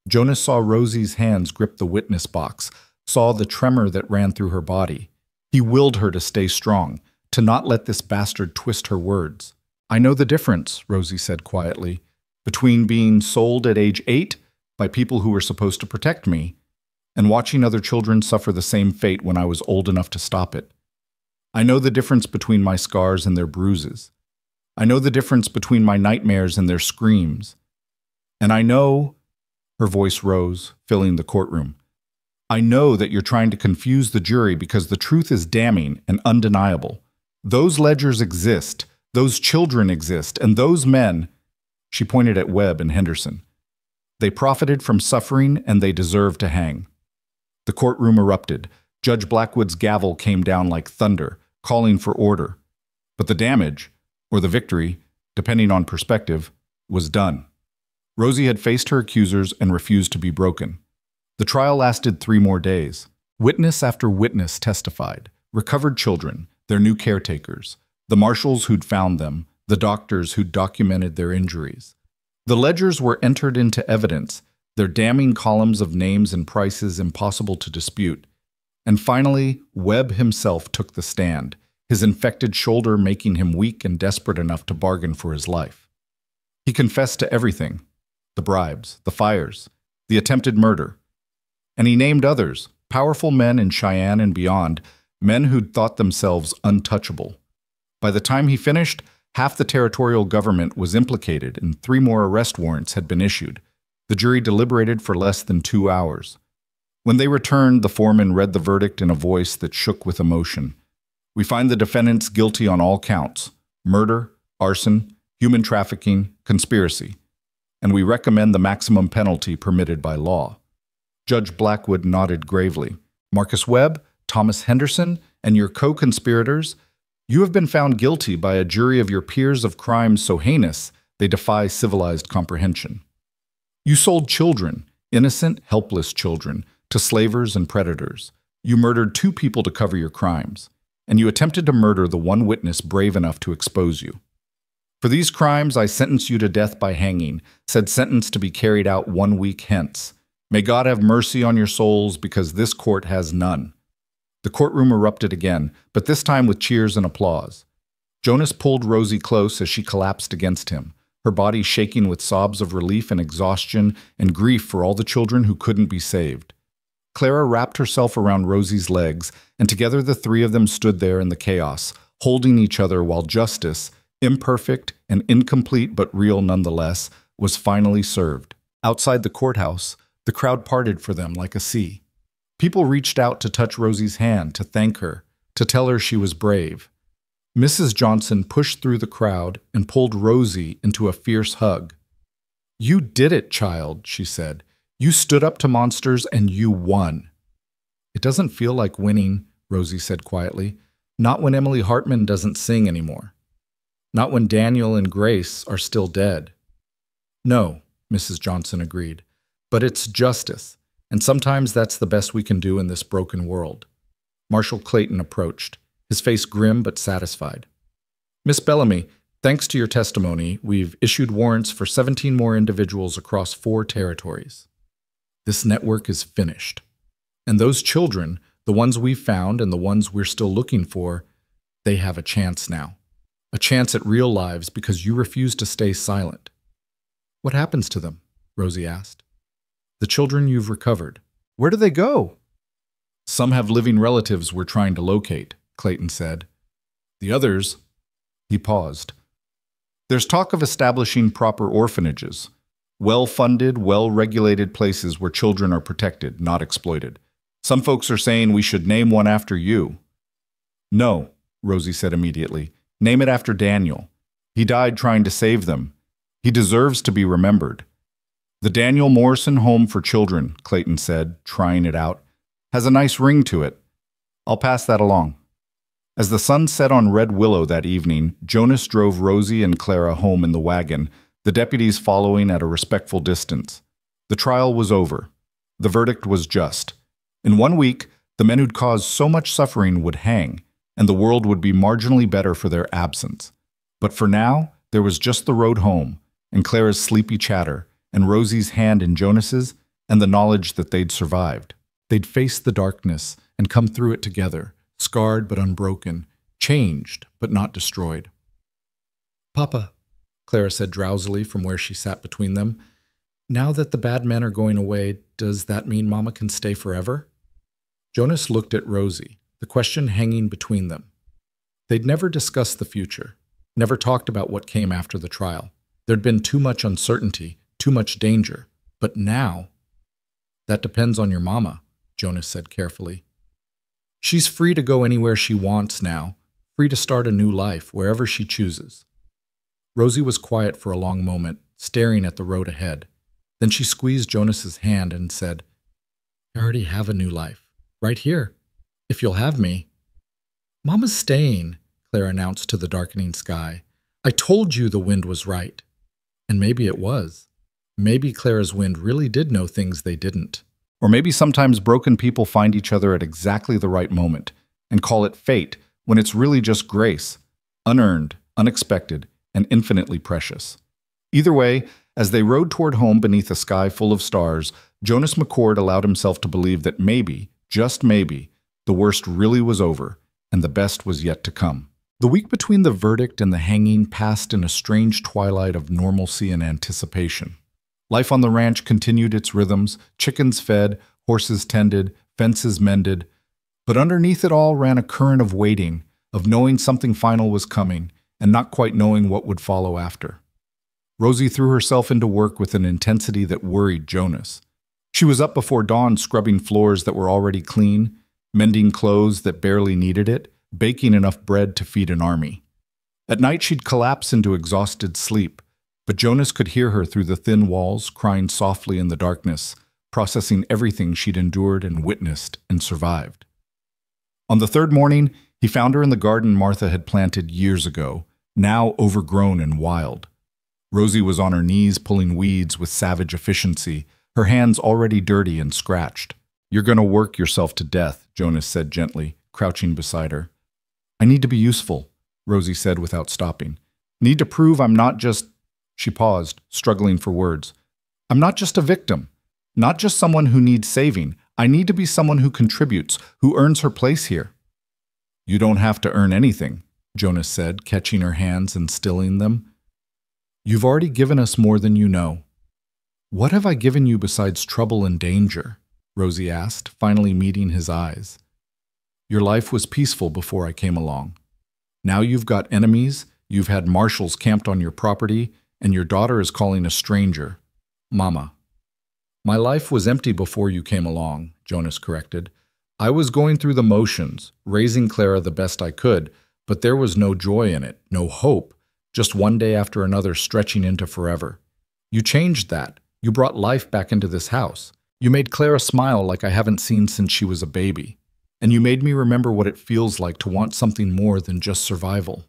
Jonas saw Rosie's hands grip the witness box, saw the tremor that ran through her body. He willed her to stay strong, to not let this bastard twist her words. "I know the difference," Rosie said quietly, "between being sold at age 8 by people who were supposed to protect me and watching other children suffer the same fate when I was old enough to stop it. I know the difference between my scars and their bruises. I know the difference between my nightmares and their screams. And I know," her voice rose, filling the courtroom, "I know that you're trying to confuse the jury because the truth is damning and undeniable. Those ledgers exist. Those children exist, and those men, she pointed at Webb and Henderson. They profited from suffering, and they deserve to hang. The courtroom erupted. Judge Blackwood's gavel came down like thunder, calling for order. But the damage, or the victory, depending on perspective, was done. Rosie had faced her accusers and refused to be broken. The trial lasted 3 more days. Witness after witness testified. Recovered children, their new caretakers, the marshals who'd found them, the doctors who'd documented their injuries. The ledgers were entered into evidence, their damning columns of names and prices impossible to dispute. And finally, Webb himself took the stand, his infected shoulder making him weak and desperate enough to bargain for his life. He confessed to everything: the bribes, the fires, the attempted murder. And he named others, powerful men in Cheyenne and beyond, men who'd thought themselves untouchable. By the time he finished, half the territorial government was implicated and 3 more arrest warrants had been issued. The jury deliberated for less than 2 hours. When they returned, the foreman read the verdict in a voice that shook with emotion. We find the defendants guilty on all counts: murder, arson, human trafficking, conspiracy. And we recommend the maximum penalty permitted by law. Judge Blackwood nodded gravely. Marcus Webb, Thomas Henderson, and your co-conspirators, you have been found guilty by a jury of your peers of crimes so heinous they defy civilized comprehension. You sold children, innocent, helpless children, to slavers and predators. You murdered 2 people to cover your crimes, and you attempted to murder the one witness brave enough to expose you. For these crimes I sentence you to death by hanging, said sentence to be carried out 1 week hence. May God have mercy on your souls, because this court has none. The courtroom erupted again, but this time with cheers and applause. Jonas pulled Rosie close as she collapsed against him, her body shaking with sobs of relief and exhaustion and grief for all the children who couldn't be saved. Clara wrapped herself around Rosie's legs, and together the 3 of them stood there in the chaos, holding each other while justice, imperfect and incomplete but real nonetheless, was finally served. Outside the courthouse, the crowd parted for them like a sea. People reached out to touch Rosie's hand, to thank her, to tell her she was brave. Mrs. Johnson pushed through the crowd and pulled Rosie into a fierce hug. "You did it, child," she said. "You stood up to monsters and you won." "It doesn't feel like winning," Rosie said quietly. "Not when Emily Hartman doesn't sing anymore. Not when Daniel and Grace are still dead." "No," Mrs. Johnson agreed. "But it's justice. And sometimes that's the best we can do in this broken world." Marshal Clayton approached, his face grim but satisfied. "Miss Bellamy, thanks to your testimony, we've issued warrants for 17 more individuals across 4 territories. This network is finished. And those children, the ones we've found and the ones we're still looking for, they have a chance now. A chance at real lives because you refuse to stay silent." "What happens to them?" Rosie asked. "The children you've recovered. Where do they go?" "Some have living relatives we're trying to locate," Clayton said. "The others—" He paused. "There's talk of establishing proper orphanages, well-funded, well-regulated places where children are protected, not exploited. Some folks are saying we should name one after you." "No," Rosie said immediately. "Name it after Daniel. He died trying to save them. He deserves to be remembered." "The Daniel Morrison Home for Children," Clayton said, trying it out, "has a nice ring to it. I'll pass that along." As the sun set on Red Willow that evening, Jonas drove Rosie and Clara home in the wagon, the deputies following at a respectful distance. The trial was over. The verdict was just. In 1 week, the men who'd caused so much suffering would hang, and the world would be marginally better for their absence. But for now, there was just the road home, and Clara's sleepy chatter, and Rosie's hand in Jonas's, and the knowledge that they'd survived. They'd faced the darkness and come through it together, scarred but unbroken, changed but not destroyed. "Papa," Clara said drowsily from where she sat between them, "now that the bad men are going away, does that mean Mama can stay forever?" Jonas looked at Rosie, the question hanging between them. They'd never discussed the future, never talked about what came after the trial. There'd been too much uncertainty, too much danger. But now— "That depends on your mama," Jonas said carefully. "She's free to go anywhere she wants now, free to start a new life wherever she chooses. Rosie was quiet for a long moment, staring at the road ahead. Then she squeezed Jonas's hand and said, "I already have a new life, right here, if you'll have me." "Mama's staying," Claire announced to the darkening sky. "I told you the wind was right." And maybe it was. Maybe Clara's wind really did know things they didn't. Or maybe sometimes broken people find each other at exactly the right moment and call it fate when it's really just grace, unearned, unexpected, and infinitely precious. Either way, as they rode toward home beneath a sky full of stars, Jonas McCord allowed himself to believe that maybe, just maybe, the worst really was over and the best was yet to come. The week between the verdict and the hanging passed in a strange twilight of normalcy and anticipation. Life on the ranch continued its rhythms, chickens fed, horses tended, fences mended, but underneath it all ran a current of waiting, of knowing something final was coming, and not quite knowing what would follow after. Rosie threw herself into work with an intensity that worried Jonas. She was up before dawn scrubbing floors that were already clean, mending clothes that barely needed it, baking enough bread to feed an army. At night she'd collapse into exhausted sleep, but Jonas could hear her through the thin walls, crying softly in the darkness, processing everything she'd endured and witnessed and survived. On the third morning, he found her in the garden Martha had planted years ago, now overgrown and wild. Rosie was on her knees pulling weeds with savage efficiency, her hands already dirty and scratched. "You're going to work yourself to death," Jonas said gently, crouching beside her. "I need to be useful," Rosie said without stopping. "Need to prove I'm not just—" She paused, struggling for words. "I'm not just a victim, not just someone who needs saving. I need to be someone who contributes, who earns her place here." "You don't have to earn anything," Jonas said, catching her hands and stilling them. "You've already given us more than you know." "What have I given you besides trouble and danger?" Rosie asked, finally meeting his eyes. "Your life was peaceful before I came along. Now you've got enemies, you've had marshals camped on your property, and your daughter is calling a stranger Mama." "My life was empty before you came along," Jonas corrected. "I was going through the motions, raising Clara the best I could, but there was no joy in it, no hope, just one day after another stretching into forever. You changed that. You brought life back into this house. You made Clara smile like I haven't seen since she was a baby. And you made me remember what it feels like to want something more than just survival."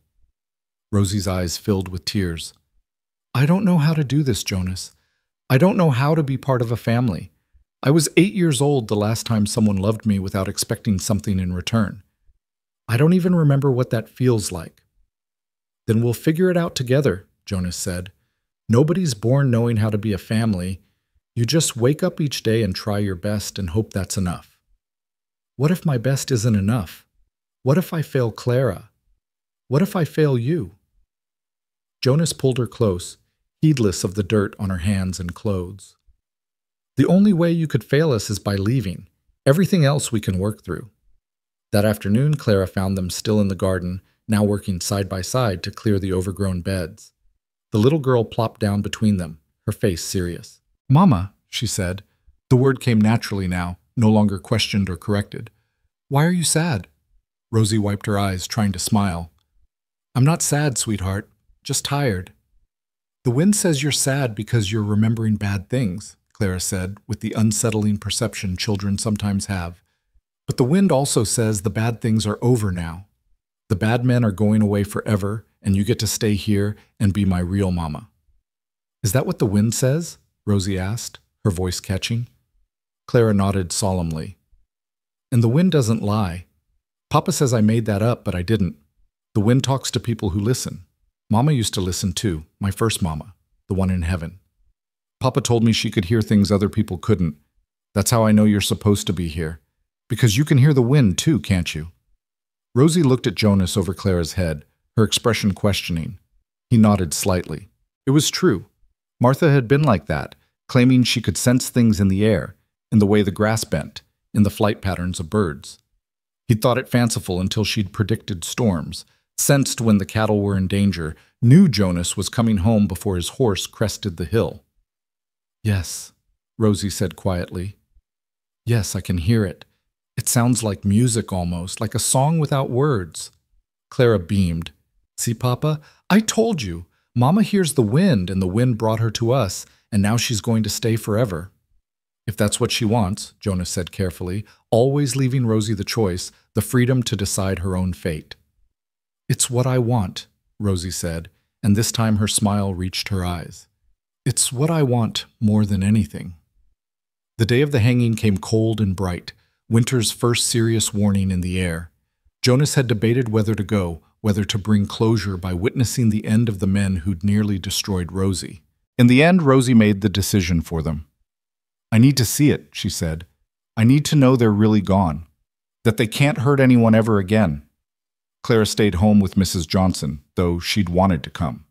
Rosie's eyes filled with tears. "I don't know how to do this, Jonas. I don't know how to be part of a family. I was 8 years old the last time someone loved me without expecting something in return. I don't even remember what that feels like." "Then we'll figure it out together," Jonas said. "Nobody's born knowing how to be a family. You just wake up each day and try your best and hope that's enough." "What if my best isn't enough? What if I fail Clara? What if I fail you?" Jonas pulled her close, heedless of the dirt on her hands and clothes. "The only way you could fail us is by leaving. Everything else we can work through." That afternoon, Clara found them still in the garden, now working side by side to clear the overgrown beds. The little girl plopped down between them, her face serious. "Mama," she said. The word came naturally now, no longer questioned or corrected. "Why are you sad?" Rosie wiped her eyes, trying to smile. "I'm not sad, sweetheart. Just tired." "The wind says you're sad because you're remembering bad things," Clara said, with the unsettling perception children sometimes have. "But the wind also says the bad things are over now. The bad men are going away forever, and you get to stay here and be my real mama." "Is that what the wind says?" Rosie asked, her voice catching. Clara nodded solemnly. "And the wind doesn't lie. Papa says I made that up, but I didn't. The wind talks to people who listen. Mama used to listen too, my first mama, the one in heaven. Papa told me she could hear things other people couldn't. That's how I know you're supposed to be here. Because you can hear the wind too, can't you?" Rosie looked at Jonas over Clara's head, her expression questioning. He nodded slightly. It was true. Martha had been like that, claiming she could sense things in the air, in the way the grass bent, in the flight patterns of birds. He'd thought it fanciful until she'd predicted storms, sensed when the cattle were in danger, knew Jonas was coming home before his horse crested the hill. "Yes," Rosie said quietly. "Yes, I can hear it. It sounds like music almost, like a song without words." Clara beamed. See, Papa? I told you. Mama hears the wind, and the wind brought her to us, and now she's going to stay forever. If that's what she wants, Jonas said carefully, always leaving Rosie the choice, the freedom to decide her own fate. It's what I want, Rosie said, and this time her smile reached her eyes. It's what I want more than anything. The day of the hanging came cold and bright, winter's first serious warning in the air. Jonas had debated whether to go, whether to bring closure by witnessing the end of the men who'd nearly destroyed Rosie. In the end, Rosie made the decision for them. I need to see it, she said. I need to know they're really gone, that they can't hurt anyone ever again. Clara stayed home with Mrs. Johnson, though she'd wanted to come.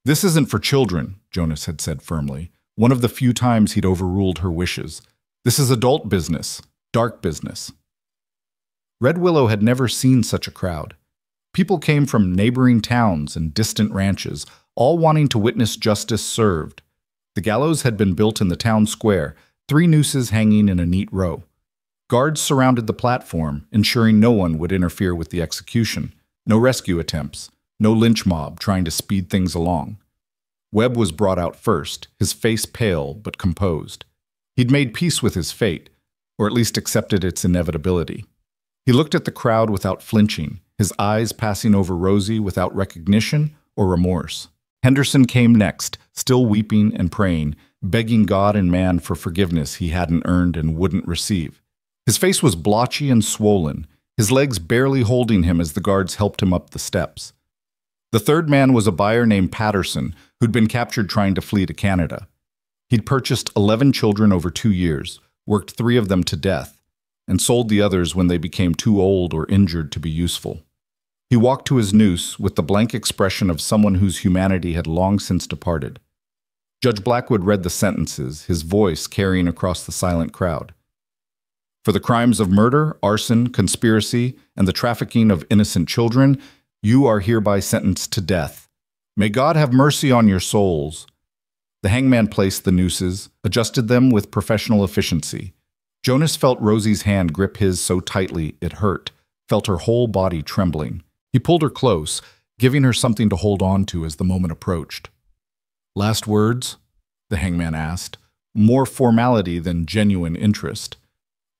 This isn't for children, Jonas had said firmly, one of the few times he'd overruled her wishes. This is adult business, dark business. Red Willow had never seen such a crowd. People came from neighboring towns and distant ranches, all wanting to witness justice served. The gallows had been built in the town square, 3 nooses hanging in a neat row. Guards surrounded the platform, ensuring no one would interfere with the execution. No rescue attempts, no lynch mob trying to speed things along. Webb was brought out first, his face pale but composed. He'd made peace with his fate, or at least accepted its inevitability. He looked at the crowd without flinching, his eyes passing over Rosie without recognition or remorse. Henderson came next, still weeping and praying, begging God and man for forgiveness he hadn't earned and wouldn't receive. His face was blotchy and swollen, his legs barely holding him as the guards helped him up the steps. The third man was a buyer named Patterson, who'd been captured trying to flee to Canada. He'd purchased 11 children over 2 years, worked 3 of them to death, and sold the others when they became too old or injured to be useful. He walked to his noose with the blank expression of someone whose humanity had long since departed. Judge Blackwood read the sentences, his voice carrying across the silent crowd. For the crimes of murder, arson, conspiracy, and the trafficking of innocent children, you are hereby sentenced to death. May God have mercy on your souls. The hangman placed the nooses, adjusted them with professional efficiency. Jonas felt Rosie's hand grip his so tightly it hurt, felt her whole body trembling. He pulled her close, giving her something to hold on to as the moment approached. Last words? The hangman asked, more formality than genuine interest.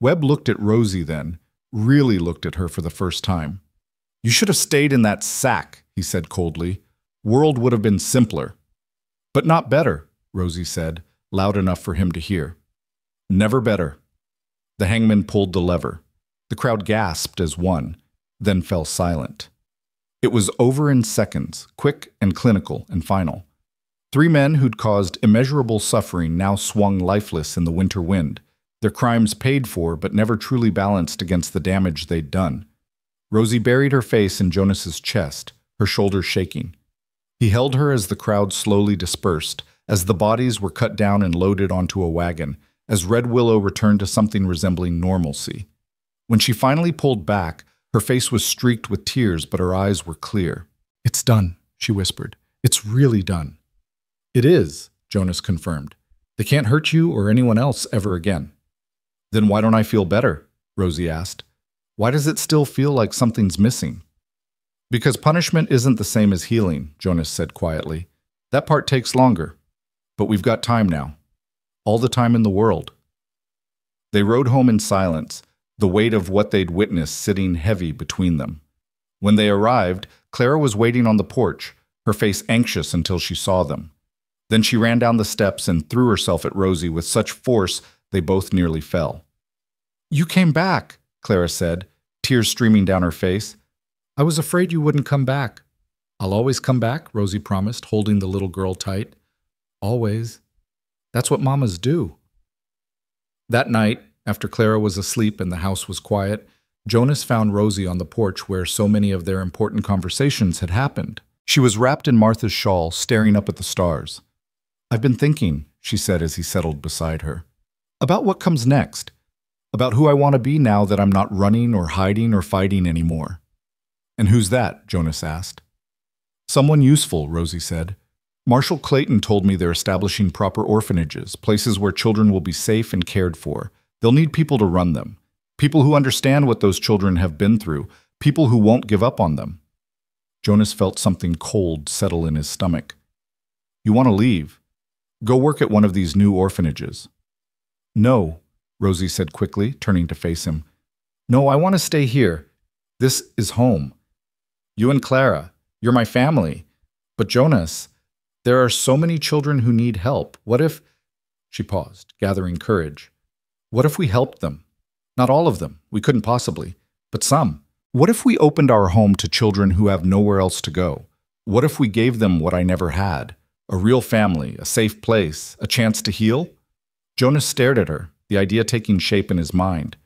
Webb looked at Rosie then, really looked at her for the first time. You should have stayed in that sack, he said coldly. World would have been simpler. But not better, Rosie said, loud enough for him to hear. Never better. The hangman pulled the lever. The crowd gasped as one, then fell silent. It was over in seconds, quick and clinical and final. 3 men who'd caused immeasurable suffering now swung lifeless in the winter wind, their crimes paid for but never truly balanced against the damage they'd done. Rosie buried her face in Jonas's chest, her shoulders shaking. He held her as the crowd slowly dispersed, as the bodies were cut down and loaded onto a wagon, as Red Willow returned to something resembling normalcy. When she finally pulled back, her face was streaked with tears, but her eyes were clear. It's done, she whispered. It's really done. It is, Jonas confirmed. They can't hurt you or anyone else ever again. Then why don't I feel better? Rosie asked. Why does it still feel like something's missing? Because punishment isn't the same as healing, Jonas said quietly. That part takes longer. But we've got time now. All the time in the world. They rode home in silence, the weight of what they'd witnessed sitting heavy between them. When they arrived, Clara was waiting on the porch, her face anxious until she saw them. Then she ran down the steps and threw herself at Rosie with such force they both nearly fell. You came back, Clara said, tears streaming down her face. I was afraid you wouldn't come back. I'll always come back, Rosie promised, holding the little girl tight. Always. That's what mamas do. That night, after Clara was asleep and the house was quiet, Jonas found Rosie on the porch where so many of their important conversations had happened. She was wrapped in Martha's shawl, staring up at the stars. I've been thinking, she said as he settled beside her, about what comes next, about who I want to be now that I'm not running or hiding or fighting anymore. And who's that? Jonas asked. Someone useful, Rosie said. Marshall Clayton told me they're establishing proper orphanages, places where children will be safe and cared for. They'll need people to run them, people who understand what those children have been through, people who won't give up on them. Jonas felt something cold settle in his stomach. You want to leave? Go work at one of these new orphanages. No, Rosie said quickly, turning to face him. No, I want to stay here. This is home. You and Clara, you're my family. But Jonas, there are so many children who need help. What if... She paused, gathering courage. What if we helped them? Not all of them, we couldn't possibly, but some. What if we opened our home to children who have nowhere else to go? What if we gave them what I never had? A real family, a safe place, a chance to heal? Jonas stared at her, the idea taking shape in his mind.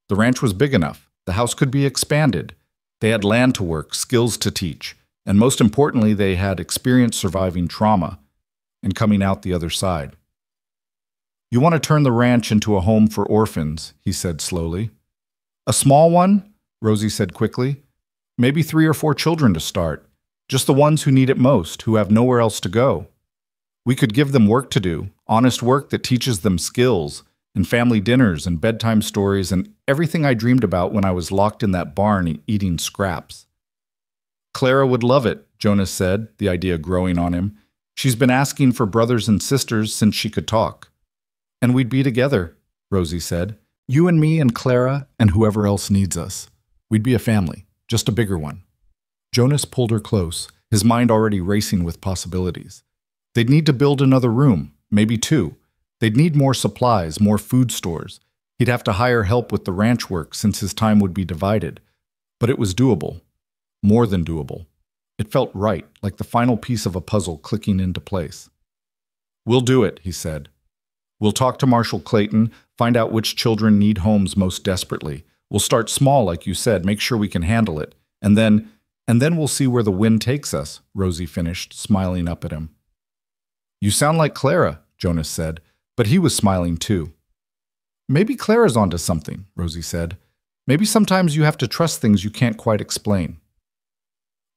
The ranch was big enough. The house could be expanded. They had land to work, skills to teach, and most importantly, they had experience surviving trauma and coming out the other side. You want to turn the ranch into a home for orphans, he said slowly. A small one? Rosie said quickly. Maybe 3 or 4 children to start. Just the ones who need it most, who have nowhere else to go. We could give them work to do, honest work that teaches them skills, and family dinners and bedtime stories and everything I dreamed about when I was locked in that barn eating scraps. Clara would love it, Jonas said, the idea growing on him. She's been asking for brothers and sisters since she could talk. And we'd be together, Rosie said. You and me and Clara and whoever else needs us. We'd be a family, just a bigger one. Jonas pulled her close, his mind already racing with possibilities. They'd need to build another room, maybe 2. They'd need more supplies, more food stores. He'd have to hire help with the ranch work since his time would be divided. But it was doable. More than doable. It felt right, like the final piece of a puzzle clicking into place. We'll do it, he said. We'll talk to Marshal Clayton, find out which children need homes most desperately. We'll start small, like you said, make sure we can handle it. And then we'll see where the wind takes us, Rosie finished, smiling up at him. You sound like Clara, Jonas said, but he was smiling too. Maybe Clara's onto something, Rosie said. Maybe sometimes you have to trust things you can't quite explain.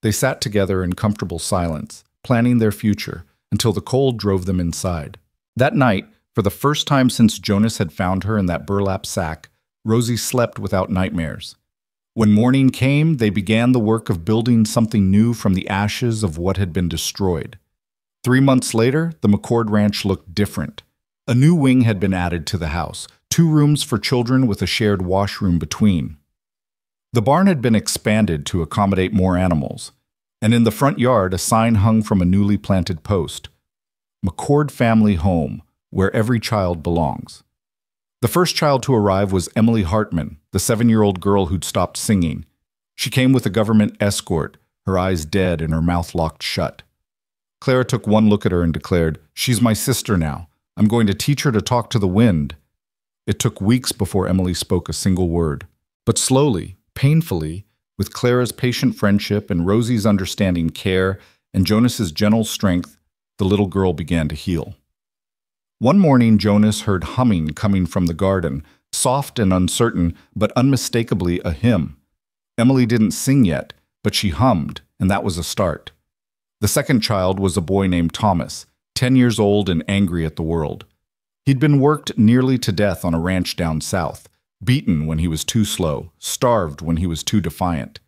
They sat together in comfortable silence, planning their future, until the cold drove them inside. That night, for the first time since Jonas had found her in that burlap sack, Rosie slept without nightmares. When morning came, they began the work of building something new from the ashes of what had been destroyed. 3 months later, the McCord Ranch looked different. A new wing had been added to the house, 2 rooms for children with a shared washroom between. The barn had been expanded to accommodate more animals, and in the front yard a sign hung from a newly planted post. McCord Family Home, where every child belongs. The first child to arrive was Emily Hartman, the 7-year-old girl who'd stopped singing. She came with a government escort, her eyes dead and her mouth locked shut. Clara took one look at her and declared, "She's my sister now. I'm going to teach her to talk to the wind." It took weeks before Emily spoke a single word. But slowly, painfully, with Clara's patient friendship and Rosie's understanding care and Jonas's gentle strength, the little girl began to heal. One morning, Jonas heard humming coming from the garden, soft and uncertain, but unmistakably a hymn. Emily didn't sing yet, but she hummed, and that was a start. The second child was a boy named Thomas, 10 years old and angry at the world. He'd been worked nearly to death on a ranch down south, beaten when he was too slow, starved when he was too defiant.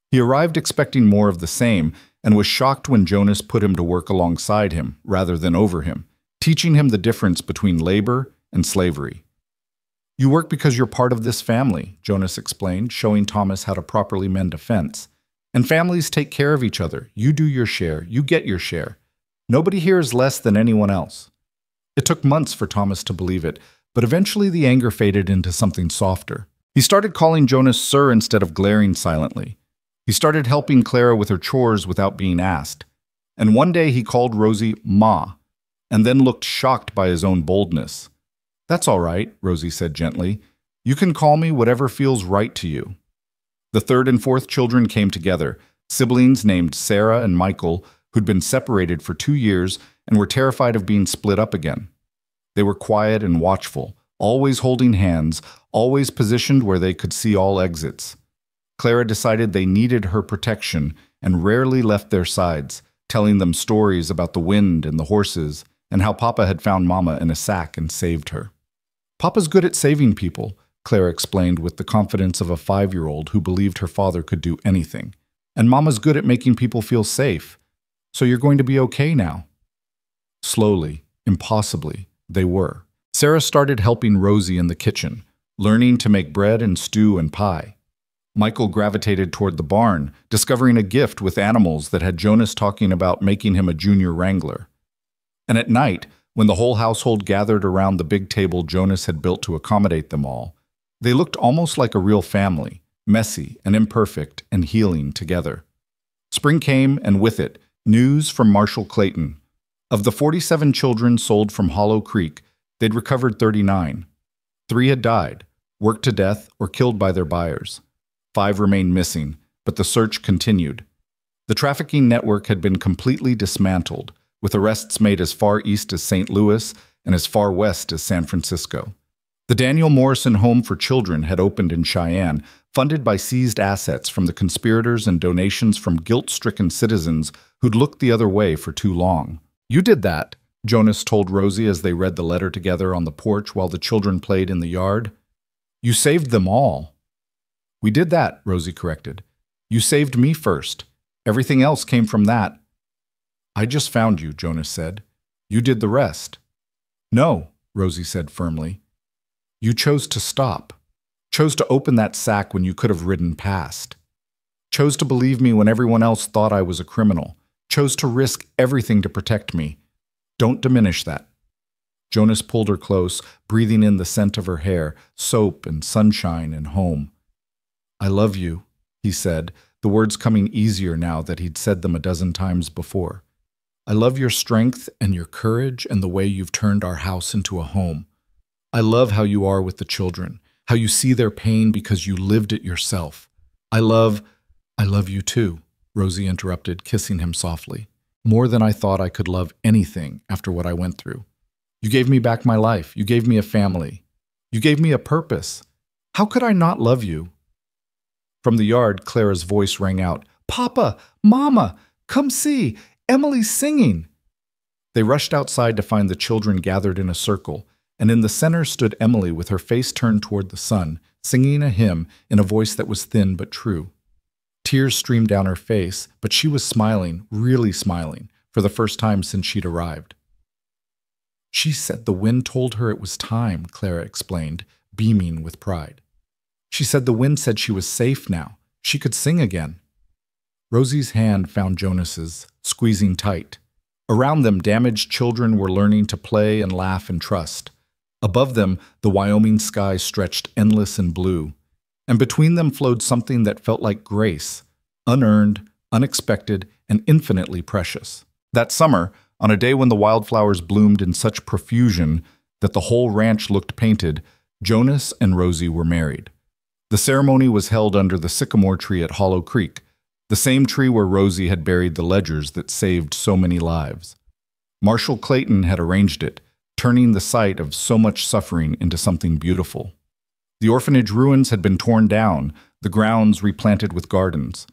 He arrived expecting more of the same and was shocked when Jonas put him to work alongside him rather than over him, teaching him the difference between labor and slavery. You work because you're part of this family, Jonas explained, showing Thomas how to properly mend a fence. And families take care of each other. You do your share. You get your share. Nobody here is less than anyone else. It took months for Thomas to believe it, but eventually the anger faded into something softer. He started calling Jonas sir instead of glaring silently. He started helping Clara with her chores without being asked. And one day he called Rosie Ma, and then looked shocked by his own boldness. "That's all right," Rosie said gently. "You can call me whatever feels right to you." The third and fourth children came together, siblings named Sarah and Michael, who'd been separated for 2 years and were terrified of being split up again. They were quiet and watchful, always holding hands, always positioned where they could see all exits. Clara decided they needed her protection and rarely left their sides, telling them stories about the wind and the horses and how Papa had found Mama in a sack and saved her. "Papa's good at saving people," Clara explained with the confidence of a 5-year-old who believed her father could do anything. And Mama's good at making people feel safe. So you're going to be okay now." Slowly, impossibly, they were. Sarah started helping Rosie in the kitchen, learning to make bread and stew and pie. Michael gravitated toward the barn, discovering a gift with animals that had Jonas talking about making him a junior wrangler. And at night, when the whole household gathered around the big table Jonas had built to accommodate them all, they looked almost like a real family, messy and imperfect and healing together. Spring came, and with it, news from Marshall Clayton. Of the 47 children sold from Hollow Creek, they'd recovered 39. 3 had died, worked to death, or killed by their buyers. 5 remained missing, but the search continued. The trafficking network had been completely dismantled, with arrests made as far east as St. Louis and as far west as San Francisco. The Daniel Morrison Home for Children had opened in Cheyenne, funded by seized assets from the conspirators and donations from guilt-stricken citizens who'd looked the other way for too long. "You did that," Jonas told Rosie as they read the letter together on the porch while the children played in the yard. "You saved them all." "We did that," Rosie corrected. "You saved me first. Everything else came from that." "I just found you," Jonas said. "You did the rest." "No," Rosie said firmly. "You chose to stop. Chose to open that sack when you could have ridden past. Chose to believe me when everyone else thought I was a criminal. Chose to risk everything to protect me. Don't diminish that." Jonas pulled her close, breathing in the scent of her hair, soap and sunshine and home. "I love you," he said, the words coming easier now that he'd said them a dozen times before. "I love your strength and your courage and the way you've turned our house into a home. I love how you are with the children, how you see their pain because you lived it yourself. I love you too," Rosie interrupted, kissing him softly. "More than I thought I could love anything after what I went through. You gave me back my life. You gave me a family. You gave me a purpose. How could I not love you?" From the yard, Clara's voice rang out, "Papa! Mama! Come see! Emily's singing!" They rushed outside to find the children gathered in a circle, and in the center stood Emily with her face turned toward the sun, singing a hymn in a voice that was thin but true. Tears streamed down her face, but she was smiling, really smiling, for the first time since she'd arrived. "She said the wind told her it was time," Clara explained, beaming with pride. "She said the wind said she was safe now. She could sing again." Rosie's hand found Jonas's, squeezing tight. Around them, damaged children were learning to play and laugh and trust. Above them, the Wyoming sky stretched endless and blue. And between them flowed something that felt like grace, unearned, unexpected, and infinitely precious. That summer, on a day when the wildflowers bloomed in such profusion that the whole ranch looked painted, Jonas and Rosie were married. The ceremony was held under the sycamore tree at Hollow Creek, the same tree where Rosie had buried the ledgers that saved so many lives. Marshall Clayton had arranged it, turning the sight of so much suffering into something beautiful. The orphanage ruins had been torn down, the grounds replanted with gardens.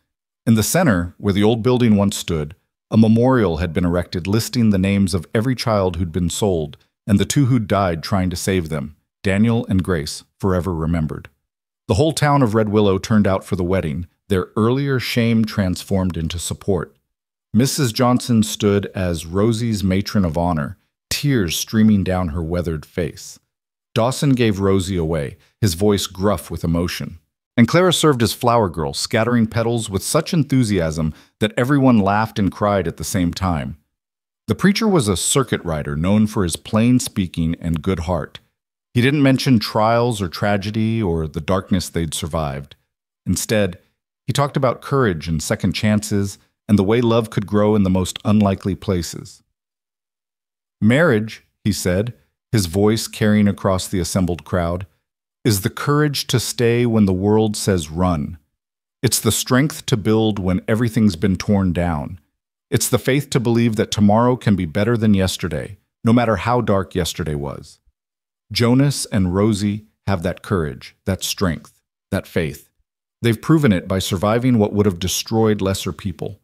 In the center, where the old building once stood, a memorial had been erected listing the names of every child who'd been sold and the 2 who'd died trying to save them, Daniel and Grace, forever remembered. The whole town of Red Willow turned out for the wedding, their earlier shame transformed into support. Mrs. Johnson stood as Rosie's matron of honor, tears streaming down her weathered face. Dawson gave Rosie away, his voice gruff with emotion. And Clara served as flower girl, scattering petals with such enthusiasm that everyone laughed and cried at the same time. The preacher was a circuit rider known for his plain speaking and good heart. He didn't mention trials or tragedy or the darkness they'd survived. Instead, he talked about courage and second chances and the way love could grow in the most unlikely places. "Marriage," he said, his voice carrying across the assembled crowd, "is the courage to stay when the world says run. It's the strength to build when everything's been torn down. It's the faith to believe that tomorrow can be better than yesterday, no matter how dark yesterday was. Jonas and Rosie have that courage, that strength, that faith. They've proven it by surviving what would have destroyed lesser people.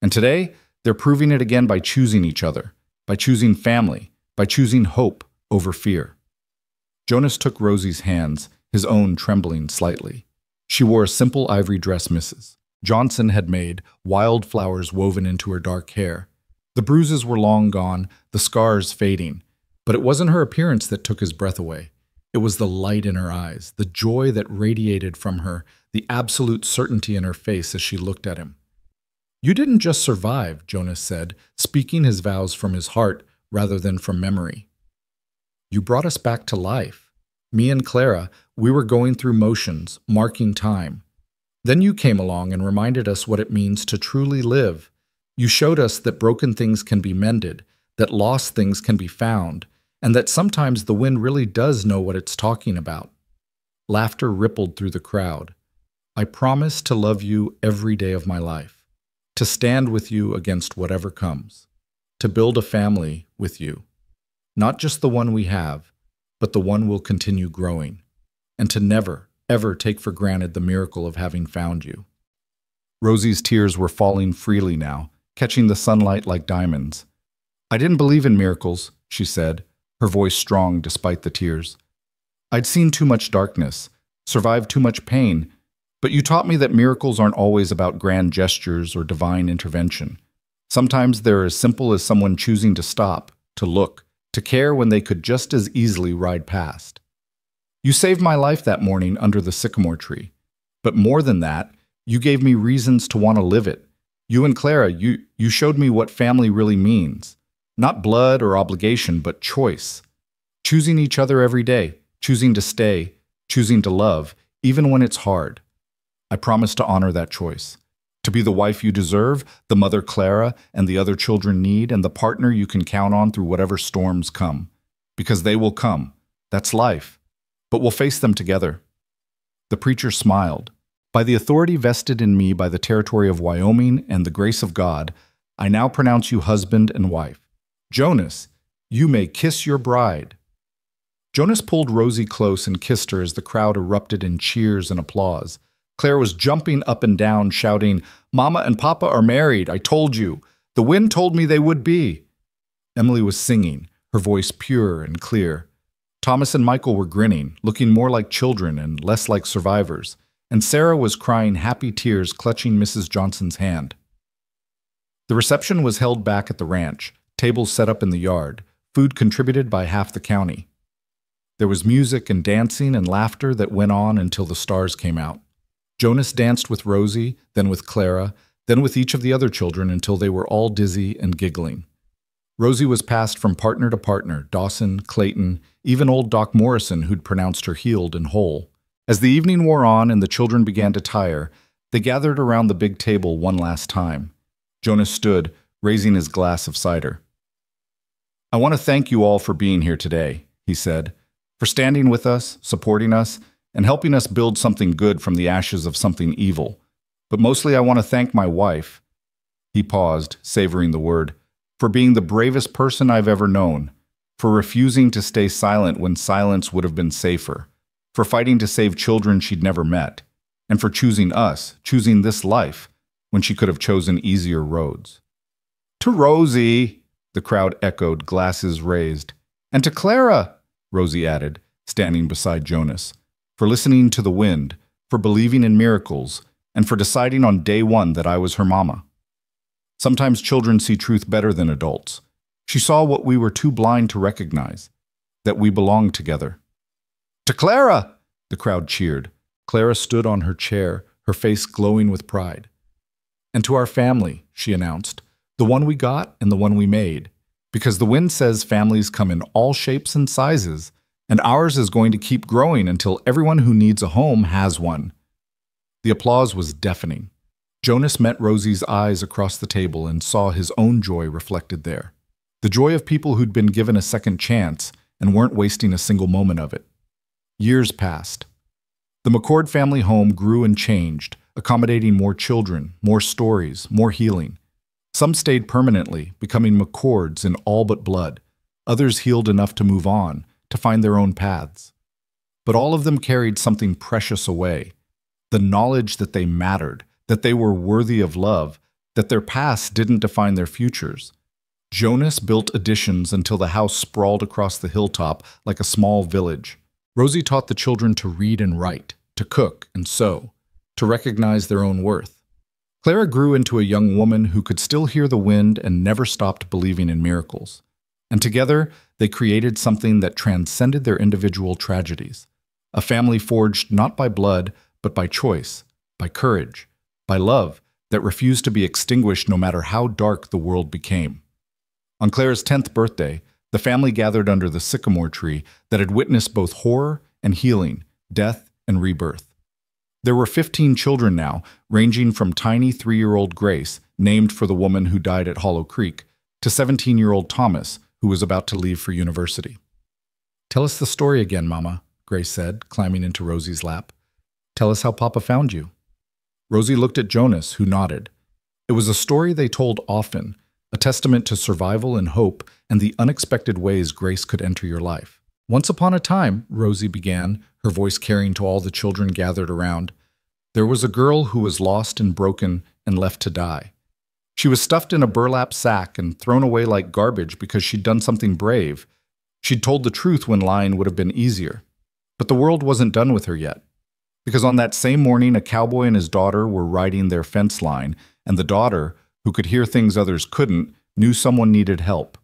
And today, they're proving it again by choosing each other, by choosing family, by choosing hope over fear." Jonas took Rosie's hands, his own trembling slightly. She wore a simple ivory dress, Mrs. Johnson had made, wildflowers woven into her dark hair. The bruises were long gone, the scars fading. But it wasn't her appearance that took his breath away. It was the light in her eyes, the joy that radiated from her, the absolute certainty in her face as she looked at him. "You didn't just survive," Jonas said, speaking his vows from his heart rather than from memory. "You brought us back to life. Me and Clara, we were going through motions, marking time. Then you came along and reminded us what it means to truly live. You showed us that broken things can be mended, that lost things can be found, and that sometimes the wind really does know what it's talking about." Laughter rippled through the crowd. "I promise to love you every day of my life, to stand with you against whatever comes, to build a family with you, not just the one we have, but the one we'll continue growing, and to never, ever take for granted the miracle of having found you." Rosie's tears were falling freely now, catching the sunlight like diamonds. "I didn't believe in miracles," she said, her voice strong despite the tears. "I'd seen too much darkness, survived too much pain, but you taught me that miracles aren't always about grand gestures or divine intervention. Sometimes they're as simple as someone choosing to stop, to look, to care when they could just as easily ride past. You saved my life that morning under the sycamore tree. But more than that, you gave me reasons to want to live it. You and Clara, you showed me what family really means. Not blood or obligation, but choice. Choosing each other every day, choosing to stay, choosing to love, even when it's hard. I promise to honor that choice. To be the wife you deserve, the mother Clara and the other children need, and the partner you can count on through whatever storms come. Because they will come. That's life. But we'll face them together." The preacher smiled. "By the authority vested in me by the territory of Wyoming and the grace of God, I now pronounce you husband and wife. Jonas, you may kiss your bride." Jonas pulled Rosie close and kissed her as the crowd erupted in cheers and applause. Claire was jumping up and down, shouting, "Mama and Papa are married, I told you. The wind told me they would be." Emily was singing, her voice pure and clear. Thomas and Michael were grinning, looking more like children and less like survivors, and Sarah was crying happy tears, clutching Mrs. Johnson's hand. The reception was held back at the ranch, tables set up in the yard, food contributed by half the county. There was music and dancing and laughter that went on until the stars came out. Jonas danced with Rosie, then with Clara, then with each of the other children until they were all dizzy and giggling. Rosie was passed from partner to partner, Dawson, Clayton, even old Doc Morrison, who'd pronounced her healed and whole. As the evening wore on and the children began to tire, they gathered around the big table one last time. Jonas stood, raising his glass of cider. "I want to thank you all for being here today," he said, "for standing with us, supporting us, and helping us build something good from the ashes of something evil. But mostly I want to thank my wife." He paused, savoring the word. "For being the bravest person I've ever known, for refusing to stay silent when silence would have been safer, for fighting to save children she'd never met, and for choosing us, choosing this life, when she could have chosen easier roads." "To Rosie," the crowd echoed, glasses raised. "And to Clara," Rosie added, standing beside Jonas, "for listening to the wind, for believing in miracles, and for deciding on day one that I was her mama. Sometimes children see truth better than adults. She saw what we were too blind to recognize, that we belonged together." "To Clara!" the crowd cheered. Clara stood on her chair, her face glowing with pride. "And to our family," she announced, "the one we got and the one we made. Because the wind says families come in all shapes and sizes, and ours is going to keep growing until everyone who needs a home has one." The applause was deafening. Jonas met Rosie's eyes across the table and saw his own joy reflected there. The joy of people who'd been given a second chance and weren't wasting a single moment of it. Years passed. The McCord family home grew and changed, accommodating more children, more stories, more healing. Some stayed permanently, becoming McCords in all but blood. Others healed enough to move on, to find their own paths. But all of them carried something precious away. The knowledge that they mattered, that they were worthy of love, that their past didn't define their futures. Jonas built additions until the house sprawled across the hilltop like a small village. Rosie taught the children to read and write, to cook and sew, to recognize their own worth. Clara grew into a young woman who could still hear the wind and never stopped believing in miracles. And together, they created something that transcended their individual tragedies. A family forged not by blood, but by choice, by courage, by love that refused to be extinguished no matter how dark the world became. On Clara's 10th birthday, the family gathered under the sycamore tree that had witnessed both horror and healing, death and rebirth. There were 15 children now, ranging from tiny 3-year-old Grace, named for the woman who died at Hollow Creek, to 17-year-old Thomas, who was about to leave for university. "Tell us the story again, Mama," Grace said, climbing into Rosie's lap. "Tell us how Papa found you." Rosie looked at Jonas, who nodded. It was a story they told often, a testament to survival and hope and the unexpected ways grace could enter your life. "Once upon a time," Rosie began, her voice carrying to all the children gathered around, "there was a girl who was lost and broken and left to die. She was stuffed in a burlap sack and thrown away like garbage because she'd done something brave. She'd told the truth when lying would have been easier. But the world wasn't done with her yet. Because on that same morning, a cowboy and his daughter were riding their fence line, and the daughter, who could hear things others couldn't, knew someone needed help."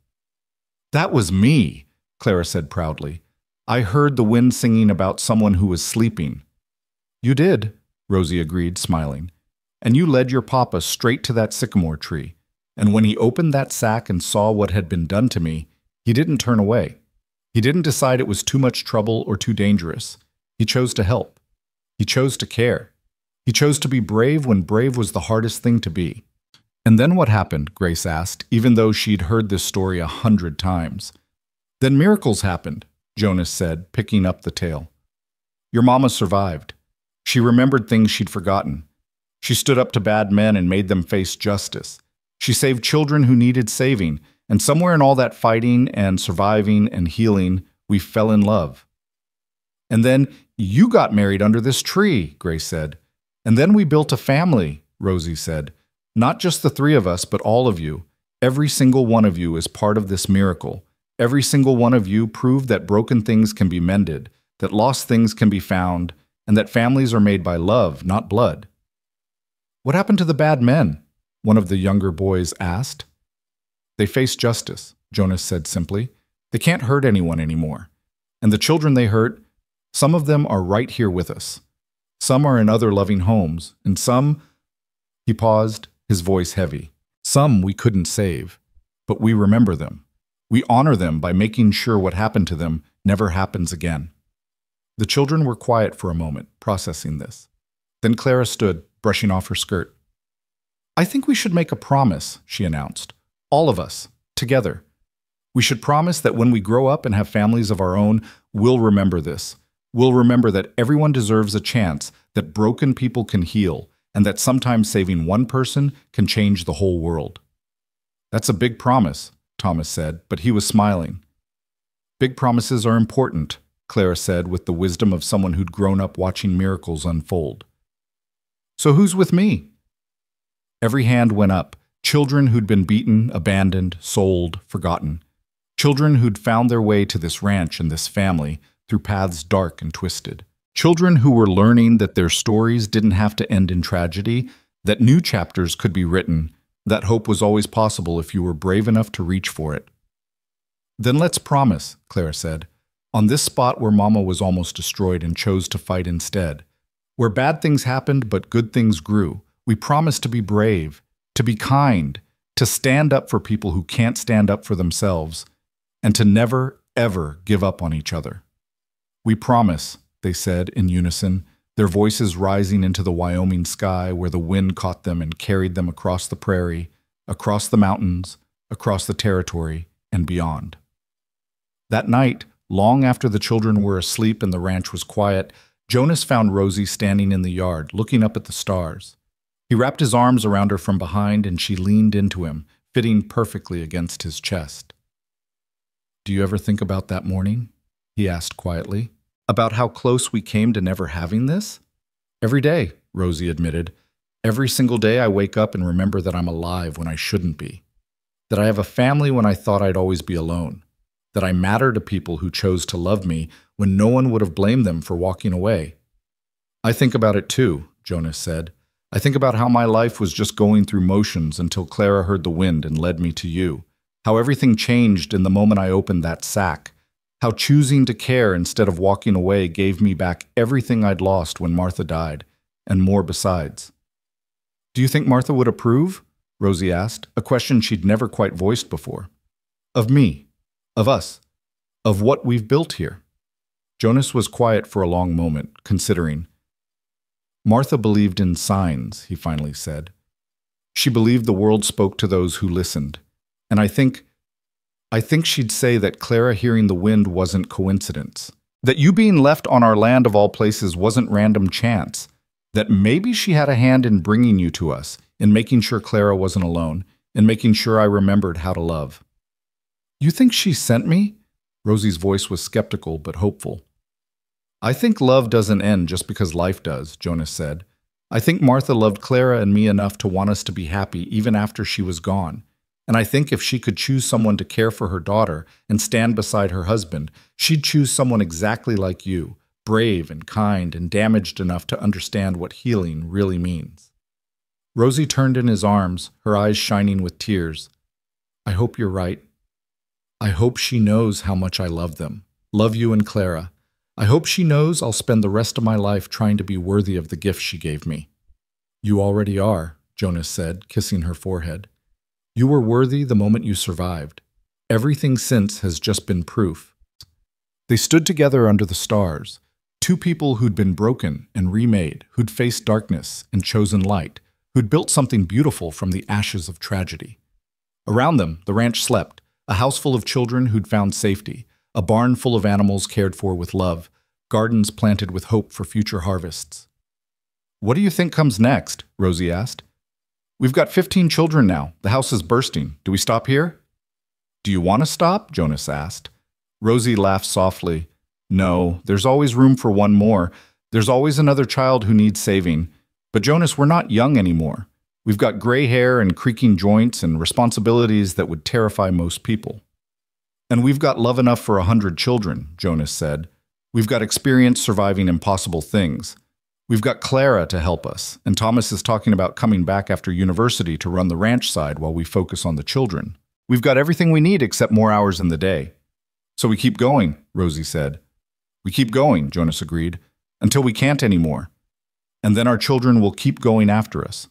"That was me," Clara said proudly. "I heard the wind singing about someone who was sleeping." "You did," Rosie agreed, smiling. "And you led your papa straight to that sycamore tree. And when he opened that sack and saw what had been done to me, he didn't turn away. He didn't decide it was too much trouble or too dangerous. He chose to help. He chose to care. He chose to be brave when brave was the hardest thing to be." "And then what happened?" Grace asked, even though she'd heard this story 100 times. "Then miracles happened," Jonas said, picking up the tale. "Your mama survived. She remembered things she'd forgotten. She stood up to bad men and made them face justice. She saved children who needed saving, and somewhere in all that fighting and surviving and healing, we fell in love." "And then you got married under this tree," Grace said. "And then we built a family," Rosie said. "Not just the 3 of us, but all of you. Every single one of you is part of this miracle. Every single one of you proved that broken things can be mended, that lost things can be found, and that families are made by love, not blood." "What happened to the bad men?" one of the younger boys asked. "They face justice," Jonas said simply. "They can't hurt anyone anymore. And the children they hurt, some of them are right here with us. Some are in other loving homes, and some—" He paused, his voice heavy. "Some we couldn't save, but we remember them. We honor them by making sure what happened to them never happens again." The children were quiet for a moment, processing this. Then Clara stood, brushing off her skirt. "I think we should make a promise," she announced. "All of us, together. We should promise that when we grow up and have families of our own, we'll remember this. We'll remember that everyone deserves a chance, that broken people can heal, and that sometimes saving one person can change the whole world." "That's a big promise," Thomas said, but he was smiling. "Big promises are important," Clara said with the wisdom of someone who'd grown up watching miracles unfold. "So who's with me?" Every hand went up. Children who'd been beaten, abandoned, sold, forgotten. Children who'd found their way to this ranch and this family through paths dark and twisted. Children who were learning that their stories didn't have to end in tragedy, that new chapters could be written, that hope was always possible if you were brave enough to reach for it. "Then let's promise," Clara said, "on this spot where Mama was almost destroyed and chose to fight instead. Where bad things happened but good things grew, we promise to be brave, to be kind, to stand up for people who can't stand up for themselves, and to never, ever give up on each other." "We promise," they said in unison, their voices rising into the Wyoming sky where the wind caught them and carried them across the prairie, across the mountains, across the territory, and beyond. That night, long after the children were asleep and the ranch was quiet, Jonas found Rosie standing in the yard, looking up at the stars. He wrapped his arms around her from behind and she leaned into him, fitting perfectly against his chest. "Do you ever think about that morning?" he asked quietly. "About how close we came to never having this?" "Every day," Rosie admitted. "Every single day I wake up and remember that I'm alive when I shouldn't be. That I have a family when I thought I'd always be alone. That I matter to people who chose to love me when no one would have blamed them for walking away." "I think about it too," Jonas said. I think about how my life was just going through motions until Clara heard the wind and led me to you. How everything changed in the moment I opened that sack. How choosing to care instead of walking away gave me back everything I'd lost when Martha died, and more besides. Do you think Martha would approve? Rosie asked, a question she'd never quite voiced before. Of me. Of us. Of what we've built here. Jonas was quiet for a long moment, considering. Martha believed in signs, he finally said. She believed the world spoke to those who listened. And I think she'd say that Clara hearing the wind wasn't coincidence. That you being left on our land of all places wasn't random chance. That maybe she had a hand in bringing you to us, in making sure Clara wasn't alone, in making sure I remembered how to love. You think she sent me? Rosie's voice was skeptical but hopeful. I think love doesn't end just because life does, Jonas said. I think Martha loved Clara and me enough to want us to be happy even after she was gone. And I think if she could choose someone to care for her daughter and stand beside her husband, she'd choose someone exactly like you, brave and kind and damaged enough to understand what healing really means. Rosie turned in his arms, her eyes shining with tears. I hope you're right. I hope she knows how much I love them. Love you and Clara. I hope she knows I'll spend the rest of my life trying to be worthy of the gift she gave me. You already are, Jonas said, kissing her forehead. You were worthy the moment you survived. Everything since has just been proof. They stood together under the stars, two people who'd been broken and remade, who'd faced darkness and chosen light, who'd built something beautiful from the ashes of tragedy. Around them, the ranch slept, a house full of children who'd found safety, a barn full of animals cared for with love, gardens planted with hope for future harvests. What do you think comes next? Rosie asked. We've got 15 children now. The house is bursting. Do we stop here? Do you want to stop? Jonas asked. Rosie laughed softly. No, there's always room for one more. There's always another child who needs saving. But Jonas, we're not young anymore. We've got gray hair and creaking joints and responsibilities that would terrify most people. And we've got love enough for 100 children, Jonas said. We've got experience surviving impossible things. We've got Clara to help us, and Thomas is talking about coming back after university to run the ranch side while we focus on the children. We've got everything we need except more hours in the day. So we keep going, Rosie said. We keep going, Jonas agreed, until we can't anymore. And then our children will keep going after us.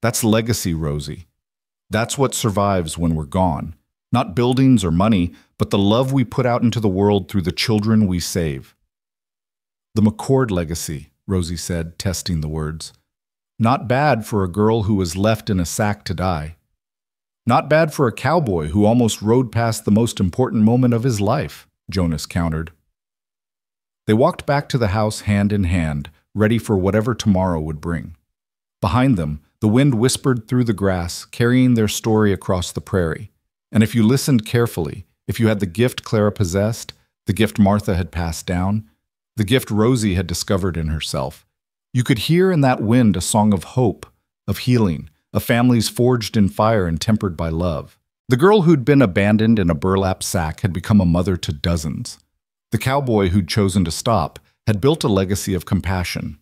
That's legacy, Rosie. That's what survives when we're gone. Not buildings or money, but the love we put out into the world through the children we save. The McCord legacy, Rosie said, testing the words. Not bad for a girl who was left in a sack to die. Not bad for a cowboy who almost rode past the most important moment of his life, Jonas countered. They walked back to the house hand in hand, ready for whatever tomorrow would bring. Behind them, the wind whispered through the grass, carrying their story across the prairie. And if you listened carefully, if you had the gift Clara possessed, the gift Martha had passed down, the gift Rosie had discovered in herself, you could hear in that wind a song of hope, of healing, of families forged in fire and tempered by love. The girl who'd been abandoned in a burlap sack had become a mother to dozens. The cowboy who'd chosen to stop had built a legacy of compassion.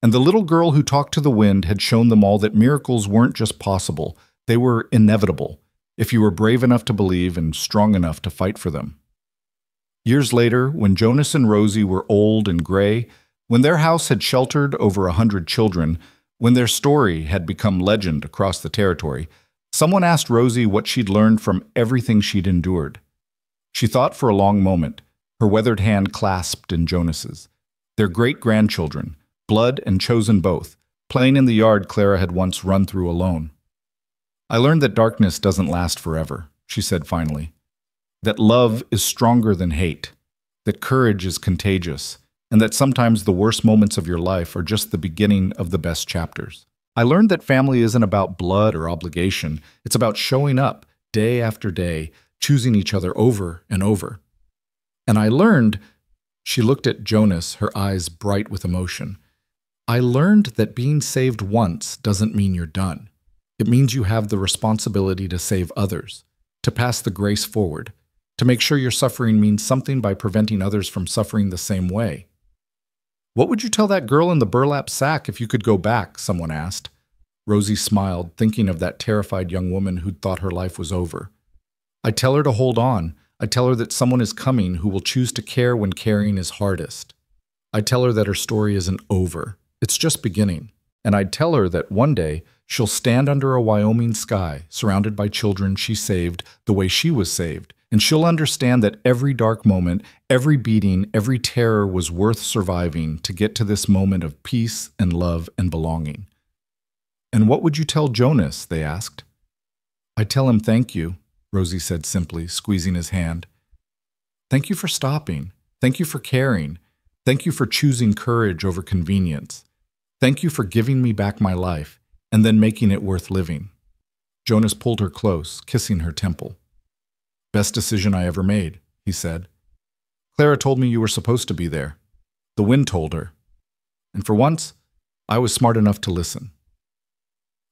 And the little girl who talked to the wind had shown them all that miracles weren't just possible, they were inevitable, if you were brave enough to believe and strong enough to fight for them. Years later, when Jonas and Rosie were old and gray, when their house had sheltered over 100 children, when their story had become legend across the territory, someone asked Rosie what she'd learned from everything she'd endured. She thought for a long moment, her weathered hand clasped in Jonas's. Their great-grandchildren, blood and chosen both, playing in the yard Clara had once run through alone. I learned that darkness doesn't last forever, she said finally. That love is stronger than hate, that courage is contagious, and that sometimes the worst moments of your life are just the beginning of the best chapters. I learned that family isn't about blood or obligation. It's about showing up day after day, choosing each other over and over. And I learned, she looked at Jonas, her eyes bright with emotion. I learned that being saved once doesn't mean you're done. It means you have the responsibility to save others, to pass the grace forward, to make sure your suffering means something by preventing others from suffering the same way. What would you tell that girl in the burlap sack if you could go back? Someone asked. Rosie smiled, thinking of that terrified young woman who'd thought her life was over. I'd tell her to hold on. I'd tell her that someone is coming who will choose to care when caring is hardest. I'd tell her that her story isn't over. It's just beginning. And I'd tell her that one day she'll stand under a Wyoming sky, surrounded by children she saved the way she was saved. And she'll understand that every dark moment, every beating, every terror was worth surviving to get to this moment of peace and love and belonging. And what would you tell Jonas? They asked. I'd tell him thank you, Rosie said simply, squeezing his hand. Thank you for stopping. Thank you for caring. Thank you for choosing courage over convenience. Thank you for giving me back my life and then making it worth living. Jonas pulled her close, kissing her temple. Best decision I ever made, he said. Clara told me you were supposed to be there. The wind told her. And for once, I was smart enough to listen.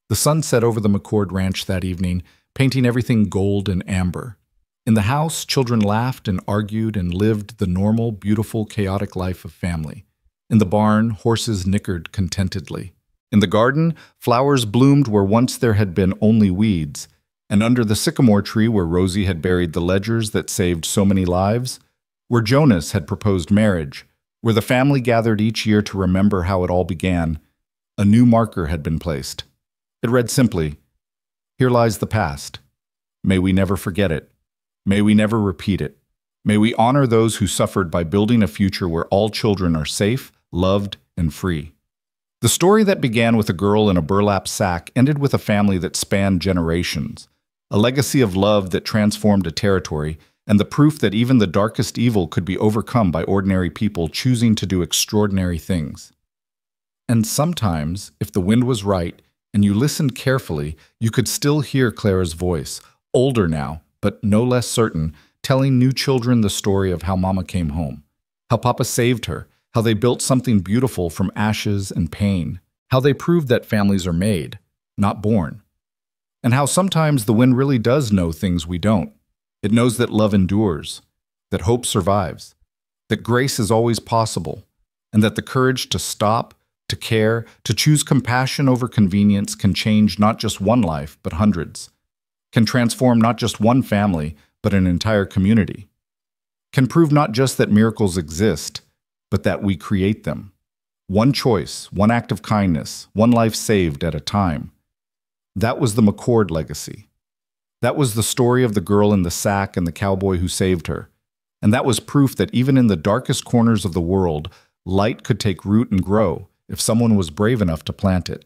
The sun set over the McCord Ranch that evening, painting everything gold and amber. In the house, children laughed and argued and lived the normal, beautiful, chaotic life of family. In the barn, horses nickered contentedly. In the garden, flowers bloomed where once there had been only weeds. And under the sycamore tree where Rosie had buried the ledgers that saved so many lives, where Jonas had proposed marriage, where the family gathered each year to remember how it all began, a new marker had been placed. It read simply, "Here lies the past. May we never forget it. May we never repeat it. May we honor those who suffered by building a future where all children are safe, loved, and free." The story that began with a girl in a burlap sack ended with a family that spanned generations, a legacy of love that transformed a territory, and the proof that even the darkest evil could be overcome by ordinary people choosing to do extraordinary things. And sometimes, if the wind was right and you listened carefully, you could still hear Clara's voice, older now, but no less certain, telling new children the story of how Mama came home, how Papa saved her, how they built something beautiful from ashes and pain, how they proved that families are made, not born, and how sometimes the wind really does know things we don't. It knows that love endures, that hope survives, that grace is always possible, and that the courage to stop, to care, to choose compassion over convenience can change not just one life, but hundreds, can transform not just one family, but an entire community, can prove not just that miracles exist, but that we create them. One choice, one act of kindness, one life saved at a time. That was the McCord legacy. That was the story of the girl in the sack and the cowboy who saved her. And that was proof that even in the darkest corners of the world, light could take root and grow if someone was brave enough to plant it.